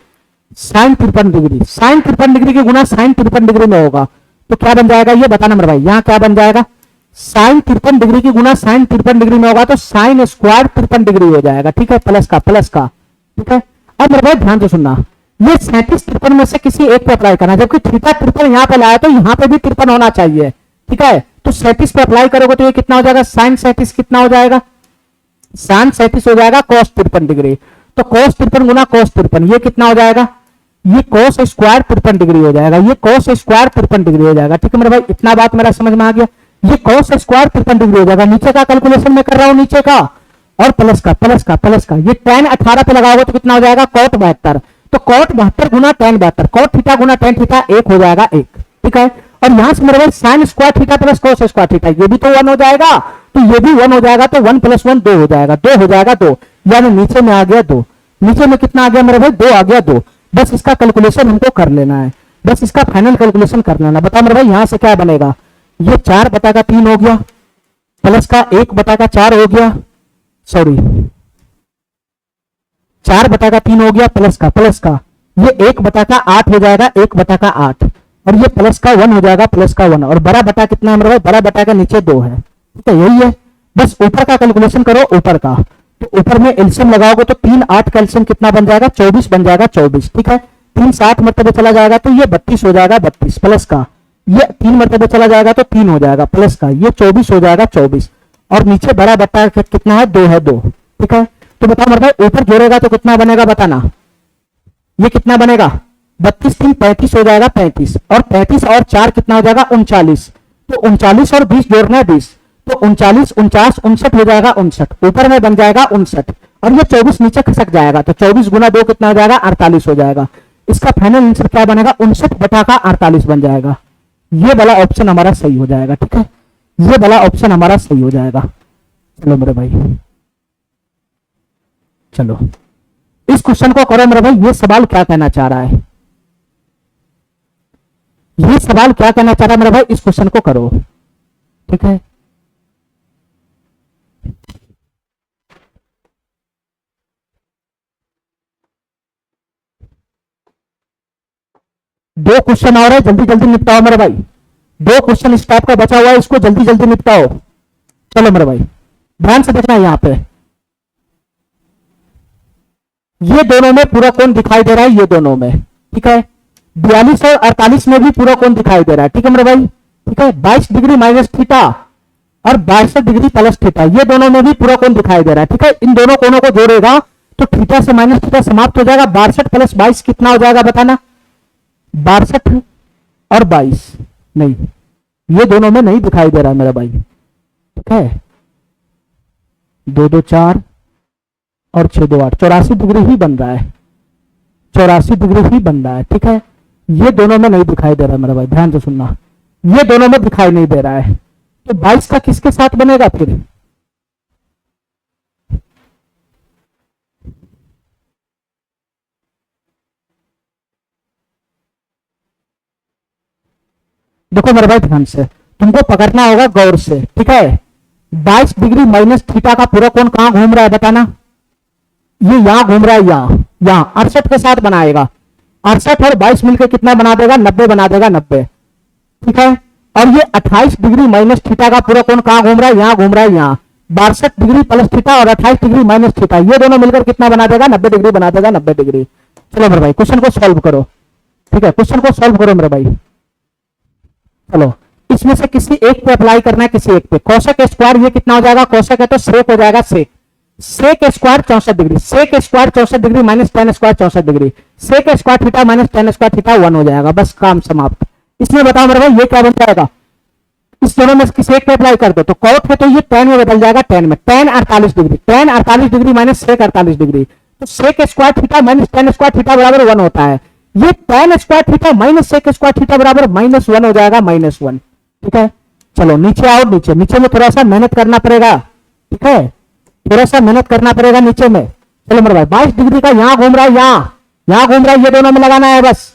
sin 53 डिग्री, sin 53 डिग्री की गुना sin 53 डिग्री में होगा तो क्या बन जाएगा ये बताना मेरे भाई, यहां क्या बन जाएगा, sin 53 डिग्री की गुना sin 53 डिग्री में होगा तो sin स्क्वायर 53 डिग्री हो जाएगा, ठीक है, प्लस का, ठीक है। अब मेरे भाई ध्यान से सुनना, ये 37-53 में से किसी एक पे अप्लाई करना, जबकि थीटा 53 यहां पे लाया तो यहां पे भी 53 होना चाहिए, ठीक है। तो 37 पे अप्लाई करोगे तो ये कितना हो जाएगा, sin 37 कितना हो जाएगा, sin 37 हो जाएगा cos 53 डिग्री, तो cos 53 गुना cos 53, ये कितना हो जाएगा, ये cos स्क्वायर 53 डिग्री हो जाएगा, ये cos स्क्वायर 53 डिग्री हो जाएगा, ठीक है मेरे भाई, इतना बात मेरा समझ में आ गया। ये cos स्क्वायर 53 डिग्री हो जाएगा, नीचे का कैलकुलेशन में कर रहा हूं, नीचे का और प्लस का। ये tan 18 पे लगाओगे तो कितना हो जाएगा, cot 72, तो cot 72 गुना tan 72, cot थीटा गुना tan थीटा 1 हो जाएगा 1, ठीक है। और यहां से मेरे भाई sin square theta plus cos square theta, ये भी तो 1 हो जाएगा, तो ये भी 1 हो जाएगा, तो 1 + 1 2 हो जाएगा, 2 हो जाएगा 2, यानी नीचे में आ गया 2, नीचे में कितना आ गया मेरे भाई, 2 आ गया 2। बस इसका कैलकुलेशन हमको कर लेना है, बस इसका फाइनल कैलकुलेशन कर लेना। बता मेरे भाई यहां से क्या बनेगा, ये 4/3 हो गया, प्लस का 1/4 हो गया, सॉरी 4/3 हो गया, प्लस का, ये 1/8 हो जाएगा, 1/8, और ये प्लस का 1 हो जाएगा, प्लस का 1, और बड़ा बटा कितना है मेरे भाई, बड़ा बटा का नीचे 2 है, ठीक है, यही है। बस ऊपर का कैलकुलेशन करो, ऊपर का, तो ऊपर में एलसीएम लगाओगे तो 3 8 का एलसीएम कितना बन जाएगा, 24 बन जाएगा, 24, ठीक है। 3 7 मरतबे चला जाएगा तो ये 32 हो जाएगा, 32, प्लस का, ये 3 मरतबे चला जाएगा तो 3 हो जाएगा, प्लस का, ये 24 हो जाएगा, 24, और नीचे बड़ा बटा कितना है, 2 है, 2, ठीक है। तो बताओ मेरे भाई ऊपर जोड़ेगा तो कितना बनेगा बताना, ये कितना बनेगा, 32 3 35 हो जाएगा, 35, और 35 और 4 कितना हो जाएगा, 39, तो 39 और 20 जोड़ना है 20, तो 39 49 59 हो जाएगा, 59, ऊपर में बन जाएगा 59, और ये 24 नीचे खसक जाएगा, तो 24 गुना 2 कितना हो जाएगा, 48 हो जाएगा। इसका फाइनल आंसर क्या बनेगा, 59/48 बन जाएगा। ये वाला ऑप्शन हमारा सही हो जाएगा, ठीक है, ये वाला ऑप्शन हमारा सही हो जाएगा। चलो मेरे भाई, चलो इस क्वेश्चन को करो मेरे भाई, ये सवाल क्या कहना चाह रहा है, ये सवाल क्या कहना चाह रहा है मेरे भाई, इस क्वेश्चन को करो, ठीक है। दो क्वेश्चन और है, जल्दी जल्दी निपटाओ मेरे भाई। दो क्वेश्चन इस टाइप का बचा हुआ है, इसको जल्दी जल्दी निपटाओ। चलो मेरे भाई ध्यान से देखना यहां पे, ये दोनों में पूरा कोण दिखाई दे रहा है, ये दोनों में, ठीक है। 42 और 48 में भी पूरा कोण दिखाई दे रहा है, ठीक है मेरे भाई, ठीक है। 22 डिग्री माइनस थीटा और 62 डिग्री प्लस थीटा, ये दोनों में भी पूरा कोण दिखाई दे रहा है, ठीक है। इन दोनों कोणों को जोड़ेगा तो थीटा से माइनस थीटा समाप्त हो जाएगा। 62 प्लस 22 कितना हो जाएगा बताना? 62 और 22 नहीं, ये दोनों में नहीं दिखाई दे रहा है मेरा भाई, ठीक है। 2 2 4 और 6 2 8, 84 डिग्री ही बन रहा है, 84 डिग्री ही बन रहा है, ठीक है। ये दोनों में नहीं दिखाई दे रहा है मेरा भाई, ध्यान से सुनना, ये दोनों में दिखाई नहीं दे रहा है। तो 22 का किसके साथ बनेगा फिर? देखो मेरे भाई ध्यान से, तुमको पकड़ना होगा गौर से, ठीक है। 22 डिग्री माइनस थीटा का पूरा कोण कहां घूम रहा है बताना? ये यहां घूम रहा है, यहां 68 के साथ बनाएगा। 68 और 22 मिलकर कितना बना देगा? 90 बना देगा, 90, ठीक है। और ये 28 डिग्री माइनस थीटा का पूरा कोण कहां घूम रहा है? यहां घूम रहा है, यहां 62 डिग्री प्लस थीटा और 28 डिग्री माइनस थीटा, ये दोनों मिलकर कितना बना देगा? 90 डिग्री बना देगा, 90 डिग्री। चलो मेरे भाई क्वेश्चन को सॉल्व करो, ठीक है, क्वेश्चन को सॉल्व करो मेरे भाई। चलो इसमें से किसी एक पे अप्लाई करना है, किसी एक पे। कोसेक स्क्वायर ये कितना हो जाएगा? कोसेक है तो सेक हो जाएगा, sec. Sec square 64 degree, sec square 64 degree minus tan square 64 degree, sec square theta minus tan square theta 1 हो जाएगा, बस काम समाप्त। इसमें बताओ मेरे भाई ये क्या बन जाएगा? इस दोनों में किसी एक पे अप्लाई कर दो तो कॉट है तो ये टेन में बदल जाएगा, टेन में, tan 48 degree, tan 48 degree minus sec 48 degree, तो sec square theta minus tan square theta बराबर 1 होता है। ये tan square theta minus sec square theta बराबर -1 हो जाएगा, -1, ठीक है। चलो नीचे आओ, नीचे नीचे में थोड़ा सा मेहनत करना पड़ेगा, ठीक है, थोड़ा सा मेहनत करना पड़ेगा नीचे में। चलो मेरे भाई 22 डिग्री का यहां घूम रहा है, यहां घूम रहा है, ये दोनों में लगाना है बस।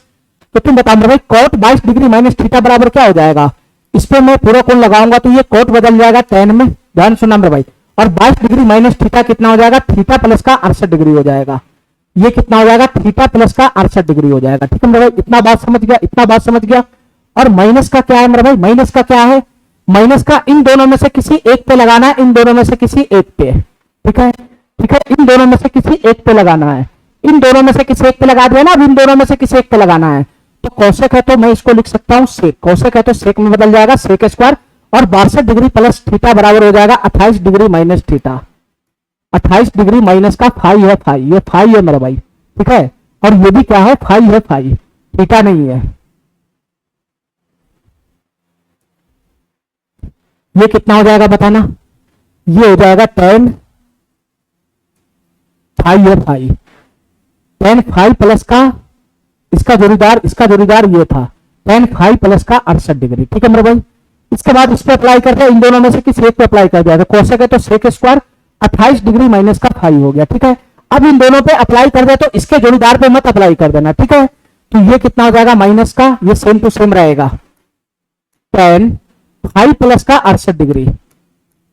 तो तुम बताओ मेरे भाई कॉट 22 डिग्री माइनस थीटा बराबर क्या हो जाएगा? इस पे मैं पूरा कोण लगाऊंगा तो ये कॉट बदल जाएगा टेन में, ध्यान सुनना मेरे भाई। और 22 डिग्री माइनस थीटा कितना हो जाएगा? थीटा प्लस का 68 डिग्री हो जाएगा। ये कितना हो जाएगा? थीटा प्लस का 68 डिग्री हो जाएगा, ठीक है मेरे भाई। इतना बात समझ गया, इतना बात समझ गया। और माइनस का क्या है मेरे भाई? माइनस का क्या है? माइनस का इन दोनों में से किसी एक पे लगाना है, इन दोनों में से किसी एक पे, ठीक है, ठीक है, इन दोनों में से किसी एक पे लगाना है, इन दोनों में से किसी एक पे लगा दिया ना, अब इन दोनों में से किसी एक पे लगाना है। तो कोसेक है तो मैं इसको लिख सकता हूं सेक, कोसेक है तो सेक में बदल जाएगा, सेक स्क्वायर, और 62 डिग्री प्लस थीटा बराबर हो जाएगा 28 degree minus theta. 28 degree minus का फाई है, फाई, ये फाई है मेरा भाई, ठीक है। और ये भी क्या है? फाई है, फाई, थीटा नहीं है। ये कितना हो जाएगा बताना? ये हो जाएगा टेन फाई है, फाई, टेन फाई प्लस का इसका जोड़ीदार ये था, टेन फाई प्लस का 68 डिग्री, ठीक है मेरे भाई। इसके बाद इस पे अप्लाई करते हैं, इन दोनों में से किसी एक पे अप्लाई कर दिया, तो कोसेक है तो सेक स्क्वायर 28 डिग्री माइनस का फाई हो गया, ठीक है। अब इन दोनों पे अप्लाई कर दे तो इसके जोड़ीदार पे मत अप्लाई कर देना, ठीक है। तो ये कितना हो जाएगा? माइनस का, ये सेम टू सेम रहेगा, टेन फाई प्लस का 68 डिग्री,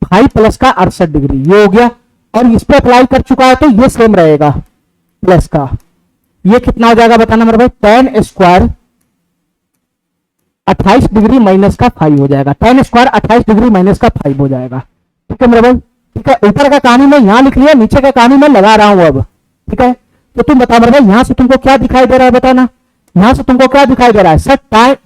फाई प्लस का 68 डिग्री, ये हो गया। और इस पे अप्लाई कर चुका है तो ये सेम रहेगा प्लस का, ये कितना हो जाएगा बताना मेरे भाई? टेन स्क्वायर 28 डिग्री माइनस का 5 हो जाएगा, टेन स्क्वायर 28 डिग्री माइनस का 5 हो जाएगा, ठीक है मेरे भाई, ठीक है। ऊपर का कहानी मैं यहां लिख लिया, नीचे का कहानी मैं लगा रहा हूं अब, ठीक है। तो तुम बताओ मेरे भाई यहां से तुमको क्या दिखाई दे रहा है बताना? यहां से तुमको क्या दिखाई दे रहा है? Sir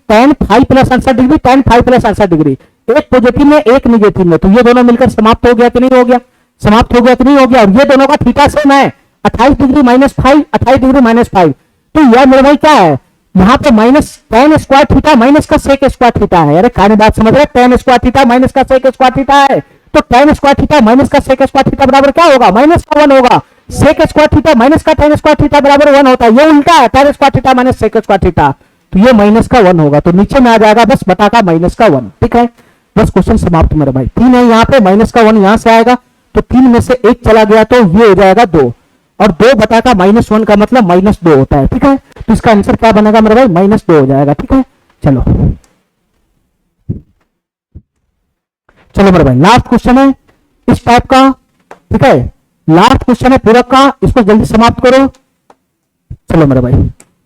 tan phi plus 68 degree, tan phi plus 68 degree, एक पॉजिटिव में एक निगेटिव में, तो ये दोनों मिलकर समाप्त हो गया कि नहीं हो गया? समाप्त हो गया कि नहीं हो गया? और ये दोनों का थीटा सेम है, 28 डिग्री माइनस 5, 28 डिग्री माइनस 5, तो यह मेरे भाई क्या है? यहाँ पे minus tan square theta minus का सेक स्क्वायर थीटा है। अरे कहानी बात समझ रहे? टेन स्क्वायर थीटा माइनस का सेक स्क्वायर थीटा है, तो टेन स्क्वायर थीटा माइनस का सेक स्क्वायर थीटा बराबर क्या होगा? माइनस का 1 होगा। सेक स्क्वायर थीटा माइनस का टेन स्क्वायर थीटा बराबर 1 होता है, ये उल्टा है, tan square theta minus sec square theta, तो ये माइनस का 1 होगा, तो नीचे में आ जाएगा बस बटा का माइनस का 1, ठीक है। बस क्वेश्चन समाप्त मेरे भाई। 3 है यहाँ पे, माइनस का 1 यहाँ से आएगा, तो 3 में से 1 चला गया तो ये हो जाएगा 2, और 2 बटा का -1 का मतलब -2 होता है, ठीक है। तो इसका आंसर क्या बनेगा मेरे भाई? -2 हो जाएगा, ठीक है। चलो चलो मेरे भाई लास्ट क्वेश्चन है इस टाइप का, ठीक है, लास्ट क्वेश्चन है पूरक का, इसको जल्दी समाप्त करो। चलो मेरे भाई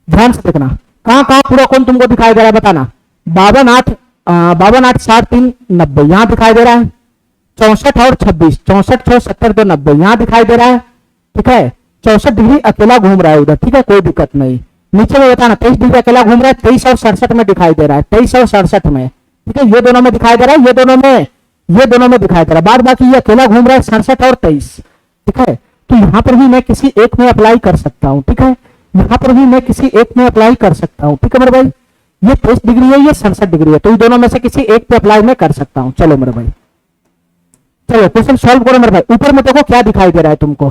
ध्यान से देखना, कहां कहां पूरा कोण तुमको दिखाई दे रहा है बताना। 52 8 60 3 90 यहां दिखाई दे रहा है। 64 और 26 64 6 70 2 90 यहां दिखाई दे रहा है। ठीक है 64 डिग्री अकेला घूम रहा है उधर। ठीक है कोई दिक्कत नहीं। नीचे में बताना 23 डिग्री अकेला घूम रहा है 23 और 67 में दिखाई दे रहा है 23 और 67 में। ठीक है ये दोनों में दिखाई दे रहा है ये दोनों में दिखाई दे रहा है। बाद बाकी ये अकेला घूम रहा है 67 और 23। ठीक है तो यहां पर भी मैं किसी एक में अप्लाई कर सकता हूं। ठीक है यहां पर भी मैं किसी एक में अप्लाई कर सकता हूं। ठीक है मेरे भाई ये 23 डिग्री है ये 67 डिग्री है तो ये दोनों में से किसी एक पे अप्लाई मैं कर सकता हूं। चलो मेरे भाई चलो क्वेश्चन सॉल्व करो मेरे भाई। ऊपर में देखो क्या दिखाई दे रहा है तुमको।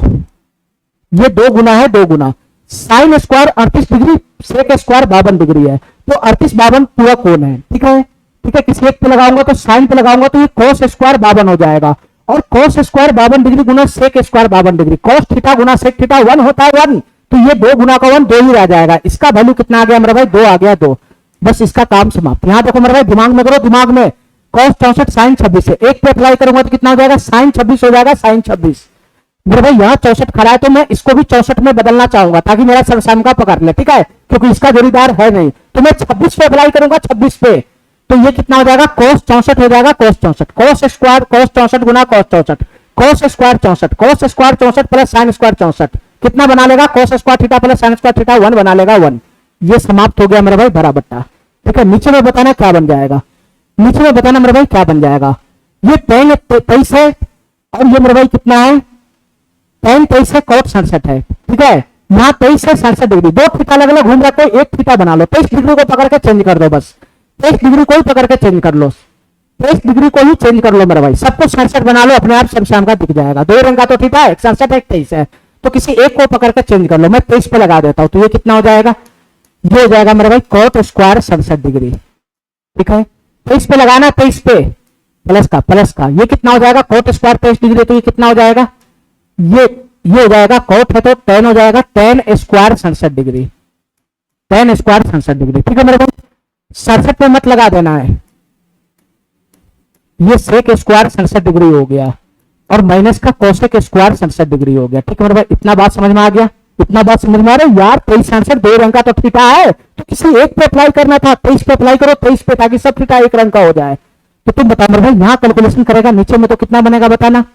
ये 2 गुना है 2 गुना sine square 38 degree sec square 52 degree है तो 38 52 पूरा कोण है। ठीक है किसी एक पे लगाऊंगा तो साइन पे लगाऊंगा तो ये cos स्क्वायर 52 हो जाएगा और cos स्क्वायर 52 डिग्री गुना sec square 52 degree cos theta गुना सेक थीटा 1 होता है 1 तो ये 2 गुना का 1 2 ही रह जाएगा। इसका वैल्यू कितना आ गया मेरा भाई 2 आ गया 2। बस इसका काम समाप्त। यहां देखो मेरे भाई दिमाग में करो दिमाग में cos 64 sin 26 है एक पे अप्लाई करूंगा तो कितना हो जाएगा sin 26 हो जाएगा sin 26। मेरे भाई यहाँ 64 खड़ा है तो मैं इसको भी 64 में बदलना चाहूंगा ताकि मेरा सरसाम का पकड़ ले। ठीक है क्योंकि इसका जोड़ीदार है नहीं तो मैं 26 पे अप्लाई करूंगा 26 पे तो ये कितना हो जाएगा cos 64 हो जाएगा cos 64 cos स्क्वायर cos 64 गुना cos 64 cos square 64 cos square 64 plus sin square 64 कितना बना लेगा cos square theta plus sin square theta 1 बना लेगा 1। ये समाप्त हो गया मेरे भाई बराबट्टा। ठीक है नीचे में बताना क्या बन जाएगा। नीचे में बताना मेरे भाई क्या बन जाएगा। ये tan 23 है और ये मेरे भाई कितना है tan 23 है cot 67 है। ठीक है यहाँ 23 है 67 डिग्री 2 थीटा अलग अलग घूम रहा है एक थीटा बना लो 23 डिग्री को पकड़ के चेंज कर दो बस 23 डिग्री को ही पकड़ के चेंज कर लो 23 डिग्री को ही चेंज कर लो मेरे भाई सबको 67 बना लो अपने आप शमशान का दिख जाएगा। 2 रंग का तो थीटा है 67 एक 23 है तो किसी एक को पकड़ के चेंज कर लो। मैं 23 पे लगा देता हूं तो ये कितना हो जाएगा ये हो जाएगा मेरे भाई cot स्क्वायर 67 डिग्री। ठीक है 23 पे लगाना 23 पे प्लस का ये कितना हो जाएगा cot स्क्वायर 23 डिग्री तो ये कितना हो जाएगा ये हो जाएगा cot है तो tan हो जाएगा tan square 67 degree tan square 67 degree. ठीक है मेरे भाई 67 पे मत लगा देना है ये सेक स्क्वायर 67 डिग्री हो गया और माइनस का कोसेक स्क्वायर 67 डिग्री हो गया। ठीक है मेरे भाई इतना बात समझ में आ गया इतना बात समझ में आ रहा है यार 23 67 2 रंग का तो थीटा है तो किसी एक पे अप्लाई करना था 23 पे अप्लाई करो 23 पे ताकि सब थीटा एक रंग का हो जाए। तो तुम बता मेरे भाई यहाँ कैलकुलेशन करेगा नीचे में तो कितना बनेगा बताना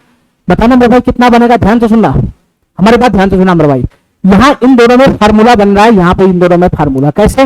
मेरे भाई कितना बनेगा। ध्यान से सुनना हमारी बात ध्यान से सुनना मेरे भाई। यहाँ इन दोनों में फार्मूला बन रहा है यहाँ पे इन दोनों में फार्मूला कैसे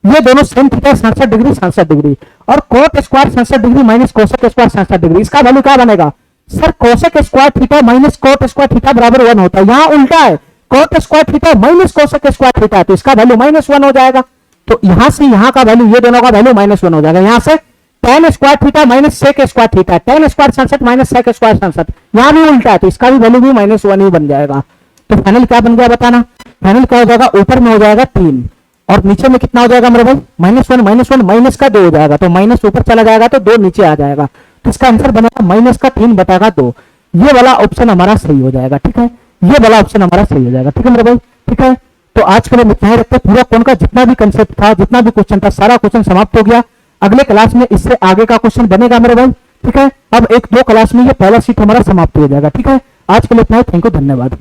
ये दोनों सेम थीटा 67 डिग्री और cot square 67 degree minus cosec square 67 degree इसका वैल्यू क्या बनेगा sir cosec square theta minus cot square theta बराबर 1 होता है। यहाँ उल्टा है cot square theta minus cosec square theta तो इसका वैल्यू -1 हो जाएगा। तो यहां से यहाँ का वैल्यू ये दोनों का वैल्यू -1 हो जाएगा। यहाँ से tan square theta minus sec square theta tan square 67 minus sec square 67 यहाँ भी उल्टा है तो इसका भी वैल्यू भी -1 ही बन जाएगा। तो फाइनल क्या बन गया बताना फाइनल क्या हो जाएगा ऊपर में हो जाएगा 3 और नीचे में कितना हो जाएगा मेरे भाई -1 माइनस का 2 हो जाएगा तो माइनस ऊपर चला जाएगा तो 2 नीचे आ जाएगा तो इसका आंसर बनेगा -3/2 ये वाला ऑप्शन हमारा सही हो जाएगा। ठीक है ये वाला ऑप्शन हमारा सही हो जाएगा। ठीक है मेरे भाई ठीक है तो आज के लिए इतना ही रखते हैं। पूरा कोण का जितना भी कंसेप्ट था जितना भी क्वेश्चन था सारा क्वेश्चन समाप्त हो गया। अगले क्लास में इससे आगे का क्वेश्चन बनेगा मेरे भाई। ठीक है अब 1-2 क्लास में ये पहला सीट हमारा समाप्त हो जाएगा। ठीक है आज के लिए इतना ही। थैंक यू धन्यवाद।